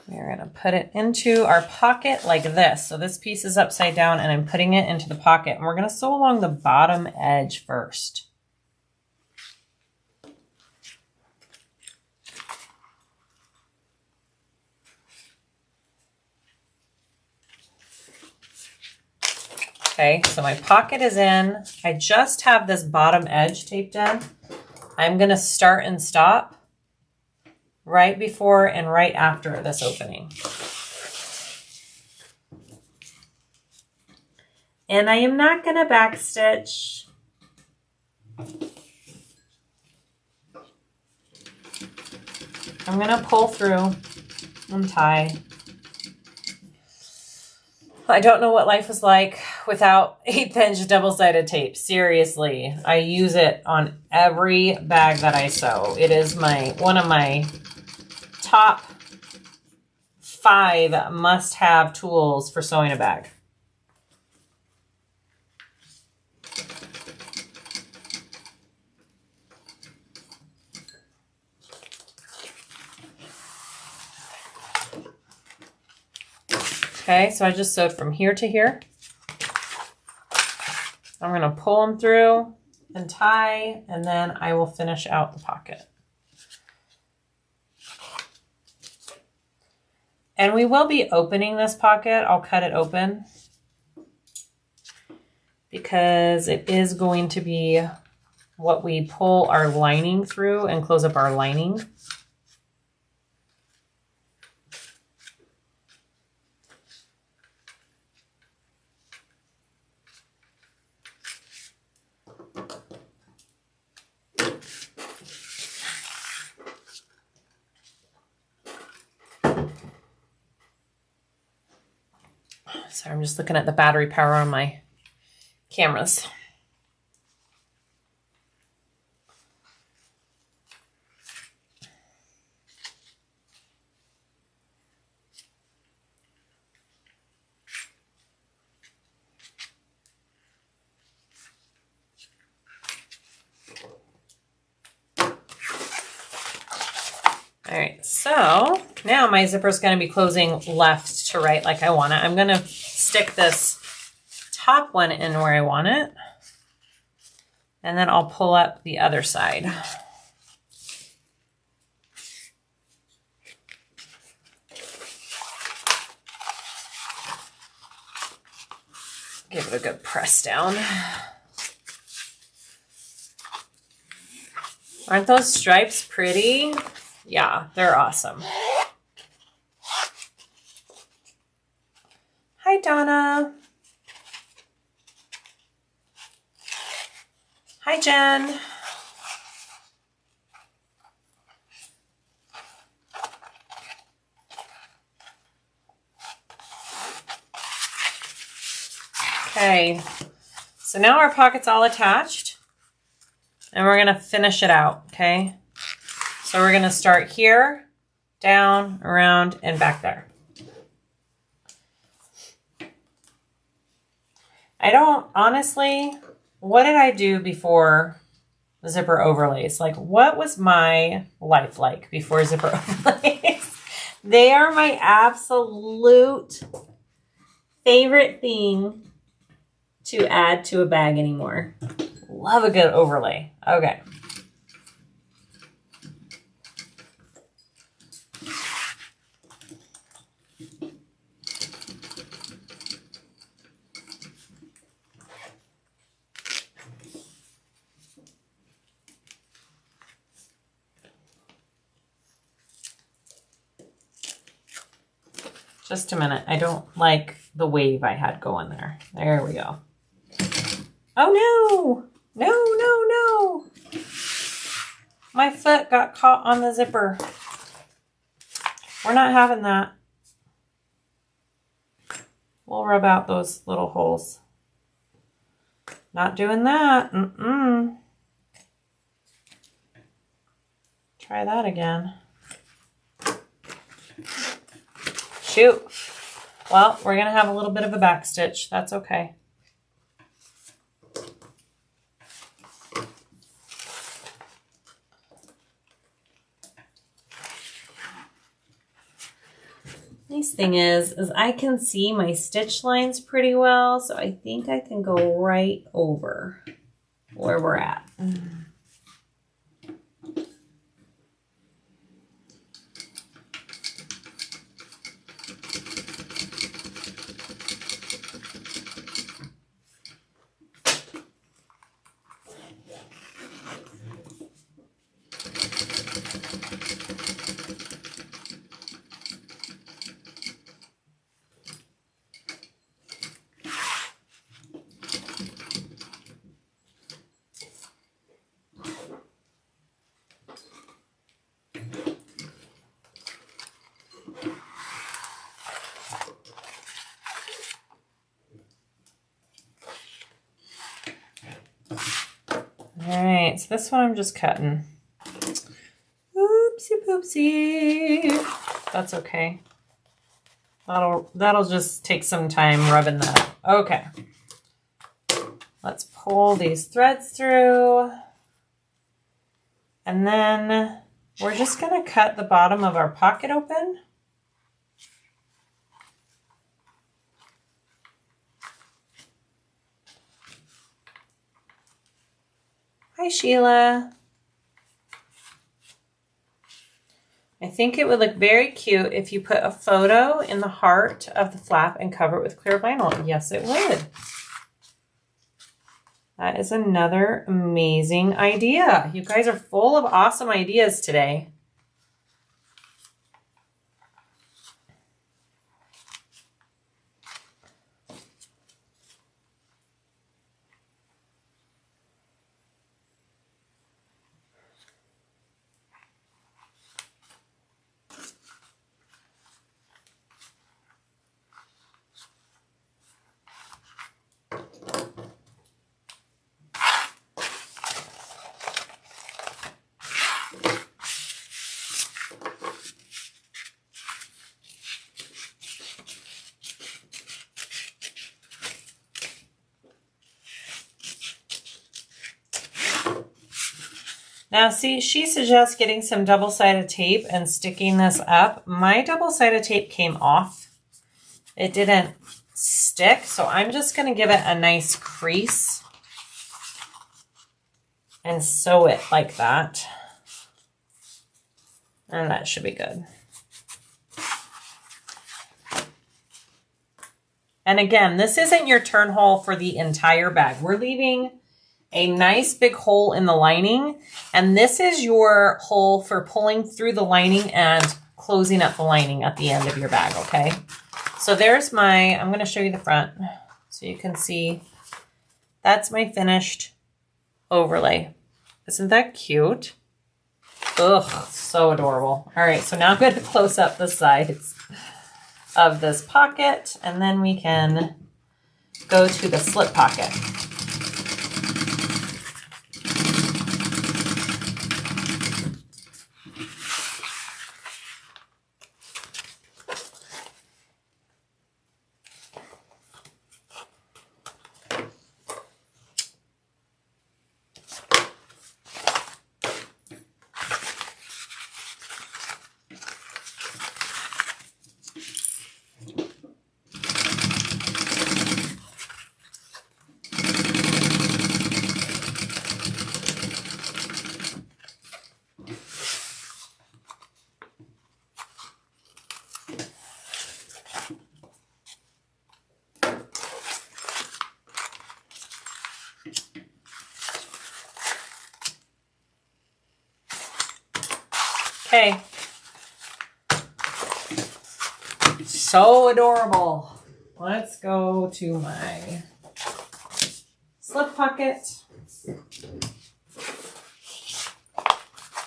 We're going to put it into our pocket like this. So this piece is upside down and I'm putting it into the pocket. And we're going to sew along the bottom edge first. Okay, so my pocket is in. I just have this bottom edge taped in. I'm going to start and stop right before and right after this opening. And I am not going to backstitch. I'm going to pull through and tie. I don't know what life was like without 1/8 inch double-sided tape. Seriously, I use it on every bag that I sew. It is one of my top 5 must-have tools for sewing a bag. Okay, so I just sewed from here to here. I'm going to pull them through and tie, and then I will finish out the pocket. And we will be opening this pocket. I'll cut it open. because it is going to be what we pull our lining through and close up our lining. Sorry, I'm just looking at the battery power on my cameras. All right, so now my zipper is going to be closing left to right like I want it. I'm going to stick this top one in where I want it, and then I'll pull up the other side. Give it a good press down. Aren't those stripes pretty? Yeah, they're awesome. Hi, Donna. Hi, Jen. Okay, so now our pocket's all attached, and we're gonna finish it out, okay? So we're gonna start here, down, around, and back there. I don't, honestly, what did I do before zipper overlays? Like, what was my life like before zipper overlays? They are my absolute favorite thing to add to a bag anymore. Love a good overlay. Okay. Just a minute. I don't like the wave I had going there. There we go. Oh no! No, no, no! My foot got caught on the zipper. We're not having that. We'll rub out those little holes. Not doing that. Mm-mm. Try that again. Shoot. Well, we're going to have a little bit of a back stitch. That's okay. Nice thing is I can see my stitch lines pretty well, so I think I can go right over where we're at. Alright, so this one I'm just cutting. Oopsie poopsie. That's okay. That'll just take some time rubbing that up. Okay. Let's pull these threads through. And then we're just going to cut the bottom of our pocket open. Hi, Sheila. I think it would look very cute if you put a photo in the heart of the flap and cover it with clear vinyl. Yes, it would. That is another amazing idea. You guys are full of awesome ideas today. Now see, she suggests getting some double-sided tape and sticking this up. My double-sided tape came off. It didn't stick, so I'm just going to give it a nice crease and sew it like that. And that should be good. And again, this isn't your turn hole for the entire bag. We're leaving a nice big hole in the lining, and this is your hole for pulling through the lining and closing up the lining at the end of your bag, okay? So there's my, I'm going to show you the front so you can see. That's my finished overlay. Isn't that cute? Ugh, so adorable. All right, so now I'm going to close up the sides of this pocket, and then we can go to the slip pocket. Okay. So adorable. Let's go to my slip pocket.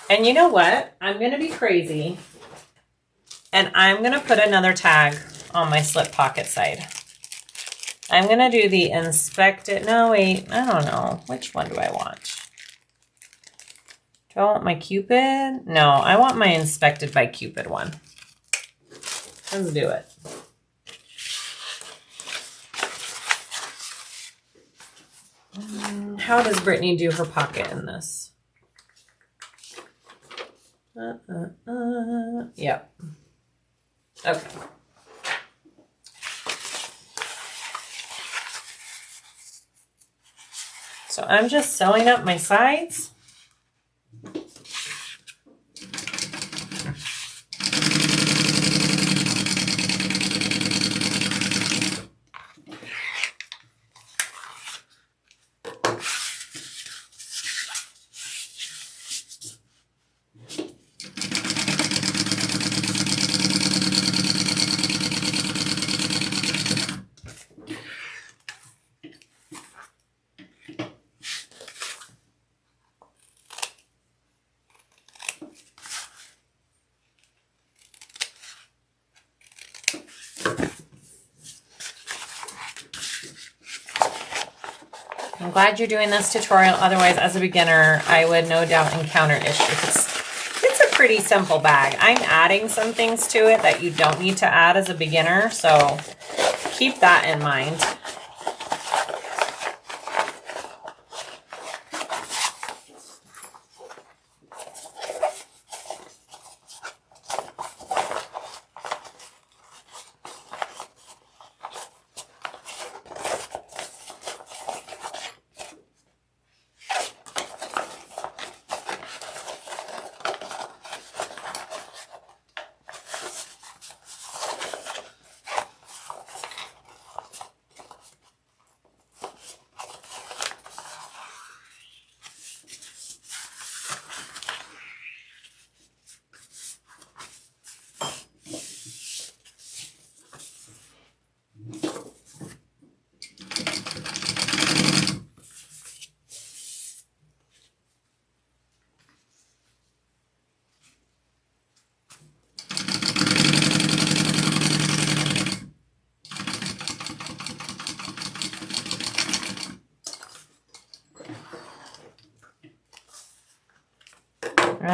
And you know what? I'm going to be crazy. And I'm going to put another tag on my slip pocket side. I'm going to do the inspected. No, wait. I don't know. Which one do I want? Do I want my Cupid? No, I want my inspected by Cupid one. Let's do it. How does Brittany do her pocket in this? Yep. Okay. So I'm just sewing up my sides. I'm glad you're doing this tutorial. Otherwise, as a beginner, I would no doubt encounter issues. It's a pretty simple bag. I'm adding some things to it that you don't need to add as a beginner, so keep that in mind.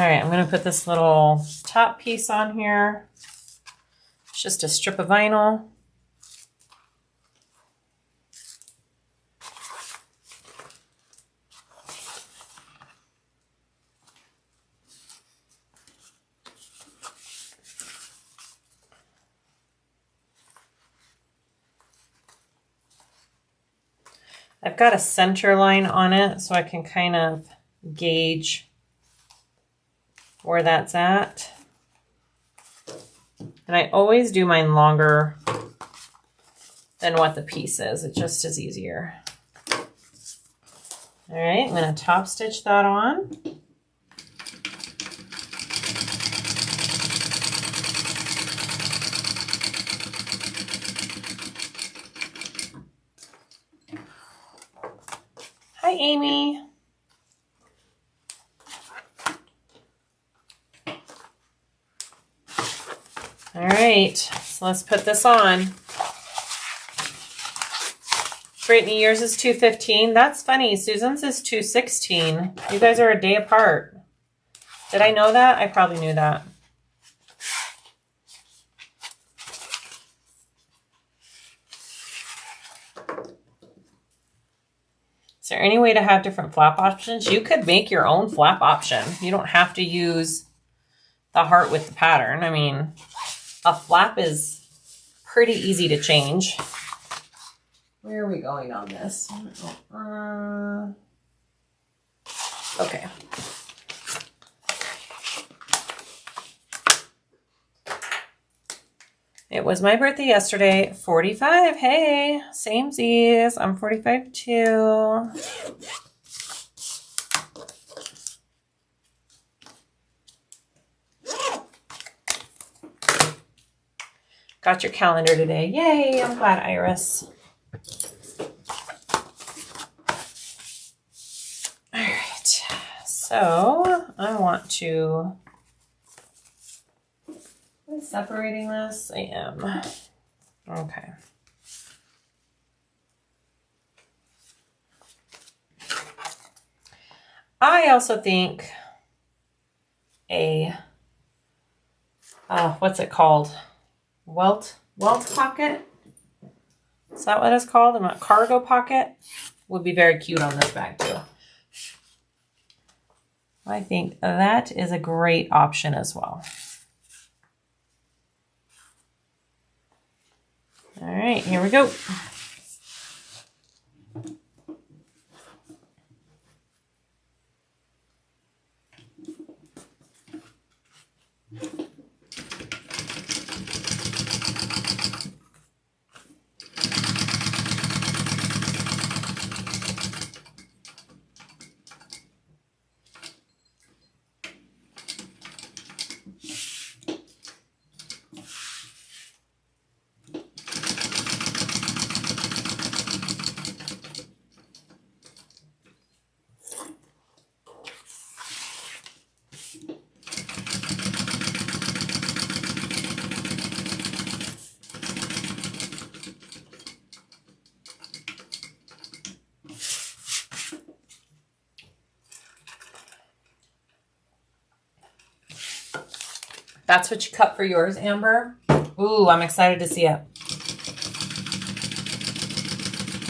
right, I'm gonna put this little top piece on here. It's just a strip of vinyl. I've got a center line on it so I can kind of gauge where that's at. And I always do mine longer than what the piece is. It just is easier. All right, I'm going to top stitch that on. Hi, Amy. All right, so let's put this on. Brittany, yours is 2:15. That's funny. Susan's is 2:16. You guys are a day apart. Did I know that? I probably knew that. Is there any way to have different flap options? You could make your own flap option. You don't have to use the heart with the pattern. I mean, a flap is pretty easy to change. Where are we going on this? Okay. It was my birthday yesterday, 45. Hey, samesies. I'm 45 too. Got your calendar today. Yay, I'm glad, Iris. All right, so I want to... Am I separating this? I am. Okay. I also think a, what's it called? Welt pocket? Is that what it's called? A cargo pocket would be very cute on this bag too. I think that is a great option as well. All right, here we go. That's what you cut for yours, Amber? Ooh, I'm excited to see it.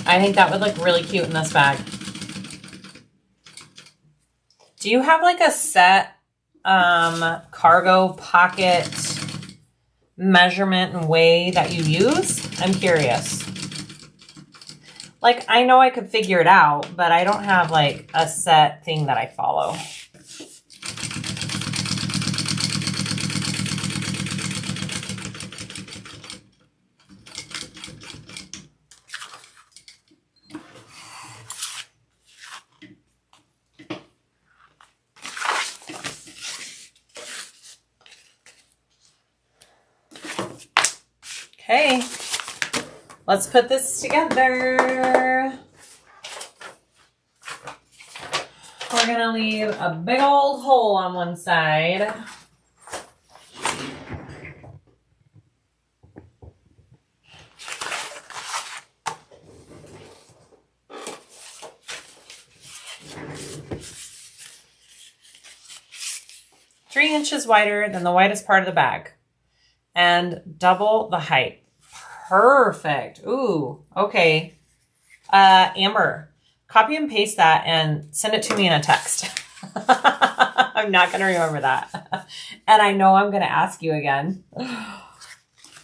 I think that would look really cute in this bag. Do you have like a set cargo pocket measurement and way that you use? I'm curious. Like, I know I could figure it out, but I don't have like a set thing that I follow. Okay, let's put this together. We're gonna leave a big old hole on one side. 3 inches wider than the widest part of the bag and double the height. Perfect. Ooh, okay. Amber, copy and paste that and send it to me in a text. I'm not going to remember that. And I know I'm going to ask you again.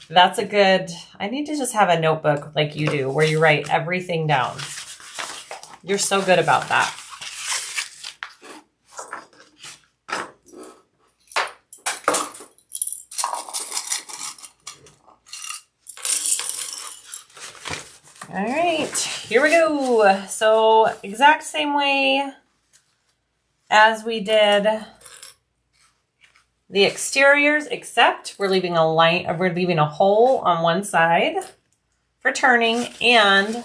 That's a good, I need to just have a notebook like you do where you write everything down. You're so good about that. All right, here we go. So exact same way as we did the exteriors, except we're leaving a line, we're leaving a hole on one side for turning, and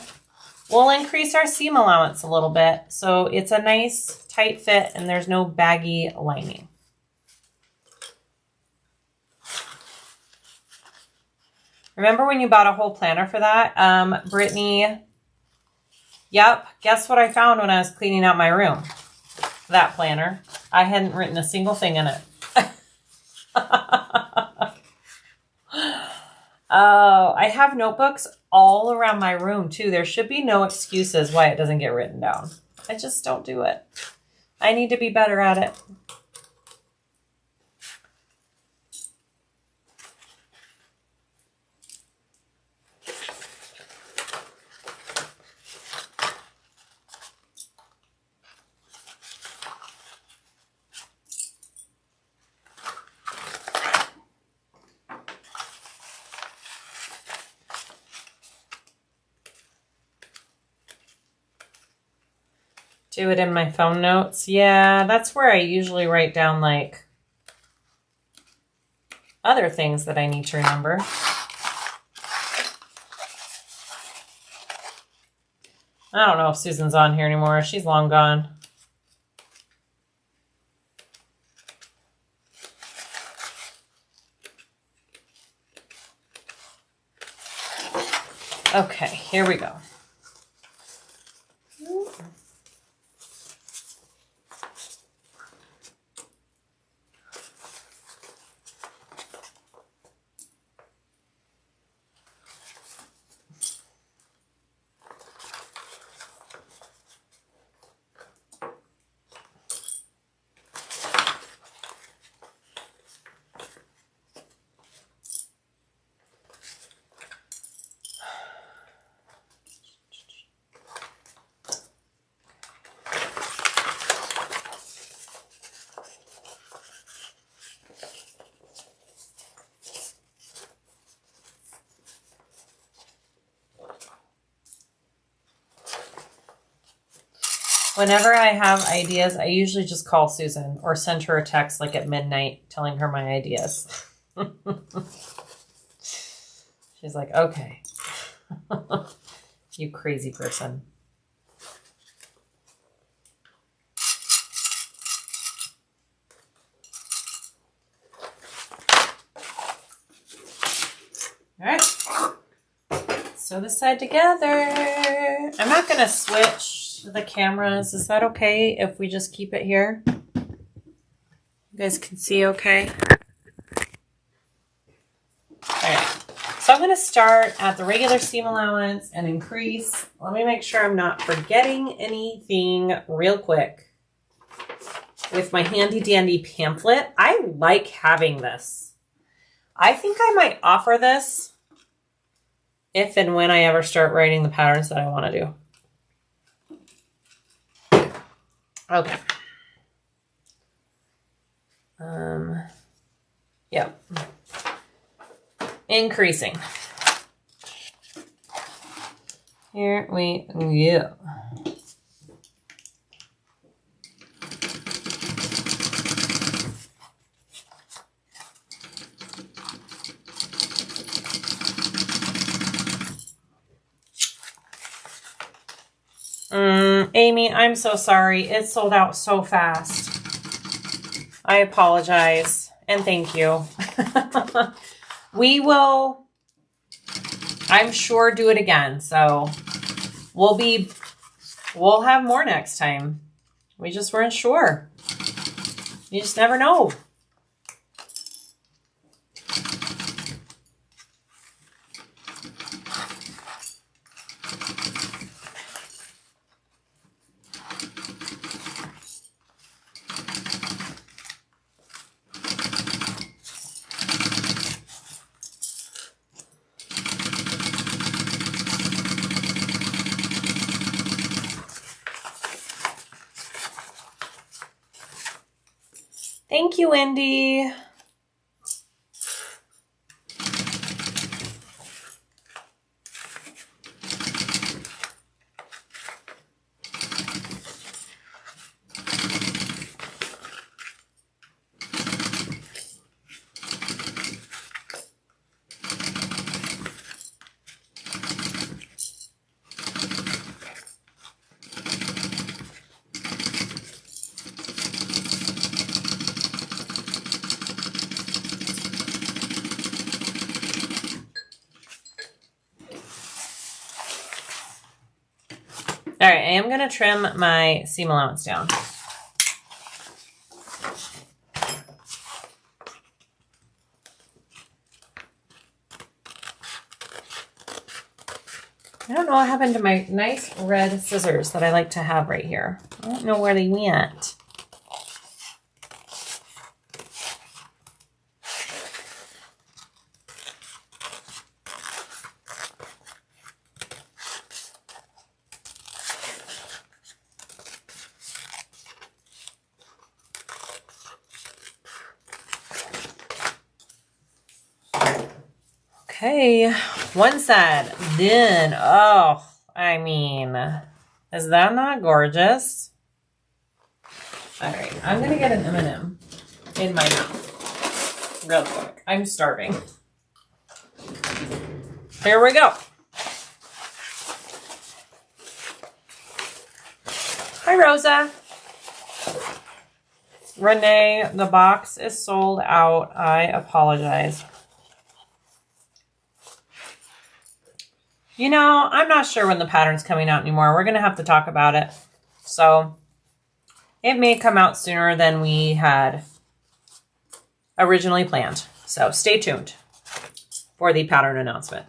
we'll increase our seam allowance a little bit so it's a nice tight fit and there's no baggy lining. Remember when you bought a whole planner for that, Brittany? Yep, guess what I found when I was cleaning out my room? That planner. I hadn't written a single thing in it. Oh, I have notebooks all around my room too. There should be no excuses why it doesn't get written down. I just don't do it. I need to be better at it. Do it in my phone notes. Yeah, that's where I usually write down like other things that I need to remember. I don't know if Susan's on here anymore. She's long gone. Okay, here we go. Whenever I have ideas, I usually just call Susan or send her a text like at midnight telling her my ideas. She's like, okay. You crazy person. All right. Sew this side together. I'm not going to switch the cameras. Is that okay if we just keep it here? You guys can see okay? All right. So I'm going to start at the regular seam allowance and increase. Let me make sure I'm not forgetting anything real quick. With my handy dandy pamphlet, I like having this. I think I might offer this if and when I ever start writing the patterns that I want to do. Okay. Yeah. Increasing. Here we go. Amy, I'm so sorry. It sold out so fast. I apologize and thank you. We will, I'm sure, do it again. So we'll have more next time. We just weren't sure. You just never know. Thank you, Wendy. All right, I am going to trim my seam allowance down. I don't know what happened to my nice red scissors that I like to have right here. I don't know where they went. Okay, one side done. Oh, I mean, is that not gorgeous? All right, I'm gonna get an M&M in my mouth real quick. I'm starving. Here we go. Hi, Rosa. Renee, the box is sold out. I apologize. You know, I'm not sure when the pattern's coming out anymore. We're going to have to talk about it. So it may come out sooner than we had originally planned. So stay tuned for the pattern announcement.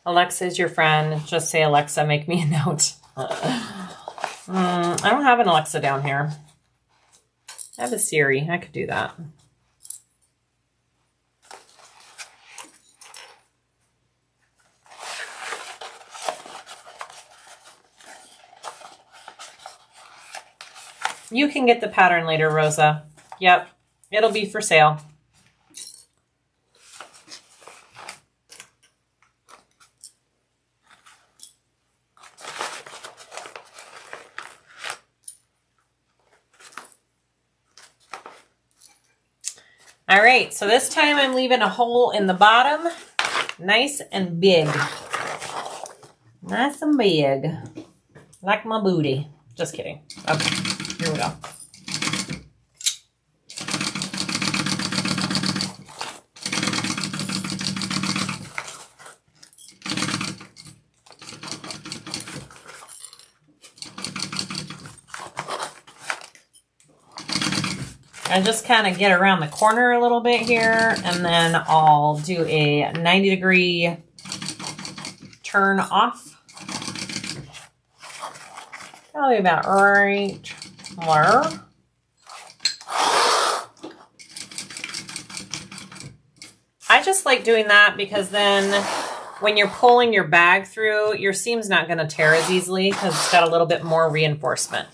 Alexa is your friend. Just say, Alexa, make me a note. I don't have an Alexa down here. I have a Siri. I could do that. You can get the pattern later, Rosa. Yep, it'll be for sale. All right, so this time I'm leaving a hole in the bottom, nice and big. Nice and big, like my booty. Just kidding. Okay, here we go. I just kind of get around the corner a little bit here, and then I'll do a 90-degree turn off. Probably about right there. I just like doing that because then when you're pulling your bag through, your seam's not going to tear as easily because it's got a little bit more reinforcement.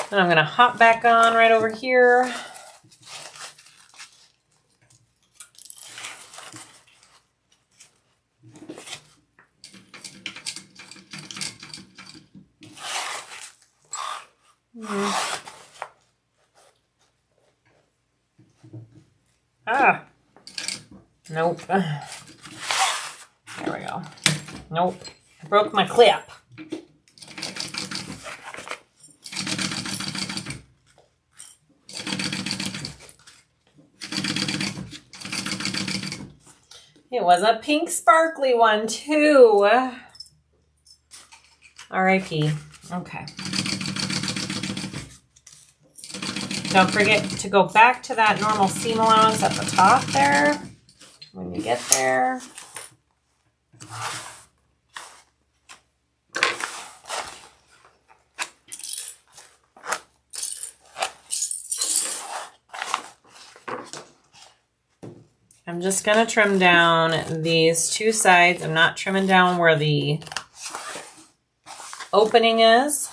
And I'm going to hop back on right over here. Ah, nope. There we go. Nope. I broke my clip. It was a pink sparkly one too. R.I.P. Okay. Don't forget to go back to that normal seam allowance at the top there when you get there. I'm just going to trim down these two sides. I'm not trimming down where the opening is.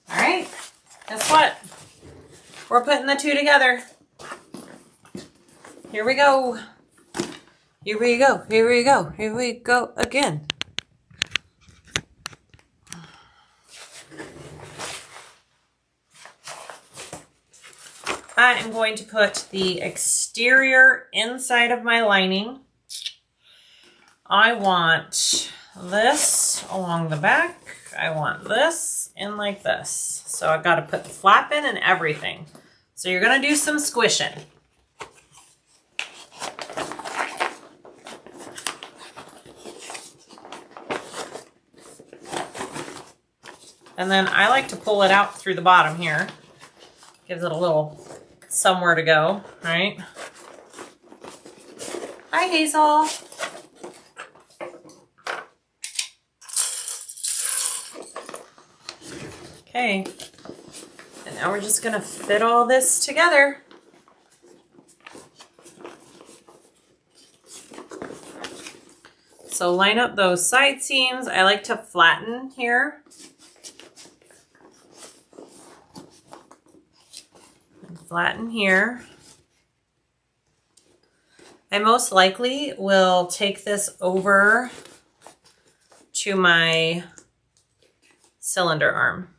All right, guess what? We're putting the two together. Here we go. Here we go, here we go, here we go again. I am going to put the exterior inside of my lining. I want this along the back. I want this in like this. So I've got to put the flap in and everything. So you're going to do some squishing. And then I like to pull it out through the bottom here. Gives it a little somewhere to go, right? Hi, Hazel. Okay. And now we're just gonna fit all this together. So line up those side seams. I like to flatten here. Flatten here. I most likely will take this over to my cylinder arm.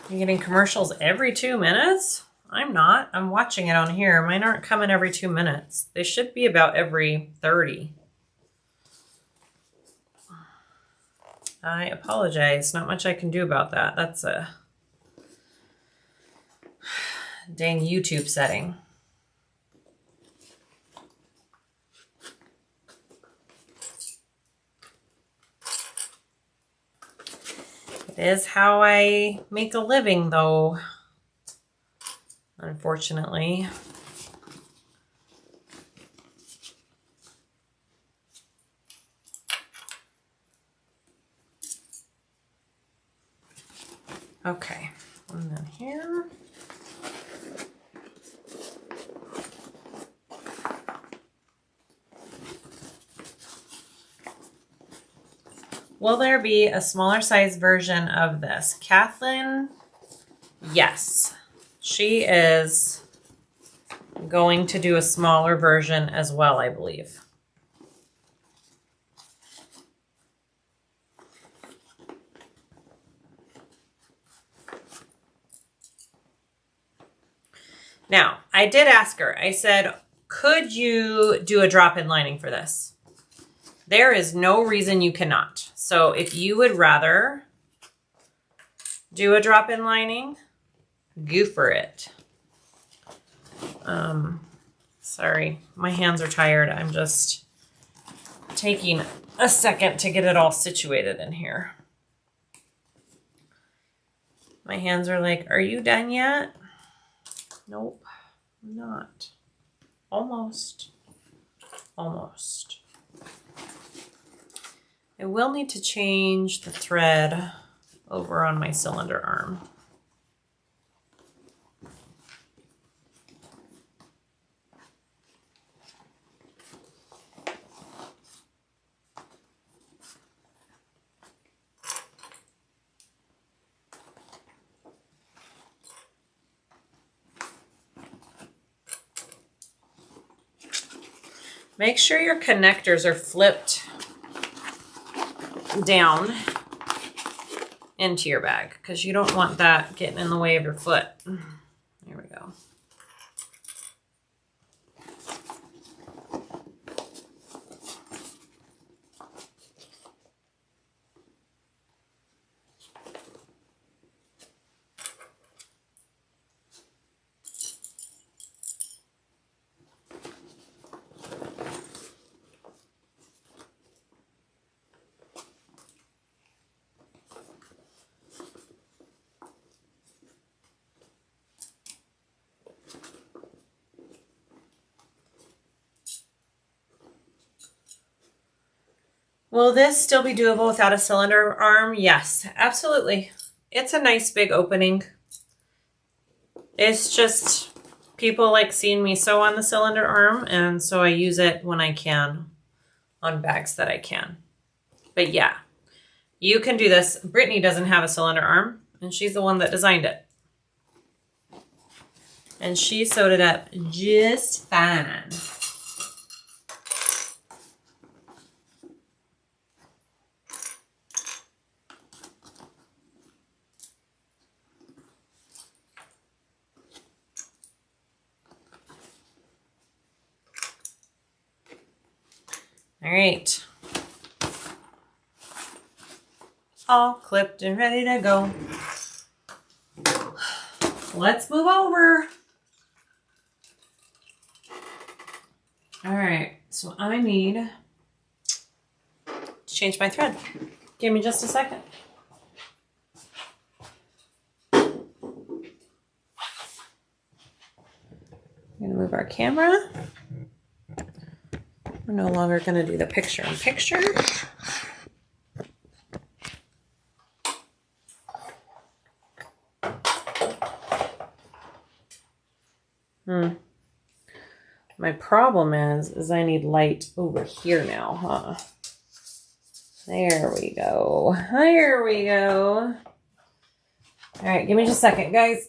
You're getting commercials every 2 minutes? I'm not. I'm watching it on here. Mine aren't coming every 2 minutes. They should be about every 30. I apologize. Not much I can do about that. That's a dang YouTube setting. It is how I make a living, though. Unfortunately. Okay, and then here. Will there be a smaller size version of this? Kathleen, yes. She is going to do a smaller version as well, I believe. Now, I did ask her, I said, could you do a drop-in lining for this? There is no reason you cannot. So if you would rather do a drop-in lining, goofer it. Sorry, my hands are tired. I'm just taking a second to get it all situated in here. My hands are like, are you done yet? Nope, I'm not. Almost. Almost. I will need to change the thread over on my cylinder arm. Make sure your connectors are flipped down into your bag because you don't want that getting in the way of your foot. There we go. Will this still be doable without a cylinder arm? Yes, absolutely. It's a nice big opening. It's just people like seeing me sew on the cylinder arm, and so I use it when I can on bags that I can. But yeah, you can do this. Brittany doesn't have a cylinder arm, and she's the one that designed it. And she sewed it up just fine. All right. All clipped and ready to go. Let's move over. All right, so I need to change my thread. Give me just a second. I'm gonna move our camera. We're no longer gonna do the picture in picture. My problem is I need light over here now, huh? There we go. There we go. All right, give me just a second, guys.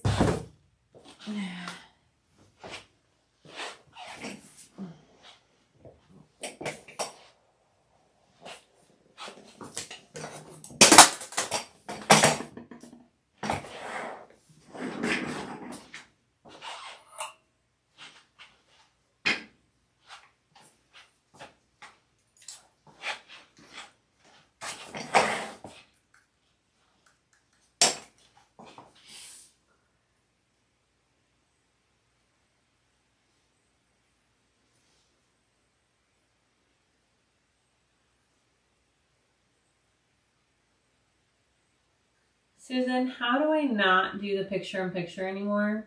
Susan, how do I not do the picture in picture anymore?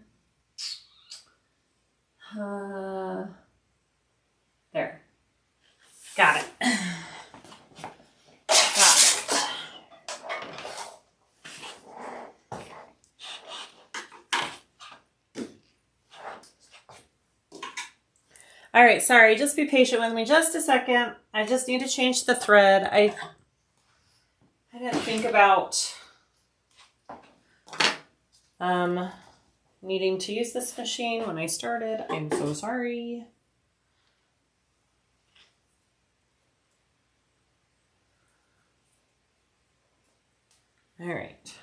There. Got it. Got it. All right, sorry, just be patient with me just a second. I just need to change the thread. I didn't think about needing to use this machine when I started. I'm so sorry. All right.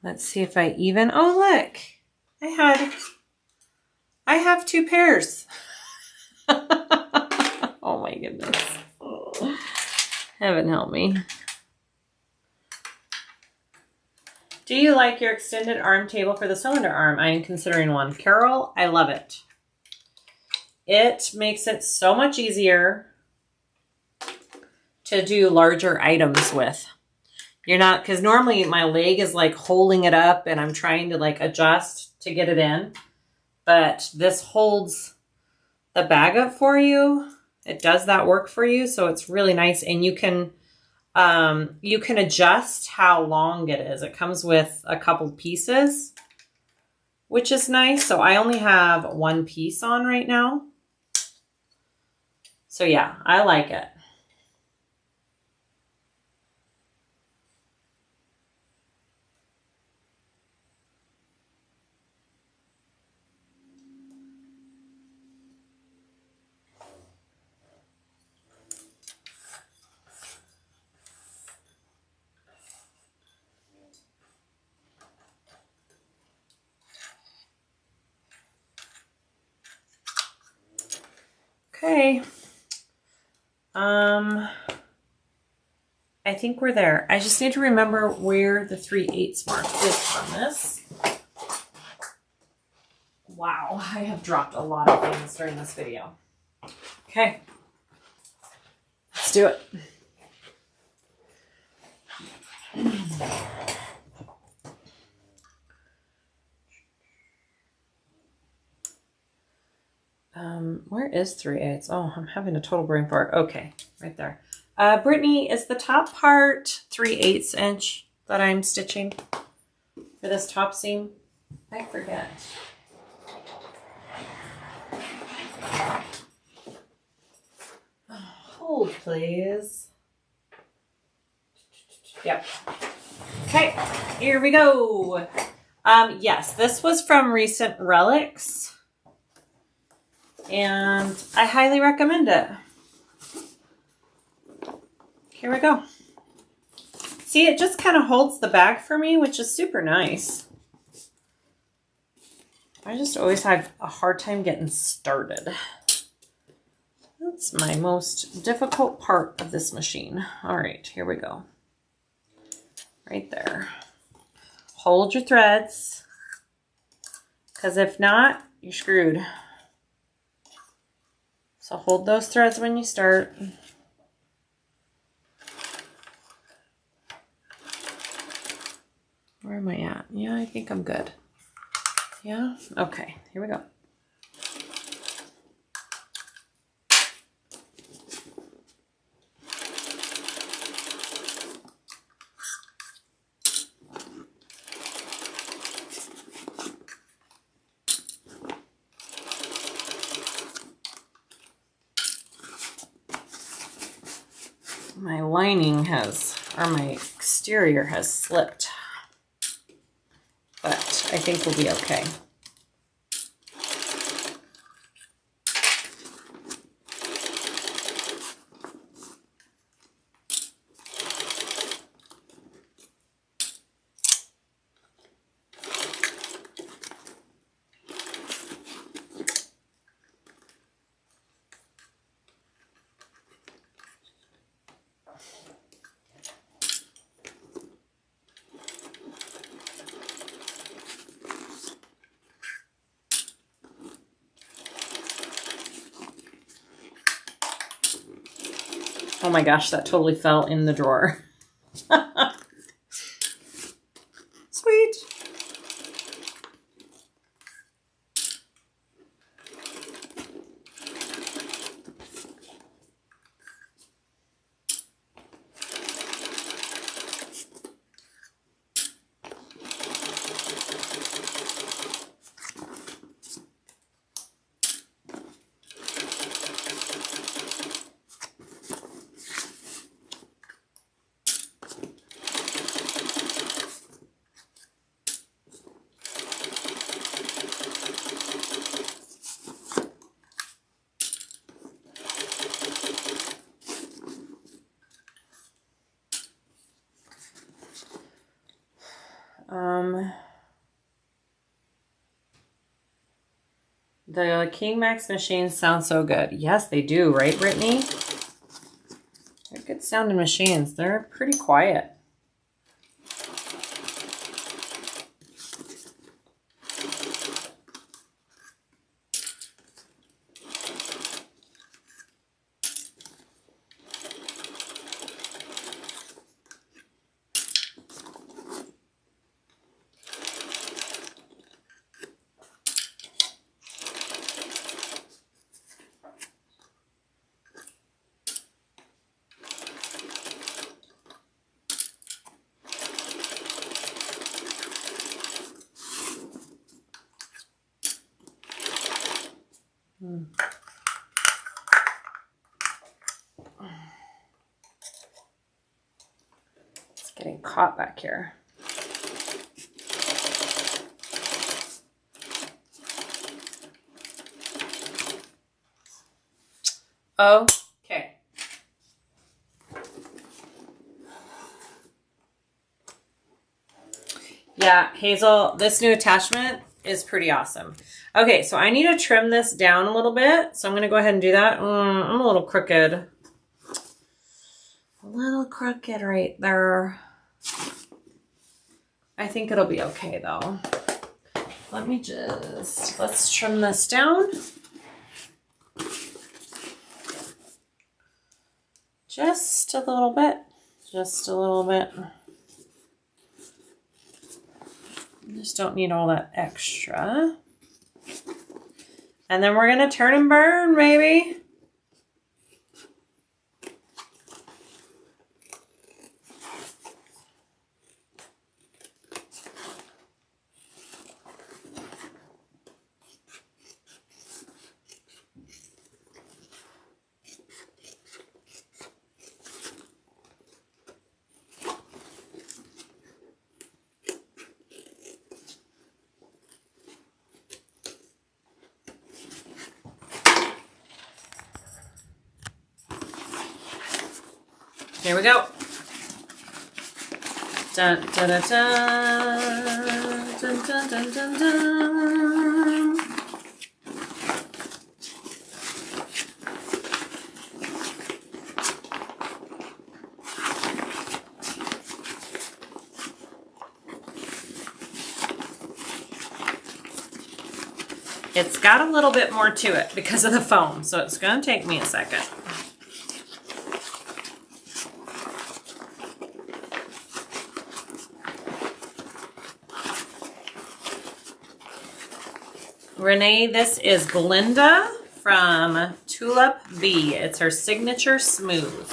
Let's see if I even, oh look, I have 2 pairs. Oh my goodness. Oh, heaven help me. Do you like your extended arm table for the cylinder arm? I am considering one. Carol, I love it. It makes it so much easier to do larger items with. You're not, because normally my leg is like holding it up and I'm trying to like adjust to get it in. But this holds the bag up for you. It does that work for you. So it's really nice. And you can adjust how long it is. It comes with a couple pieces, which is nice. So I only have 1 piece on right now. So yeah, I like it. Okay. I think we're there. I just need to remember where the 3/8 mark is on this. Wow, I have dropped a lot of things during this video. Okay. Let's do it. Where is 3/8? Oh, I'm having a total brain fart. Okay, right there. Brittany, is the top part 3/8 inch that I'm stitching for this top seam? I forget. Oh, hold, please. Yep. Okay, here we go. Yes, this was from Recent Relics. And I highly recommend it. Here we go. See, it just kind of holds the bag for me, which is super nice. I just always have a hard time getting started. That's my most difficult part of this machine. All right, here we go. Right there. Hold your threads, because if not, you're screwed. So hold those threads when you start. Where am I at? Yeah, I think I'm good. Yeah? Okay, here we go. My lining has, or my exterior has slipped, but I think we'll be okay. Oh my gosh, that totally fell in the drawer. Sweet. The King Max machines sound so good. Yes, they do, right, Brittany? They're good sounding machines. They're pretty quiet. It's getting caught back here. Okay. Yeah, Hazel, this new attachment is pretty awesome. Okay, so I need to trim this down a little bit. So I'm going to go ahead and do that. I'm a little crooked. A little crooked right there. I think it'll be okay though. Let's trim this down. Just a little bit. Just a little bit. Just don't need all that extra. And then we're going to turn and burn, baby. Here we go. Dun, dun, dun, dun, dun, dun, dun, dun, dun. It's got a little bit more to it because of the foam, so it's going to take me a second. Renee, this is Glinda from Tulip Bee. It's her signature smooth.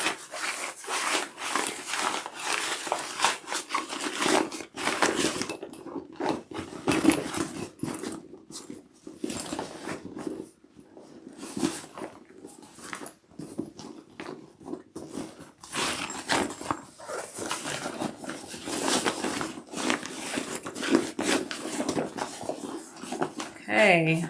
Okay.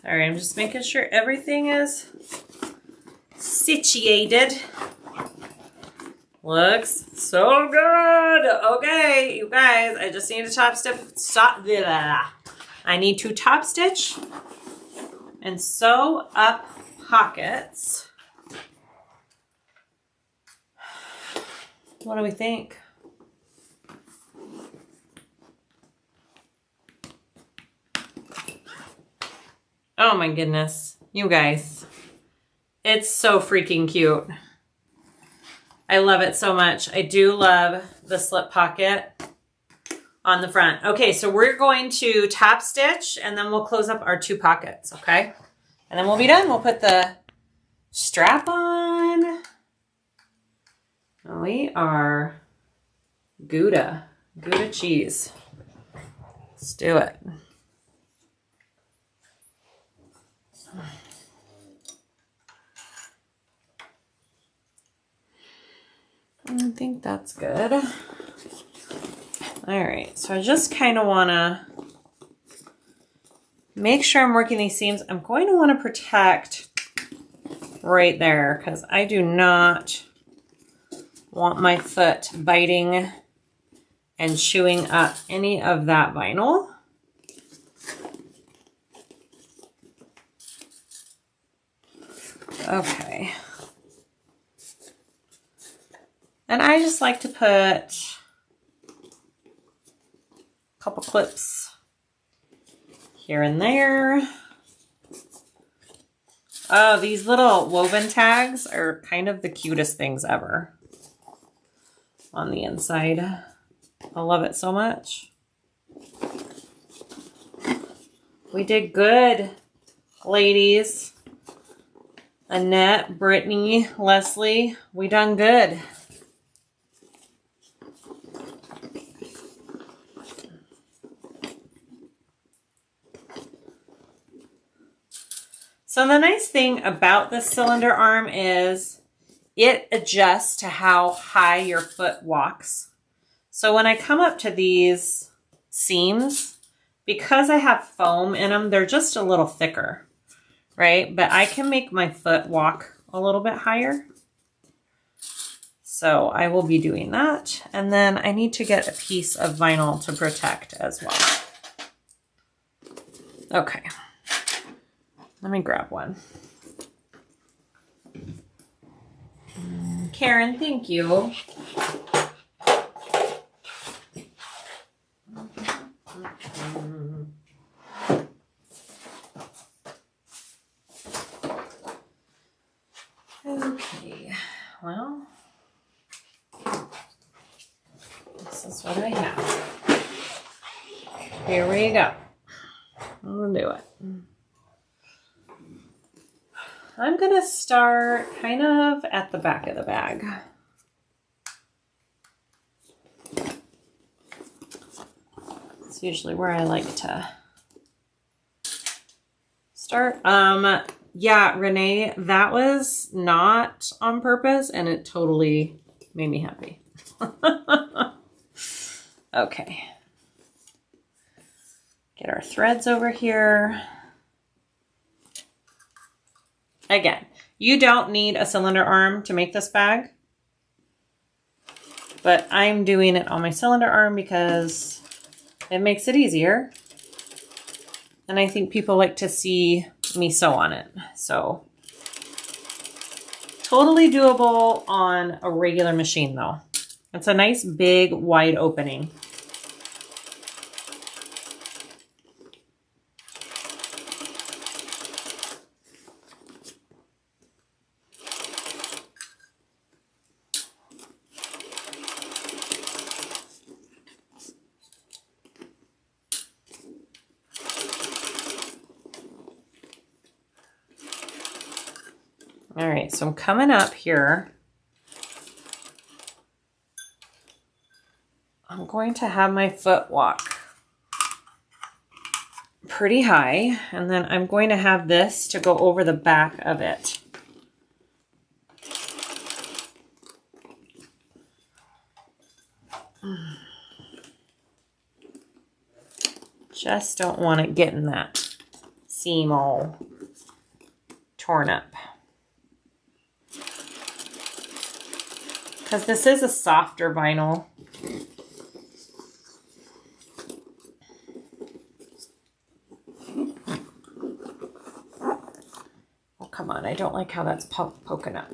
All right, I'm just making sure everything is situated. Looks so good. Okay, you guys, I just need to top stitch. I need to top stitch and sew up pockets. What do we think? Oh my goodness, you guys. It's so freaking cute. I love it so much. I do love the slip pocket on the front. Okay, so we're going to top stitch and then we'll close up our two pockets, okay? And then we'll be done. We'll put the strap on. We are Gouda cheese. Let's do it. think that's good. All right, so I just kind of want to make sure I'm working these seams. I'm going to want to protect right there because I do not want my foot biting and chewing up any of that vinyl. Okay. And I just like to put a couple clips here and there. Oh, these little woven tags are kind of the cutest things ever on the inside. I love it so much. We did good, ladies. Annette, Brittany, Leslie, we done good. So the nice thing about this cylinder arm is it adjusts to how high your foot walks. So when I come up to these seams, because I have foam in them, they're just a little thicker, right? But I can make my foot walk a little bit higher. So I will be doing that. And then I need to get a piece of vinyl to protect as well. Okay. Let me grab one. Karen, thank you. Okay, well, this is what I have. Here we go. We'll do it. I'm going to start kind of at the back of the bag. It's usually where I like to start. Yeah, Renee, that was not on purpose and it totally made me happy. Okay. Get our threads over here. Again, you don't need a cylinder arm to make this bag, but I'm doing it on my cylinder arm because it makes it easier. And I think people like to see me sew on it. So totally doable on a regular machine though. It's a nice big wide opening. All right, so I'm coming up here. I'm going to have my foot walk pretty high, and then I'm going to have this to go over the back of it. Just don't want it getting that seam all torn up. Because this is a softer vinyl. Oh, come on. I don't like how that's poking up.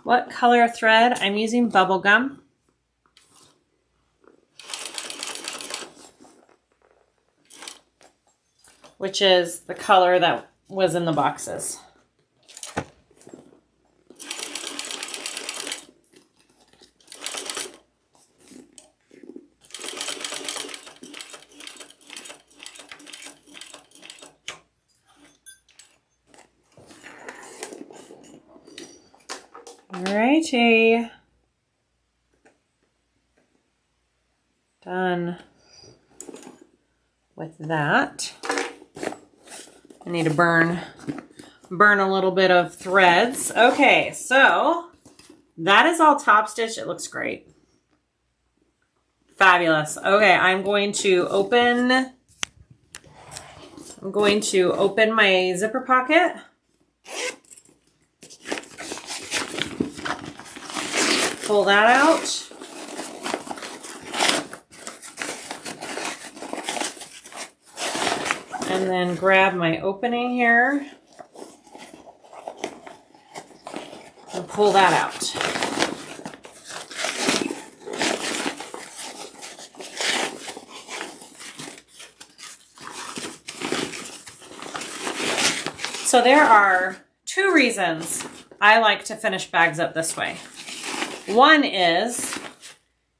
What color of thread? I'm using bubble gum. Which is the color that was in the boxes. Alrighty. Done with that. I need to burn a little bit of threads. Okay, so that is all top stitch. It looks great. Fabulous. Okay, I'm going to open my zipper pocket. Pull that out. And then grab my opening here and pull that out. So there are two reasons I like to finish bags up this way. One is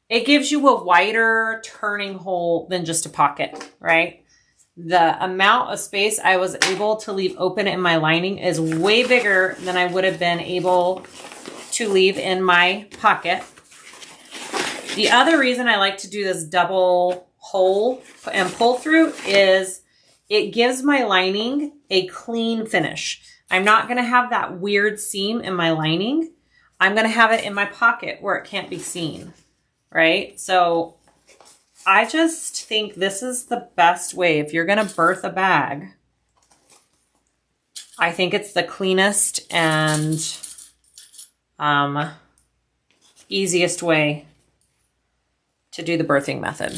it gives you a wider turning hole than just a pocket, right? The amount of space I was able to leave open in my lining is way bigger than I would have been able to leave in my pocket. The other reason I like to do this double hole and pull through is it gives my lining a clean finish. I'm not going to have that weird seam in my lining. I'm going to have it in my pocket where it can't be seen, right? So I just think this is the best way. If you're going to birth a bag, I think it's the cleanest and easiest way to do the birthing method.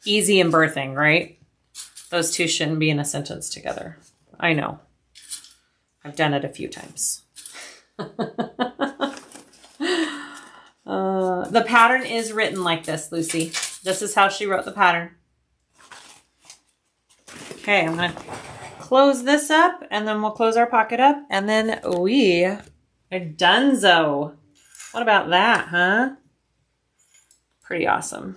Easy and birthing, right? Those two shouldn't be in a sentence together. I know. I've done it a few times. The pattern is written like this, Lucy. This is how she wrote the pattern. Okay, I'm going to close this up, and then we'll close our pocket up, and then we are donezo. What about that, huh? Pretty awesome.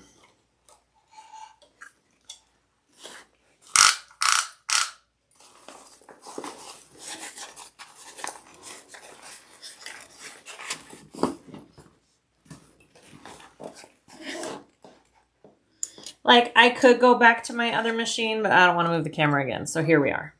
Like, I could go back to my other machine, but I don't want to move the camera again. So here we are.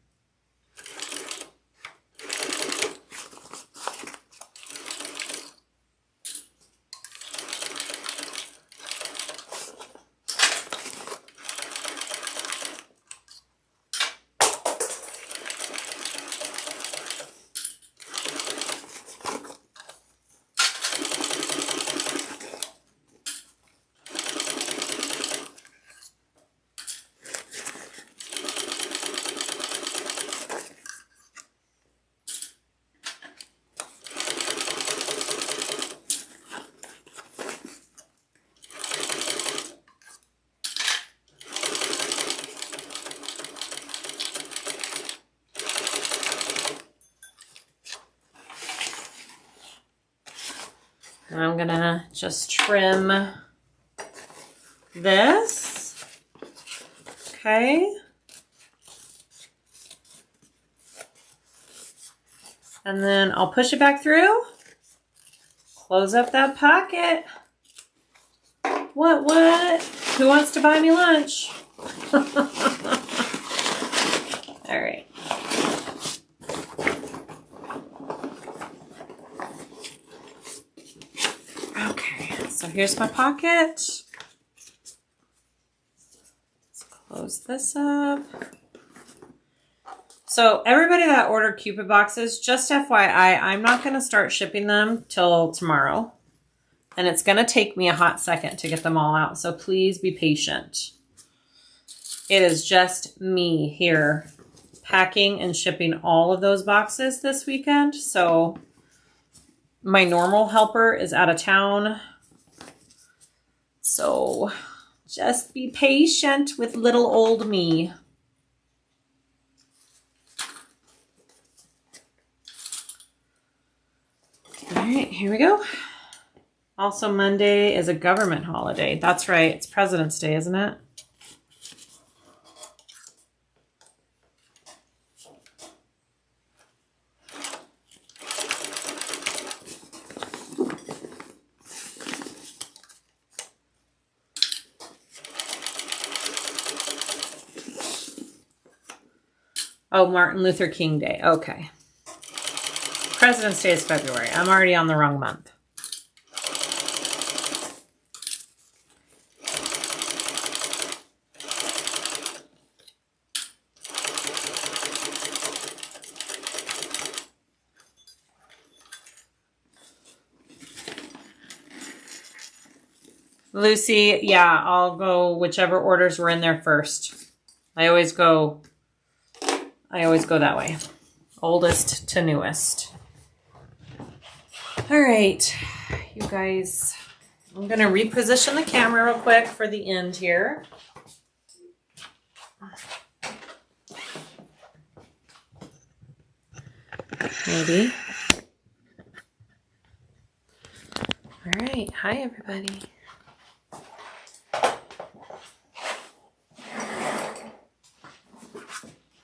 I'm gonna just trim this, okay? And then I'll push it back through, close up that pocket. What? Who wants to buy me lunch? All right. So here's my pocket. Let's close this up. So everybody that ordered Cupid boxes, just FYI, I'm not going to start shipping them till tomorrow. And it's going to take me a hot second to get them all out. So please be patient. It is just me here packing and shipping all of those boxes this weekend. So my normal helper is out of town. So just be patient with little old me. All right, here we go. Also, Monday is a government holiday. That's right. It's President's Day, isn't it? Oh, Martin Luther King Day. Okay. President's Day is February. I'm already on the wrong month. Lucy, yeah, I'll go whichever orders were in there first. I always go that way. Oldest to newest. All right, you guys, I'm going to reposition the camera real quick for the end here. Maybe. All right, hi everybody.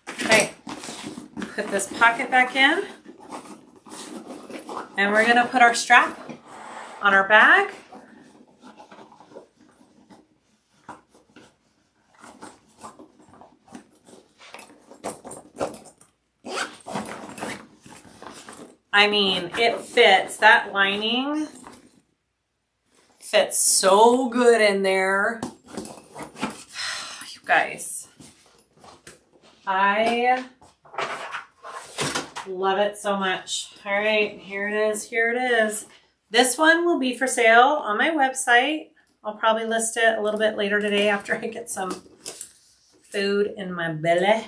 Okay, put this pocket back in. And we're going to put our strap on our bag. I mean, it fits. That lining fits so good in there. You guys, I love it so much. All right, here it is. Here it is. This one will be for sale on my website. I'll probably list it a little bit later today after I get some food in my belly.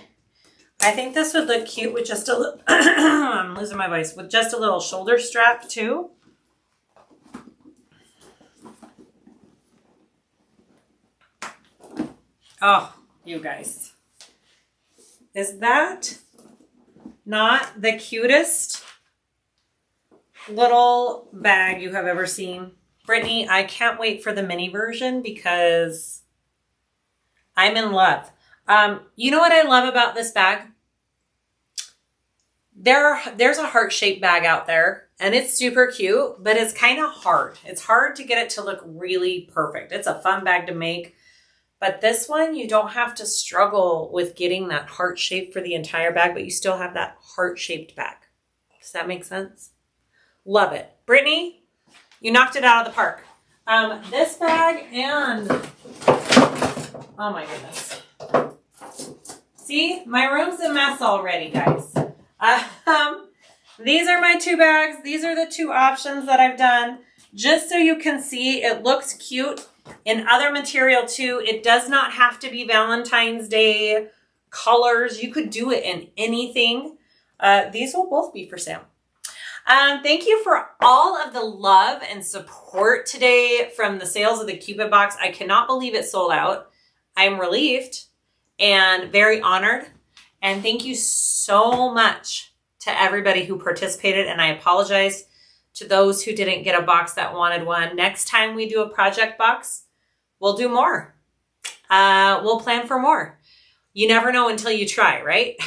I think this would look cute with just a little, I'm losing my voice, with just a little shoulder strap too. Oh, you guys. Is that not the cutest little bag you have ever seen? Brittany, I can't wait for the mini version because I'm in love. You know what I love about this bag? There's a heart-shaped bag out there and it's super cute, but it's kind of hard. It's hard to get it to look really perfect. It's a fun bag to make. But this one, you don't have to struggle with getting that heart shape for the entire bag, but you still have that heart-shaped bag. Does that make sense? Love it. Brittany, you knocked it out of the park. This bag and, oh my goodness. See, my room's a mess already, guys. These are my two bags. These are the two options that I've done. Just so you can see, it looks cute in other material too. It does not have to be Valentine's Day colors. You could do it in anything. These will both be for sale. Thank you for all of the love and support today from the sales of the Cupid box. I cannot believe it sold out. I'm relieved and very honored. And thank you so much to everybody who participated. And I apologize to those who didn't get a box that wanted one. Next time we do a project box, we'll do more. We'll plan for more. You never know until you try, right?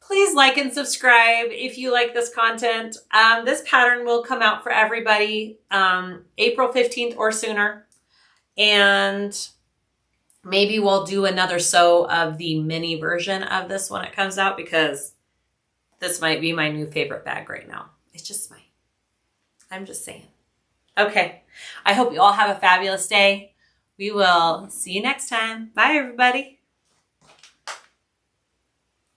Please like and subscribe if you like this content. This pattern will come out for everybody April 15th or sooner. And maybe we'll do another sew of the mini version of this when it comes out, because this might be my new favorite bag right now. It's just mine. I'm just saying. Okay. I hope you all have a fabulous day. We will see you next time. Bye, everybody.